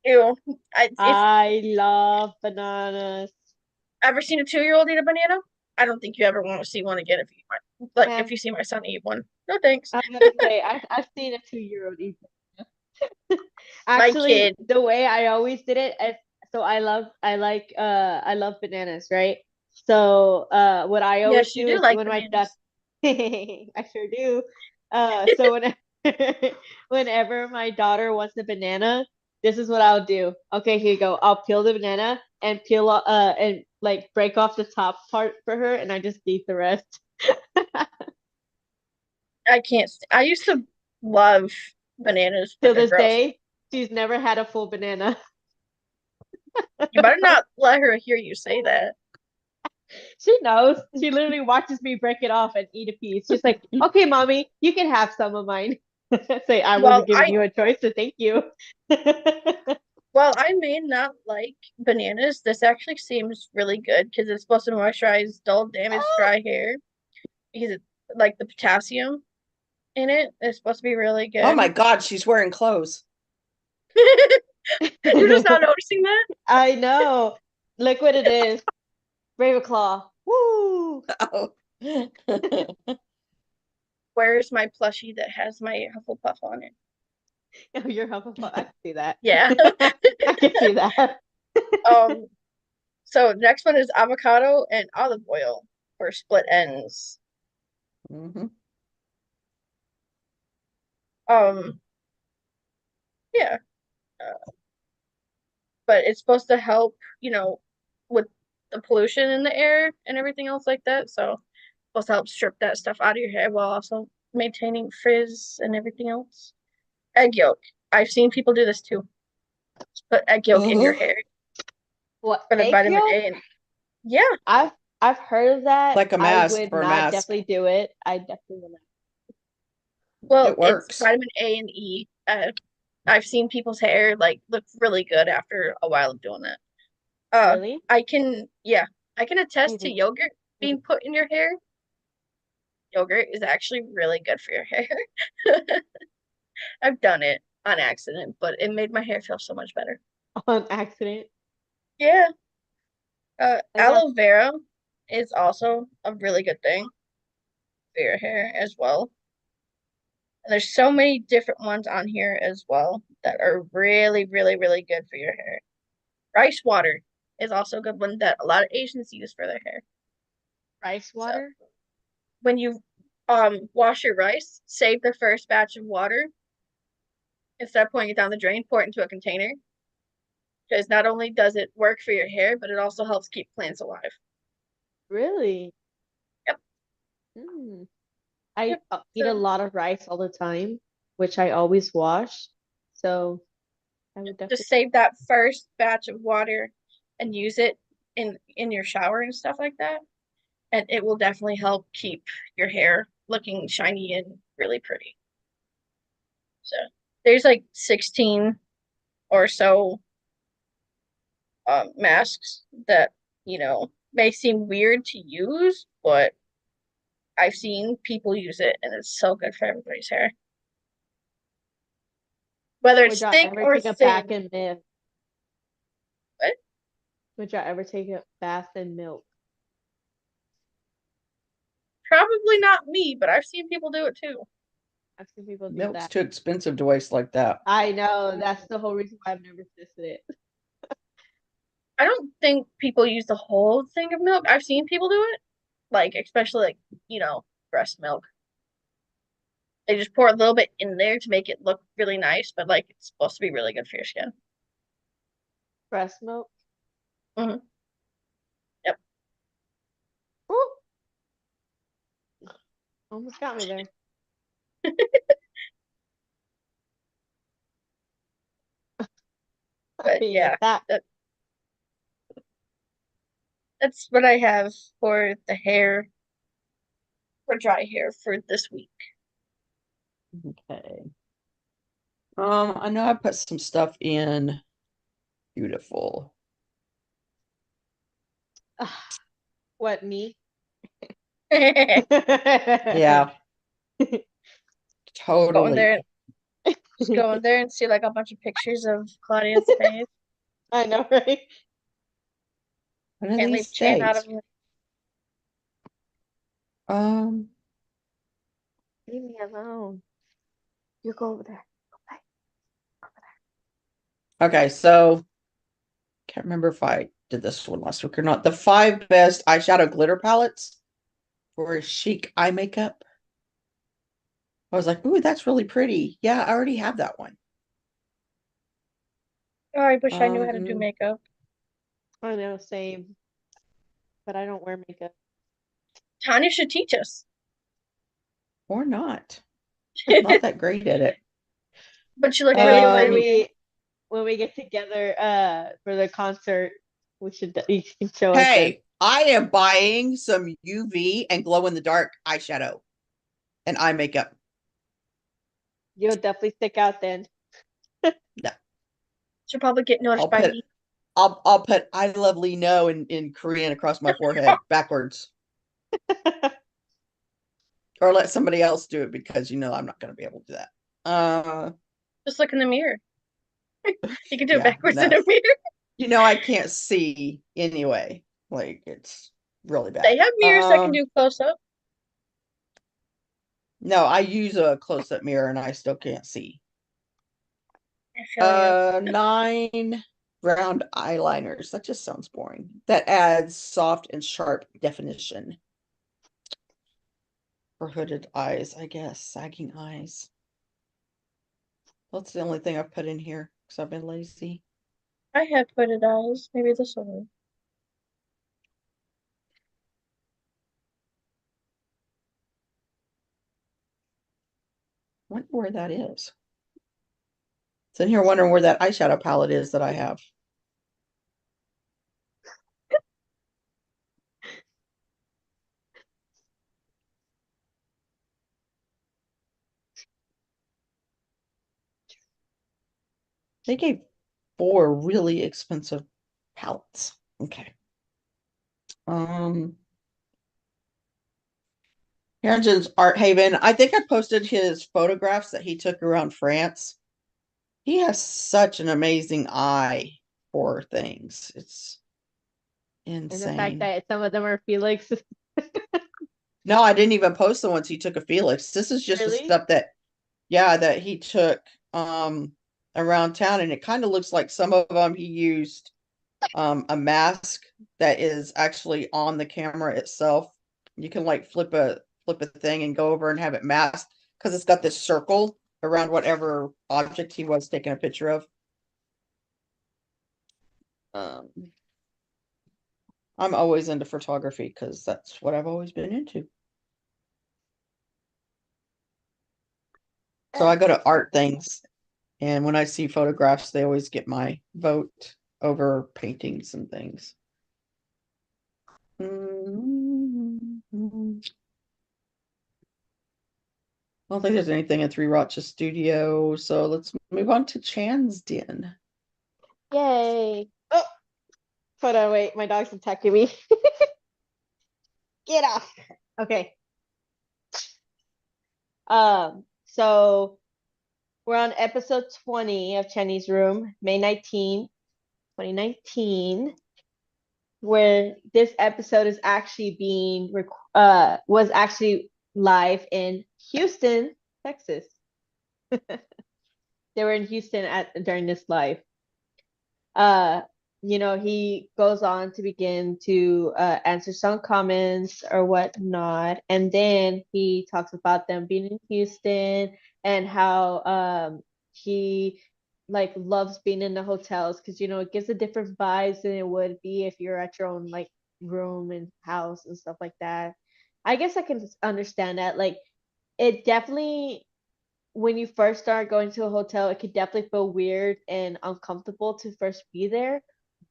ew, if I love bananas. ever seen a 2-year-old eat a banana, I don't think you ever want to see one again. If Man, you see my son eat one, no thanks. I'm gonna say I've seen a 2-year-old eat. My Actually, kid, the way I always did it, so I love bananas, right? So what I always yes, you do do is like when my duck, bananas. I sure do. So when whenever my daughter wants a banana, this is what I'll do. Okay, here you go. I'll peel the banana and and like break off the top part for her, and I just eat the rest. I can't. I used to love bananas, but Till they're this gross. day, she's never had a full banana. You better not let her hear you say that. She knows. She literally watches me break it off and eat a piece. She's like, okay, mommy, you can have some of mine. Say, I Well, wasn't giving you a choice, so thank you. while I may not like bananas, this actually seems really good because it's supposed to moisturize dull, damaged, dry hair. Because it's like the potassium in it is supposed to be really Oh good. my God, she's wearing clothes. You're just not noticing that? I know. Look what it is. Ravenclaw. Woo! Oh. Where's my plushie that has my Hufflepuff on it? Oh, you're Hufflepuff. I can see that. Yeah. I can see that. Um, so next one is avocado and olive oil for split ends. Mhm. Um, yeah, but it's supposed to help, with the pollution in the air and everything else like that. So supposed to help strip that stuff out of your hair while also maintaining frizz and everything else. Egg yolk. I've seen people do this too. Just put egg yolk in your Mhm. hair What, for the egg vitamin yolk? A and yeah. I've heard of that. Like a I mask would for a not mask. definitely do it. I definitely will not. Well, It it's works. vitamin A and E. I've seen people's hair like look really good after a while of doing that. Really? I can attest to Mhm. yogurt being put in your hair. Yogurt is actually really good for your hair. I've done it on accident, but it made my hair feel so much better. On accident. Yeah. I got Aloe vera is also a really good thing for your hair as well. And there's so many different ones on here as well that are really, really, really good for your hair. Rice water is also a good one that a lot of Asians use for their hair. rice So water. when you wash your rice, save the first batch of water. Instead of pouring it down the drain, pour it into a container. Because not only does it work for your hair, but it also helps keep plants alive. Really? Yep. Mm. I Yep. eat a So lot of rice all the time, which I always wash. So I would definitely. just save that first batch of water and use it in your shower and stuff like that. And it will definitely help keep your hair looking shiny and really pretty. So there's like 16 or so masks that, may seem weird to use, but I've seen people use it and it's so good for everybody's hair. Whether Would it's y'all thick ever or take a bath thin. in milk? What? Would y'all ever take a bath in milk? Probably not me, but I've seen people do it too. I've seen people do Milk's that. too expensive to waste like that. I know, that's the whole reason why I've never tested it. I don't think people use the whole thing of milk. I've seen people do it, like especially like, breast milk. They just pour a little bit in there to make it look really nice, but like it's supposed to be really good for your skin. Breast milk? Hmm. Yep. Ooh, almost got me there. I But mean, yeah, that. that's what I have for the hair, for dry hair for this week. Okay. I know I put some stuff in. Beautiful. What, me? Yeah, Go in there, totally. just go in there and see like a bunch of pictures of Claudia's face. I know, right? One of Can't these leave Chan out of days. it. Um, Leave me alone. You go over there. Go back. okay, so can't remember if I did this one last week or not. The 5 best eyeshadow glitter palettes for chic eye makeup. I was like, ooh, that's really pretty. Yeah, I already have that one. Oh, I wish I knew how to do Um, makeup. I know, same. But I don't wear makeup. Tanya should teach us. or not. I'm not that great at it. But you look Maybe really when pretty. we get together for the concert, you can show us then. Hey, I am buying some UV and glow in the dark eyeshadow and eye makeup. You'll definitely stick out then. She'll probably get noticed I'll by put me. I'll put I lovely no in Korean across my forehead backwards. Or let somebody else do it because I'm not gonna be able to do that. Just look in the mirror. You can do it Yeah, backwards in no. a mirror. I can't see anyway. Like it's really bad. They have mirrors that can do close up. No, I use a close-up mirror and I still can't see. I feel you. 9 round eyeliners. That just sounds boring. That adds soft and sharp definition. For hooded eyes, I guess. Sagging eyes. That's the only thing I've put in here because I've been lazy. I have hooded eyes. Maybe this will work. wonder where that is. Sitting here wondering where that eyeshadow palette is that I have. They gave 4 really expensive palettes. Okay. Harrington's Art Haven. I think I posted his photographs that he took around France. He has such an amazing eye for things. It's And the fact insane. that some of them are Felix. No, I didn't even post the ones he took of Felix. This is just the Really? stuff that, yeah, that he took around town, and it kind of looks like some of them he used a mask that is actually on the camera itself. You can like flip a thing and go over and have it masked because it's got this circle around whatever object he was taking a picture of. Um, I'm always into photography because that's what I've always been into. So I go to art things, and when I see photographs, they always get my vote over paintings and things. I don't think there's anything in Three Roches Studio, so let's move on to Chan's Den. Yay. Oh, hold on, wait, my dog's attacking me. Get off. Okay. So we're on episode 20 of Chenny's Room, May 19th, 2019, where this episode is actually was actually live in Houston, Texas. They were in Houston during this live. He goes on to begin to answer some comments or whatnot, and then he talks about them being in Houston and how he like loves being in the hotels because it gives a different vibes than it would be if you're at your own like room and house and stuff like that. I guess I can understand that. Like, it definitely, when you first start going to a hotel, it could definitely feel weird and uncomfortable to first be there.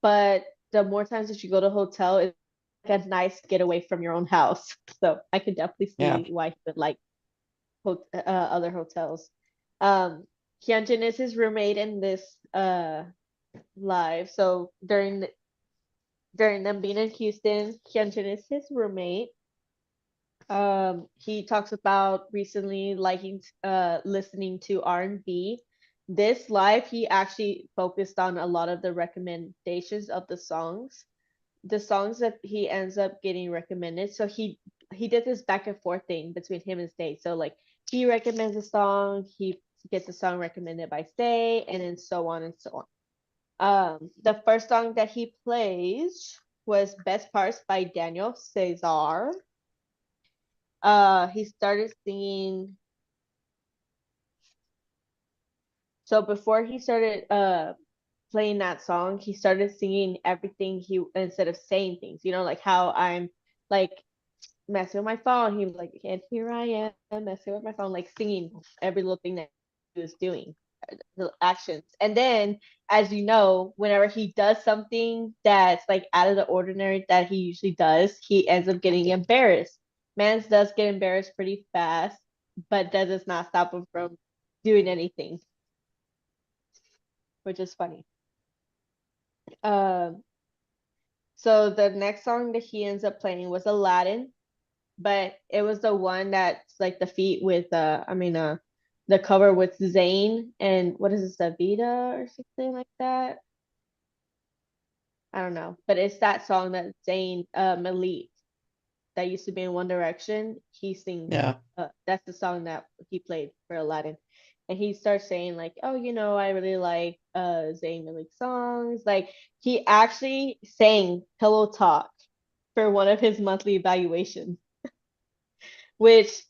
But the more times that you go to a hotel, it's like a nice getaway from your own house. So I could definitely Yeah. see why he would like other hotels. Hyunjin is his roommate in this live. So during them being in Houston, Hyunjin is his roommate. He talks about recently liking listening to R&B. This live, he actually focused on a lot of the recommendations of the songs that he ends up getting recommended. So he did this back and forth thing between him and Stay. So like, he recommends a song, he gets a song recommended by Stay, and then so on and so on. The first song that he plays was Best Parts by Daniel Caesar. He started singing. So before he started playing that song, he started singing everything instead of saying things. Like how I'm like messing with my phone. He was like, and here I am messing with my phone, like singing every little thing that he was doing, the actions. And then, as you know, whenever he does something that's like out of the ordinary that he usually does, he ends up getting embarrassed. Mans does get embarrassed pretty fast, but that does not stop him from doing anything, which is funny. So the next song that he ends up playing was Aladdin, but it was the one that's like the feat with the cover with Zayn and what is this, Davida or something like that. I don't know, but it's that song that Zayn Malik that used to be in One Direction. He sings. Yeah. That's the song that he played for Aladdin, and he starts saying like, "Oh, I really like Zayn Malik songs." Like, he actually sang "Pillow Talk" for one of his monthly evaluations, which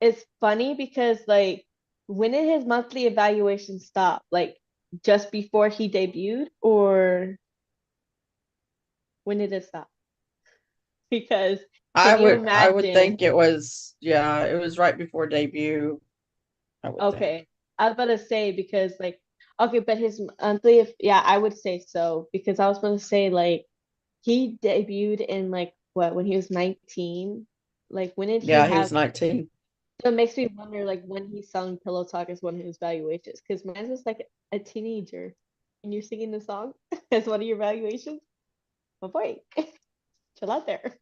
is funny because like, when did his monthly evaluation stop? Like, just before he debuted, or when did it stop? Because I can you would imagine? think it was, yeah, it was right before debut. I would think. Okay. I was about to say because like okay, but his monthly yeah, I would say so because I was going to say like he debuted in like what when he was 19. Like when did he Yeah, he was have 19. so it makes me wonder like when he sung Pillow Talk as one of his valuations because mine was like a teenager and you're singing the song as one of your valuations. Oh boy, chill out there.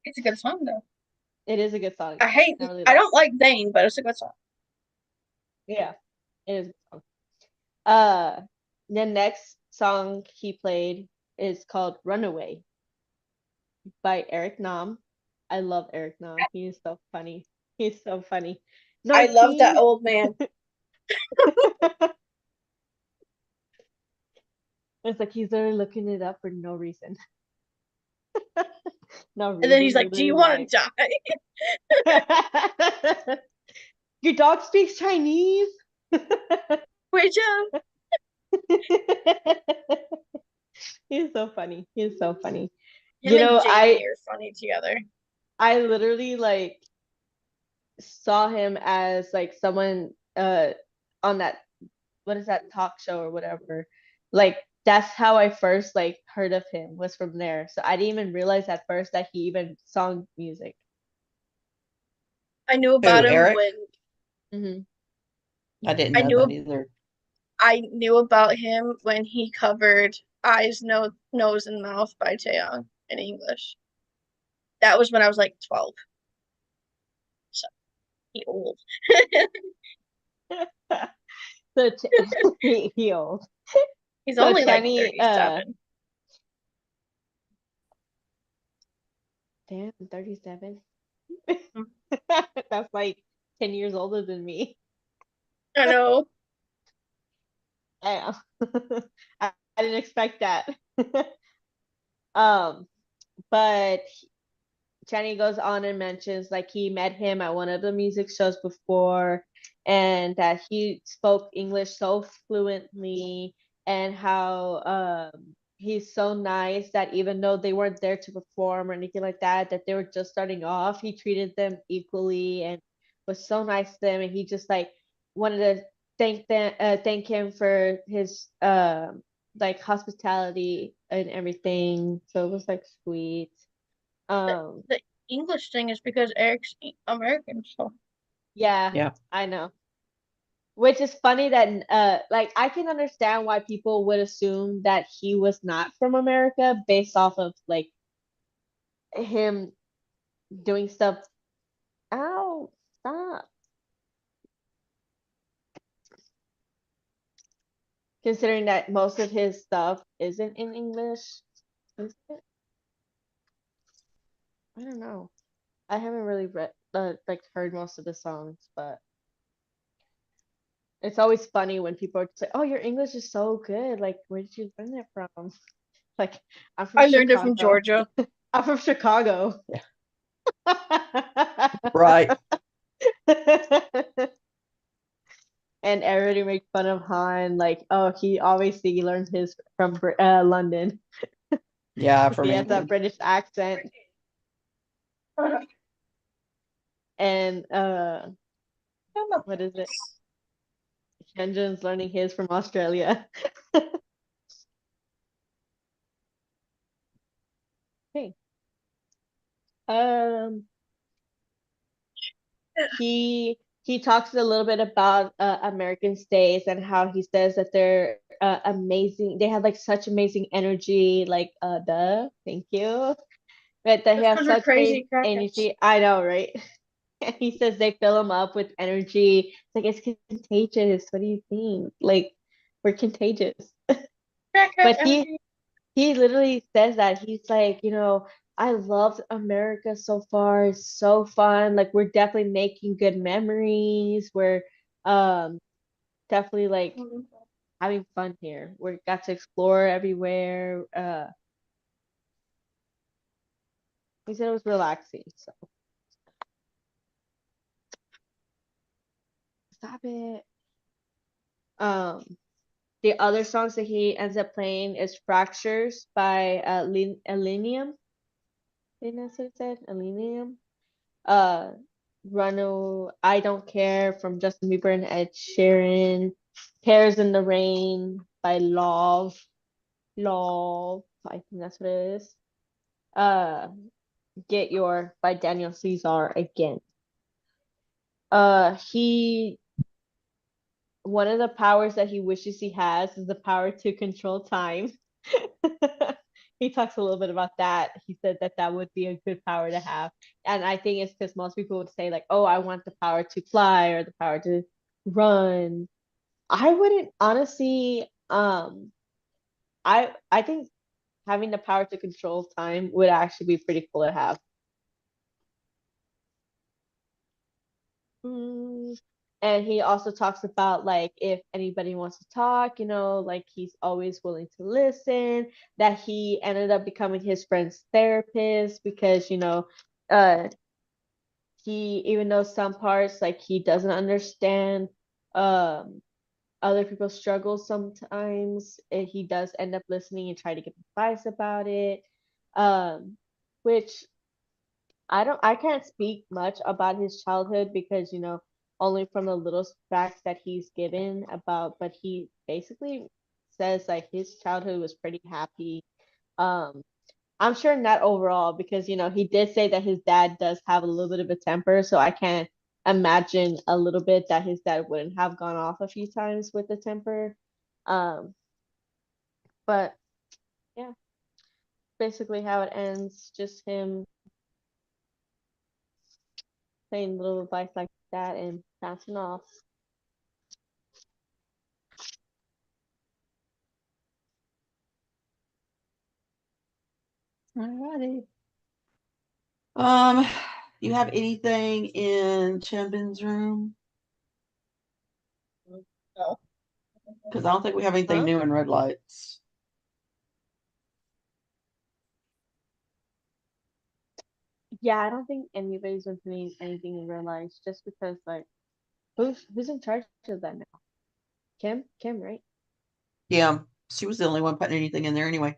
It's a good song though. It is a good song. I really I like don't like Zayn, but it's a good song. it. Yeah, it is a good song. Uh, the next song he played is called Runaway by Eric Nam. I love Eric Nam. He is so funny. He's so funny. I love that 19. old man. It's like he's literally looking it up for no reason. No And then reason, he's like, "Do literally you want why. to die?" Your dog speaks Chinese? Which He's so funny. He's so funny. him You and know, Jamie are funny together. I literally like saw him as like someone on that what is that talk show or whatever. Like that's how I first like heard of him was from there. So I didn't even realize at first that he even sung music. I knew Who, about him Eric? when Hmm I didn't I know that knew either. I knew about him when he covered Eyes, Nose, and Mouth by Taeyong in English. That was when I was like 12. So he old. So he old. He's So only like Channy, 37. damn, 37. Mm. That's like 10 years older than me. I know. Damn. I didn't expect that. Um, but Channy goes on and mentions like he met him at one of the music shows before and that he spoke English so fluently and how he's so nice that even though they weren't there to perform or anything like that, that they were just starting off, he treated them equally and was so nice to them and he just like wanted to thank him for his like hospitality and everything. So it was like sweet. The, Um, the English thing is because Eric's American, so yeah, Yeah. I know. Which is funny that like I can understand why people would assume that he was not from America based off of like him doing stuff. Ow, stop. Considering that most of his stuff isn't in English. Is it? I don't know. I haven't really read like heard most of the songs, but it's always funny when people say, "Oh, your English is so good. Like, where did you learn that from?" Like, I'm from I learned it from Chicago. Georgia. I'm from Chicago. Yeah. Right. And everybody makes fun of Han, like, oh, he obviously learned his from London. Yeah, from He has that England. British accent. And what is it? Shenjun's learning his from Australia. Hey. Um, he talks a little bit about American states and how he says that they're amazing. They have like such amazing energy. Like, thank you. But they That's have because we're such great crazy crackheads. energy. I know, right? And he says they fill him up with energy. It's like it's contagious. What do you think? Like, we're contagious. Crackhead But energy. he literally says that he's like, I loved America so far. It's so fun. Like we're definitely making good memories. We're um definitely like having fun here. We got to explore everywhere. He said it was relaxing. So stop it. Um, the other songs that he ends up playing is Fractures by Elenium. I think that's what it said. Elenium. Uh, I Don't Care from Justin Bieber and Ed Sheeran. Tears in the Rain by Love, I think that's what it is. Uh, Get Your by Daniel Caesar again. He One of the powers that he wishes he has is the power to control time. He talks a little bit about that. He said that that would be a good power to have. And I think it's because most people would say like, "Oh, I want the power to fly or the power to run." I wouldn't honestly I think having the power to control time would actually be pretty cool to have. Mm, And he also talks about like if anybody wants to talk, like he's always willing to listen, that he ended up becoming his friend's therapist because, uh he even though some parts like he doesn't understand um other people's struggles sometimes, he does end up listening and try to give advice about it. Um which I can't speak much about his childhood because, only from the little facts that he's given about, but he basically says like his childhood was pretty happy. Um, I'm sure not overall because, he did say that his dad does have a little bit of a temper, so I can't imagine a little bit that his dad wouldn't have gone off a few times with the temper. Um, but yeah, basically how it ends, just him saying little advice like that and bouncing off. Alrighty. You have anything in Chimbin's room? No. Because I don't think we have anything Huh? new in red lights. Yeah, I don't think anybody's been putting anything in real life just because like who's in charge of that now? Kim, right? Yeah, she was the only one putting anything in there anyway.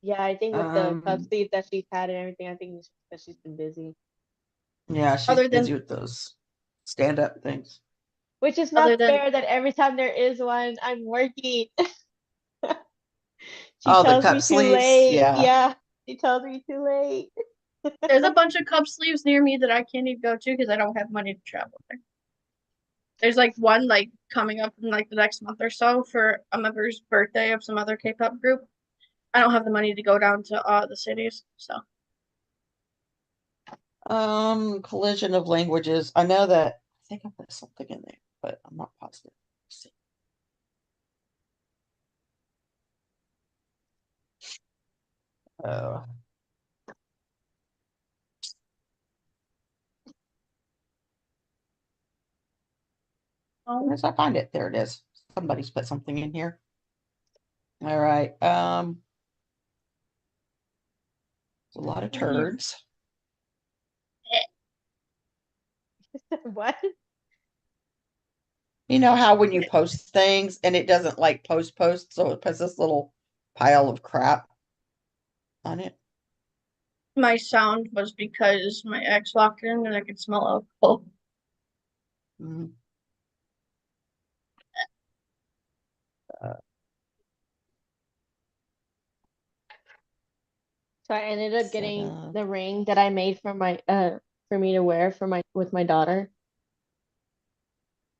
Yeah, I think with the cup Um, sleeve that she's had and everything, I think it's because she's been busy. yeah, she's Other busy than with those stand-up things. Which is other not than fair that every time there is one, I'm working. She Oh, the tells cup me too sleeves. late. Yeah. Yeah, she tells me too late. there's a bunch of cup sleeves near me that I can't even go to because I don't have money to travel there. There's like one like coming up in like the next month or so for a member's birthday of some other K-pop group. I don't have the money to go down to the cities, so Collision of languages. I know that I think I put something in there, but I'm not positive. Let's see. Oh, where does I find it? There it is. Somebody's put something in here. All right. It's a lot of turds. What? You know how when you post things and it doesn't like post, so it puts this little pile of crap on it. my sound was because my ex locked in and I could smell alcohol. Mm. Uh, So I ended up set getting up. the ring that I made for me to wear for my with my daughter.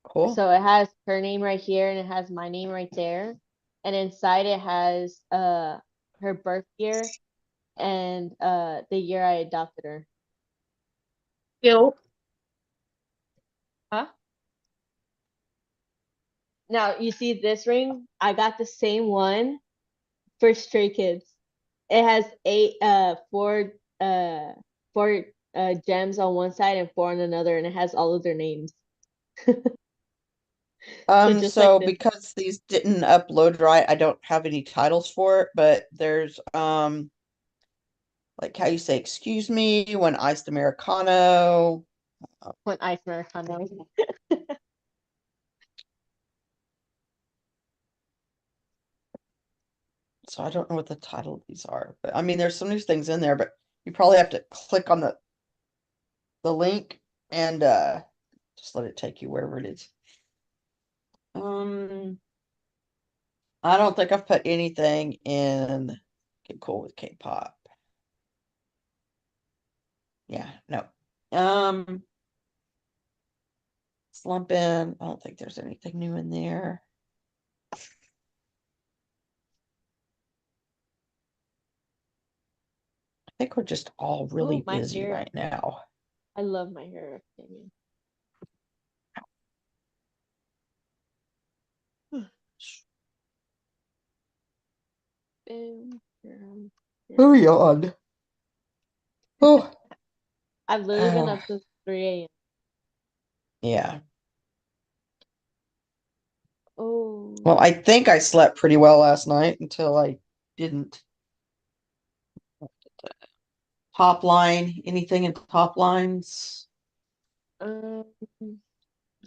Cool. So it has her name right here and it has my name right there. And inside it has her birth year and the year I adopted her. Ew. Huh? Now you see this ring? I got the same one for Stray Kids. It has uh four gems on one side and four on another, and it has all of their names. So just like So this. because these didn't upload right, I don't have any titles for it, but there's like how you say excuse me when iced Americano. One Ice Americano. So I don't know what the title of these are, but I mean there's some of these things in there, but you probably have to click on the link and just let it take you wherever it is. I don't think I've put anything in Get Cool with K-pop. Yeah, no. Slumping. I don't think there's anything new in there. I think we're just all really my busy hair. right now. I love My Hero Academia. Boom, boom, Oh, boom. yawn. Oh, I've literally been up since 3 a.m. yeah. Oh, Well, I think I slept pretty well last night until I didn't. Top line, anything in top lines? um,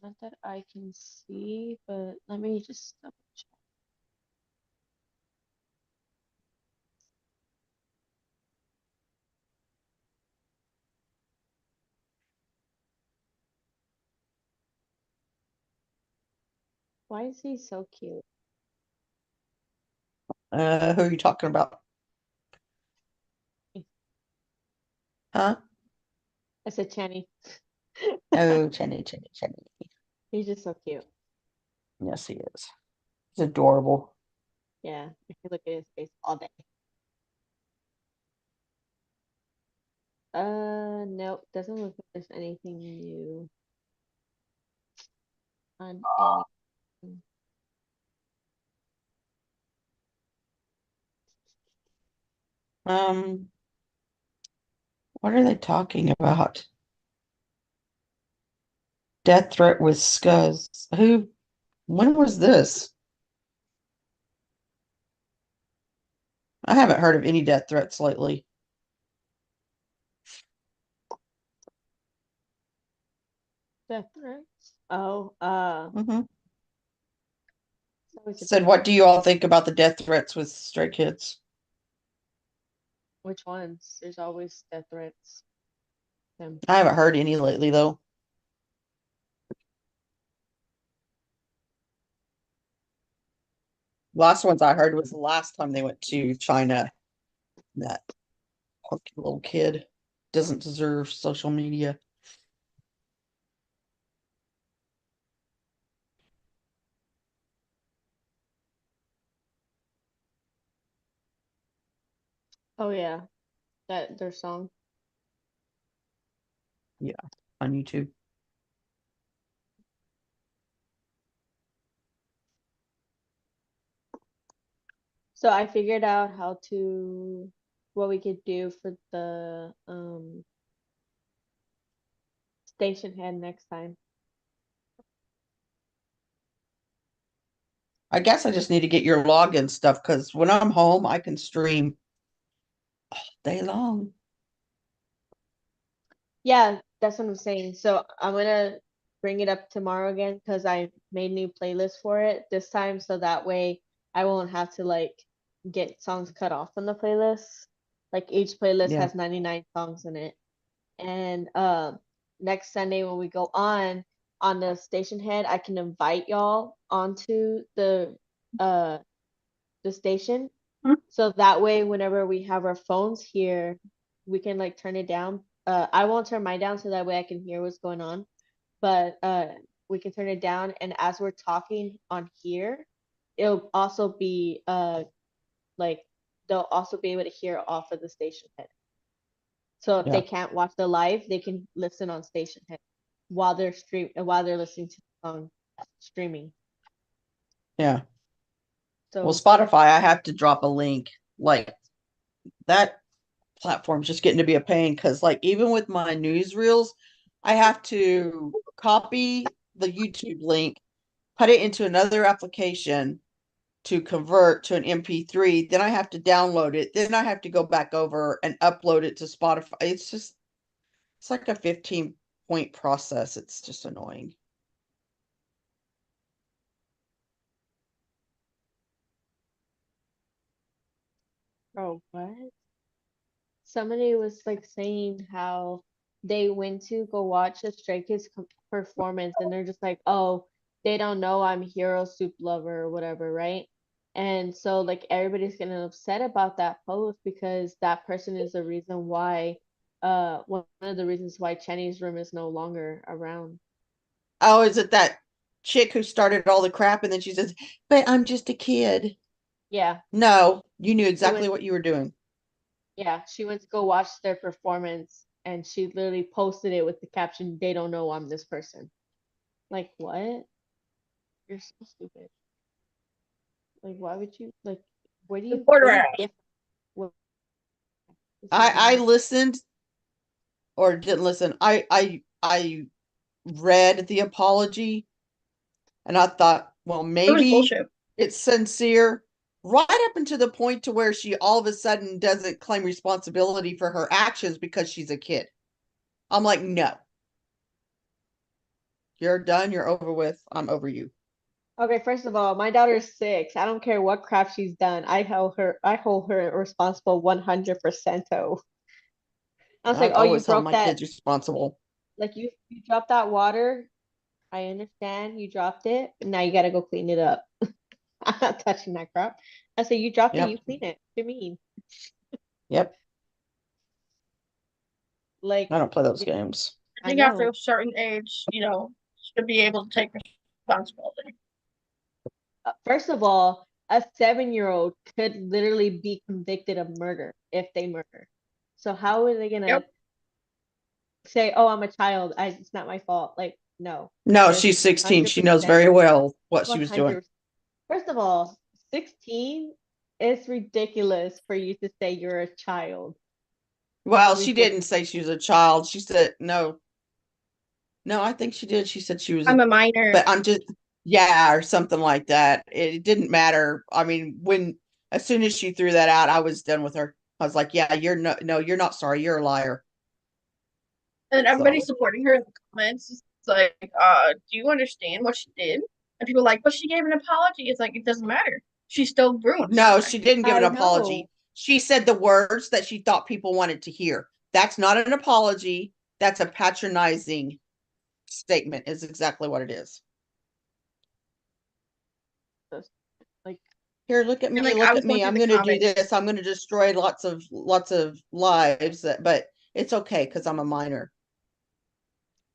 not that I can see, but let me just double check. Why is he so cute? Who are you talking about? Huh? I said Channy. Oh, Chenny, Chenny, Chenny. He's just so cute. Yes, he is. He's adorable. Yeah, I could look at his face all day. Nope, doesn't look like there's anything new on any. What are they talking about? Death threat with Scuzz. Who? When was this? I haven't heard of any death threats lately. Death threats. Oh, Hmm. it's always a Said, big what do you all think about the death threats with Stray Kids? which ones? There's always death threats. Them. I haven't heard any lately though. Last ones I heard was the last time they went to China. That poor little kid doesn't deserve social media. Oh yeah, that their song. Yeah, on YouTube. So I figured out how to what we could do for the station head next time. I guess I just need to get your login stuff because when I'm home, I can stream all day long. Yeah, that's what I'm saying. So I'm gonna bring it up tomorrow again because I made new playlists for it this time, so that way I won't have to like get songs cut off from the playlist. Like each playlist Yeah. has 99 songs in it. And next Sunday when we go on the station head, I can invite y'all onto uh the station. Hmm. So that way whenever we have our phones here, we can like turn it down. I won't turn mine down so that way I can hear what's going on. But we can turn it down and as we're talking on here, it'll also be like they'll also be able to hear off of the station head. So if they Yeah. can't watch the live, they can listen on station head while they're listening to the song streaming. Yeah. Well, So Spotify, I have to drop a link. Like that platform's just getting to be a pain because, like, even with my newsreels, I have to copy the YouTube link, put it into another application to convert to an MP3. Then I have to download it. Then I have to go back over and upload it to Spotify. It's like a 15-point process. It's just annoying. oh what? Somebody was like saying how they went to go watch a Stray Kids performance, and they're just like, oh, they don't know I'm Hero Soup Lover or whatever, right? And so like everybody's getting upset about that post because that person is the reason why, one of the reasons why Chenny's room is no longer around. Oh, is it that chick who started all the crap and then she says, "But I'm just a kid." Yeah, No, you knew she exactly went. what you were doing. Yeah, she went to go watch their performance, and she literally posted it with the caption, "They don't know I'm this person." Like, what? You're so stupid. Like, why would you like? Support What her do you ass. get? What, I listened or didn't listen. I read the apology and I thought, well, It was maybe bullshit. it's sincere. Right up until the point to where she all of a sudden doesn't claim responsibility for her actions because she's a kid. I'm like, no. You're done, you're over with. I'm over you. Okay, first of all, my daughter's 6. I don't care what crap she's done. I hold her responsible 100%. Oh, I was like, I've oh, you always held broke my that. kids responsible. Like you dropped that water. I understand you dropped it, but now you gotta go clean it up. I'm not touching that crap. I said, you dropped it, Yep. you clean it. What do you mean? Yep. Like, I don't play those yeah, games. I I think after know. a certain age, should be able to take responsibility. First of all, a 7-year-old could literally be convicted of murder if they murder. So how are they gonna Yep. say, "Oh, I'm a child. It's not my fault." Like, no, No, it's she's 16. She knows 100%, very well what she was doing. 100. First of all, 16 is ridiculous for you to say you're a child. Well, she Ridiculous. didn't say she was a child. She said, no, no, I think she did. She said she was I'm a, a minor. but I'm just, yeah, or something like that. It didn't matter. I mean, as soon as she threw that out, I was done with her. I was like, yeah, no, you're not sorry. You're a liar. And everybody's So, supporting her in the comments. It's like, do you understand what she did? And people are like, but she gave an apology. It's like, it doesn't matter. She still ruined no, something. she didn't give an I apology. know. She said the words that she thought people wanted to hear. That's not an apology. That's a patronizing statement, is exactly what it is. Like, Here, look at And me, like, I look was at going me. through I'm the going to do comments. this. I'm going to destroy lots of lives, but it's okay because I'm a minor.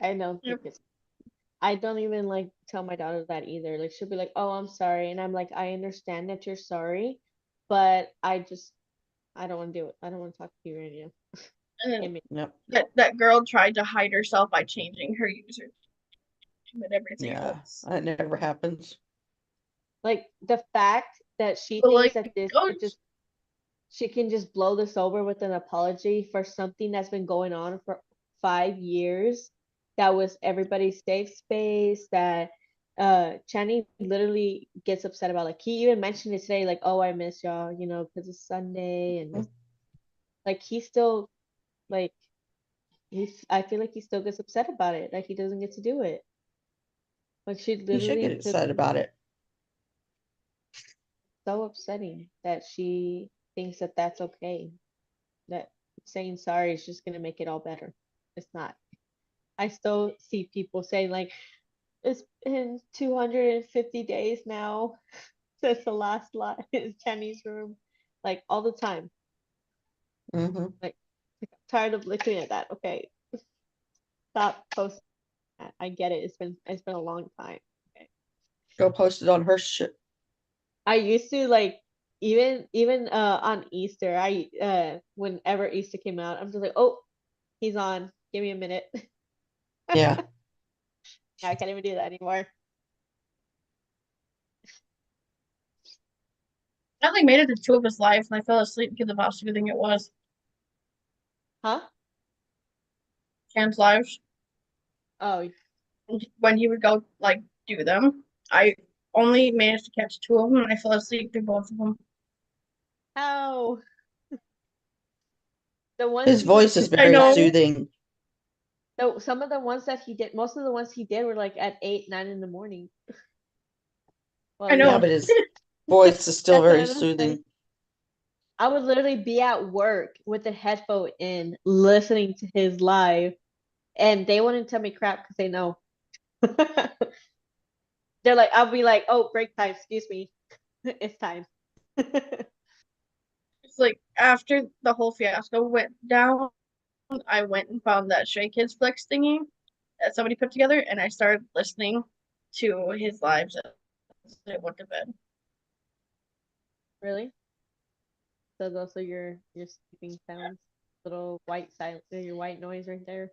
I don't think Yep. it's. I don't even like tell my daughter that either. Like, she'll be like, "Oh, I'm sorry," and I'm like, "I understand that you're sorry, but I don't want to do it. I don't want to talk to you right now." And then I mean, Yep. that girl tried to hide herself by changing her user and everything Yeah. else. That never happens. like the fact that she But thinks like, that this oh, could just she can just blow this over with an apology for something that's been going on for 5 years. That was everybody's safe space. That Channing literally gets upset about. Like, he even mentioned it today, like, "Oh, I miss y'all," because it's Sunday, and Mhm. like he's still like I feel like he still gets upset about it. Like, he doesn't get to do it. Like, she You should get literally took excited about it. so upsetting that she thinks that that's okay. That saying sorry is just gonna make it all better. It's not. I still see people saying like, it's been 250 days now since the last live in Chinese room, like all the time. Hmm. Like, tired of looking at that. Okay, stop posting that. I get it. It's been a long time. Okay. Go post it on her shit. I used to like even on Easter. I whenever Easter came out, I'm just like, oh, he's on. Give me a minute. Yeah. I can't even do that anymore. I only made it to 2 of his lives and I fell asleep because of how soothing it was. Huh? Cam's lives. Oh, When he would go like do them, I only managed to catch 2 of them and I fell asleep through both of them. how? The ones His voice is I very know. soothing. so some of the ones that he did, most of the ones he did were like at 8, 9 in the morning. I Well, Yeah, know. but his voice is still that's what very I'm saying. soothing. I would literally be at work with the headphone in, listening to his live, and they wouldn't tell me crap because they know. They're like, I'll be like, oh, break time, excuse me. It's time. It's like after the whole fiasco went down, I went and found that Stray Kids Flex thingy that somebody put together, and I started listening to his lives as I went to bed. Really? So those are your sleeping sounds. Little white silence, your white noise right there.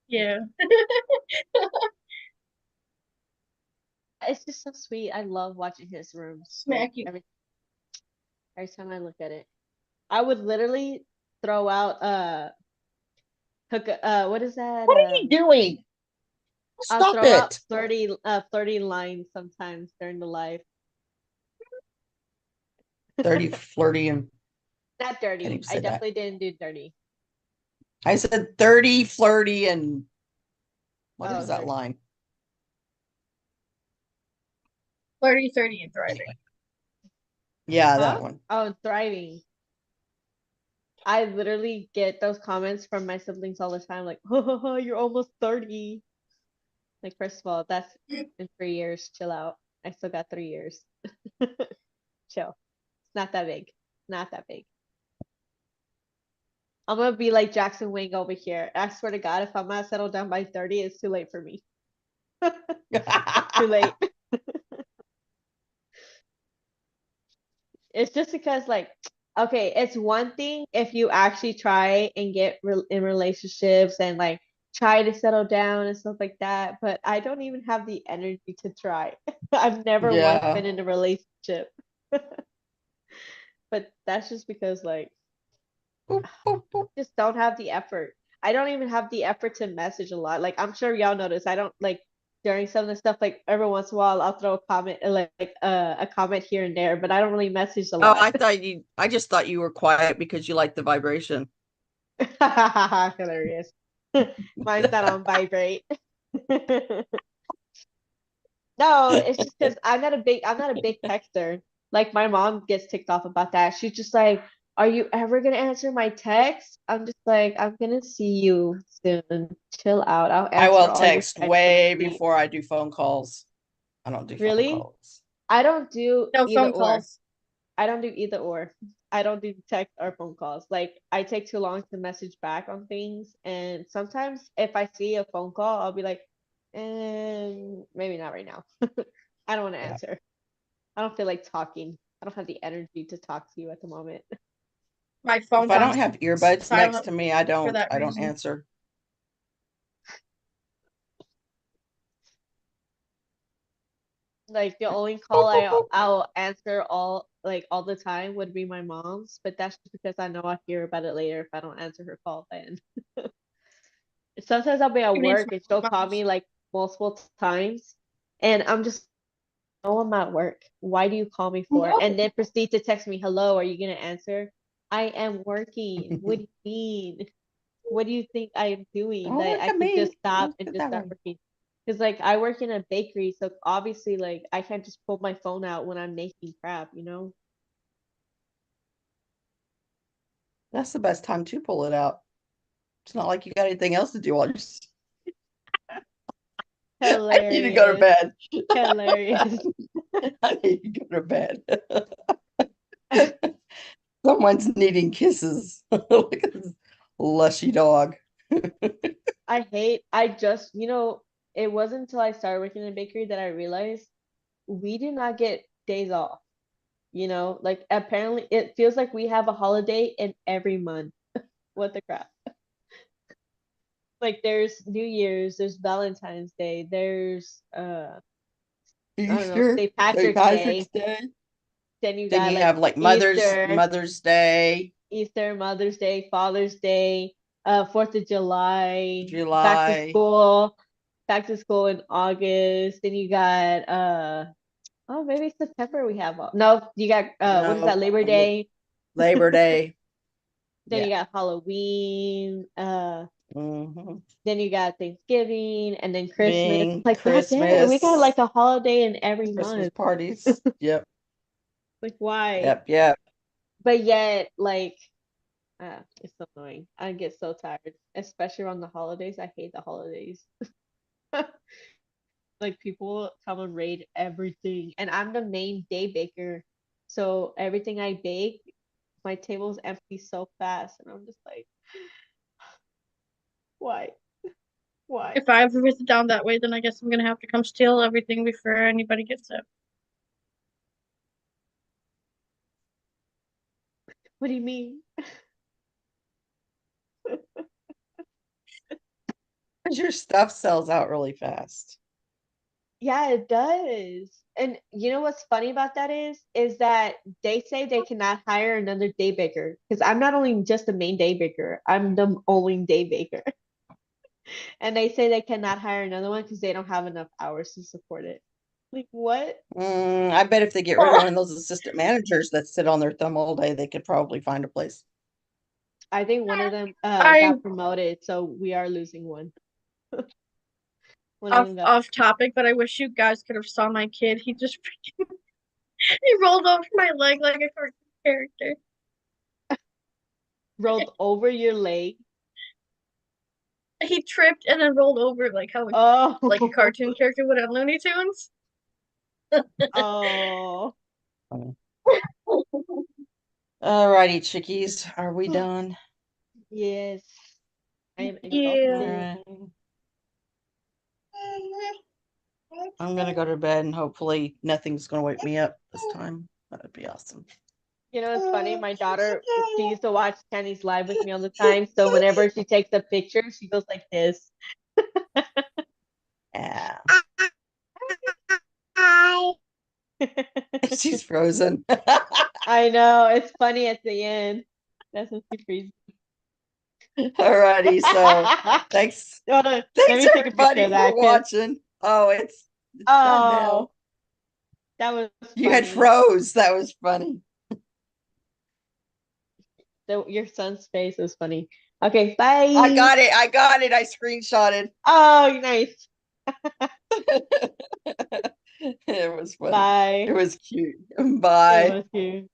Yeah. It's just so sweet. I love watching his rooms. Like Smack you. every time I look at it. I would literally throw out hook what is that? What are you doing? I'll Stop throw out it. flirty lines sometimes during the live. 30 flirty and Not can't dirty. even I say that. definitely didn't do dirty. I said 30 flirty and what Oh, is that sorry. line? 30, 30, and thriving. Anyway. Yeah, Huh? that one. Oh, thriving. I literally get those comments from my siblings all the time, like, oh, you're almost 30. Like, first of all, that's in 3 years. Chill out. I still got 3 years. Chill. It's not that big. Not that big. I'm gonna be like Jackson Wang over here. I swear to God, if I'm not settled down by 30, it's too late for me. Too late. It's just because, like, okay, it's one thing if you actually try and get in relationships and like try to settle down and stuff like that, but I don't even have the energy to try. I've never once Yeah. been in a relationship. But that's just because, like, Boop, boop, boop. just don't have the effort. I don't even have the effort to message a lot. Like, I'm sure y'all notice I don't like during some of the stuff, like every once in a while I'll throw a comment like a comment here and there, but I don't really message a Oh, lot. I just thought you were quiet because you like the vibration. Hilarious. Mine's not on vibrate. No, it's just because I'm not a big texter. Like my mom gets ticked off about that. She's just like, "Are you ever gonna answer my text?" I'm just like, "I'm gonna see you soon. Chill out. I'll I answer will all your text texts way immediately." before I do phone calls. I don't do phone Really? calls. I don't do No either phone or. calls. I don't do either or. I don't do text or phone calls. Like I take too long to message back on things, and sometimes if I see a phone call, I'll be like, maybe not right now. I don't want to Yeah. answer. I don't feel like talking. I don't have the energy to talk to you at the moment. My phone If I don't sounds have earbuds next silent to me, for that I don't reason. answer. Like the only Boop, call boop, boop. I'll answer all the time would be my mom's, but that's just because I know I'll hear about it later if I don't answer her call then. Sometimes I'll be at Who needs work and she'll call moms? me like multiple times, and I'm just, oh, I'm at work. Why do you call me for? No. And then proceed to text me, hello, are you gonna answer? I am working. What do you mean? What do you think I am doing? Don't That look I at could just me. stop Look and at just that start way. working? Because like I work in a bakery, so obviously like I can't just pull my phone out when I'm making crap, you know? That's the best time to pull it out. It's not like you got anything else to do. I need to go to Hilarious. bed. Hilarious. I need to go to bed. Someone's needing kisses. Look at this lushy dog. I just, it wasn't until I started working in a bakery that I realized we do not get days off. Like apparently it feels like we have a holiday in every month. What the crap? Like there's New Year's, there's Valentine's Day, there's I don't know, Easter, St. St. Patrick's Patrick's Day. Day. Then you Then got you like have like Easter, Mother's Day, Mother's Day, Father's Day, 4th of July, July. back to school in August. Then you got oh, maybe September we have off. No, you got what is that, No, Labor Day? Labor Day. Then you Yeah. got Halloween, Mhm. then you got Thanksgiving and then Christmas. Like, god damn it, we got Christmas, like a holiday in every Christmas month. parties. Yep, Like, why? yep, yep. But yet, like, It's so annoying. I get so tired, especially around the holidays. I hate the holidays. Like people come and raid everything, and I'm the main day baker, so everything I bake, my table's empty so fast, and I'm just like, why? Why? If I ever visit down that way, then I guess I'm gonna have to come steal everything before anybody gets it. What do you mean? Because your stuff sells out really fast. Yeah, it does. And you know what's funny about that is that they say they cannot hire another day baker because I'm not only just the main day baker, I'm the only day baker. And they say they cannot hire another one because they don't have enough hours to support it. Like what? I bet if they get rid of one of those assistant managers that sit on their thumb all day, they could probably find a place. I think one of them I got promoted, so we are losing one. One of off them got off topic, but I wish you guys could have saw my kid. He just freaking he rolled over my leg like a cartoon character. rolled over your leg. He tripped and then rolled over like how Oh, like a cartoon character would on Looney Tunes. oh. Alrighty, chickies, are we done? Yes. I am Yeah. exhausted. Alright. I'm gonna go to bed and hopefully nothing's gonna wake me up this time. That'd be awesome. You know, it's funny. My daughter, she used to watch Kenny's live with me all the time. So whenever she takes a picture, she goes like this. Yeah. Hi. She's frozen. I know. It's funny at the end. That's what she freezes. Alrighty, so thanks. Hold on, let Thanks me take a picture everybody of that. for watching. Oh, it's done now. Oh, that was You had funny. froze. That was funny. Your son's face was funny. Okay, bye. I got it. I got it. I screenshotted. Oh, nice. It was funny. Bye. It was cute. It Bye. was cute.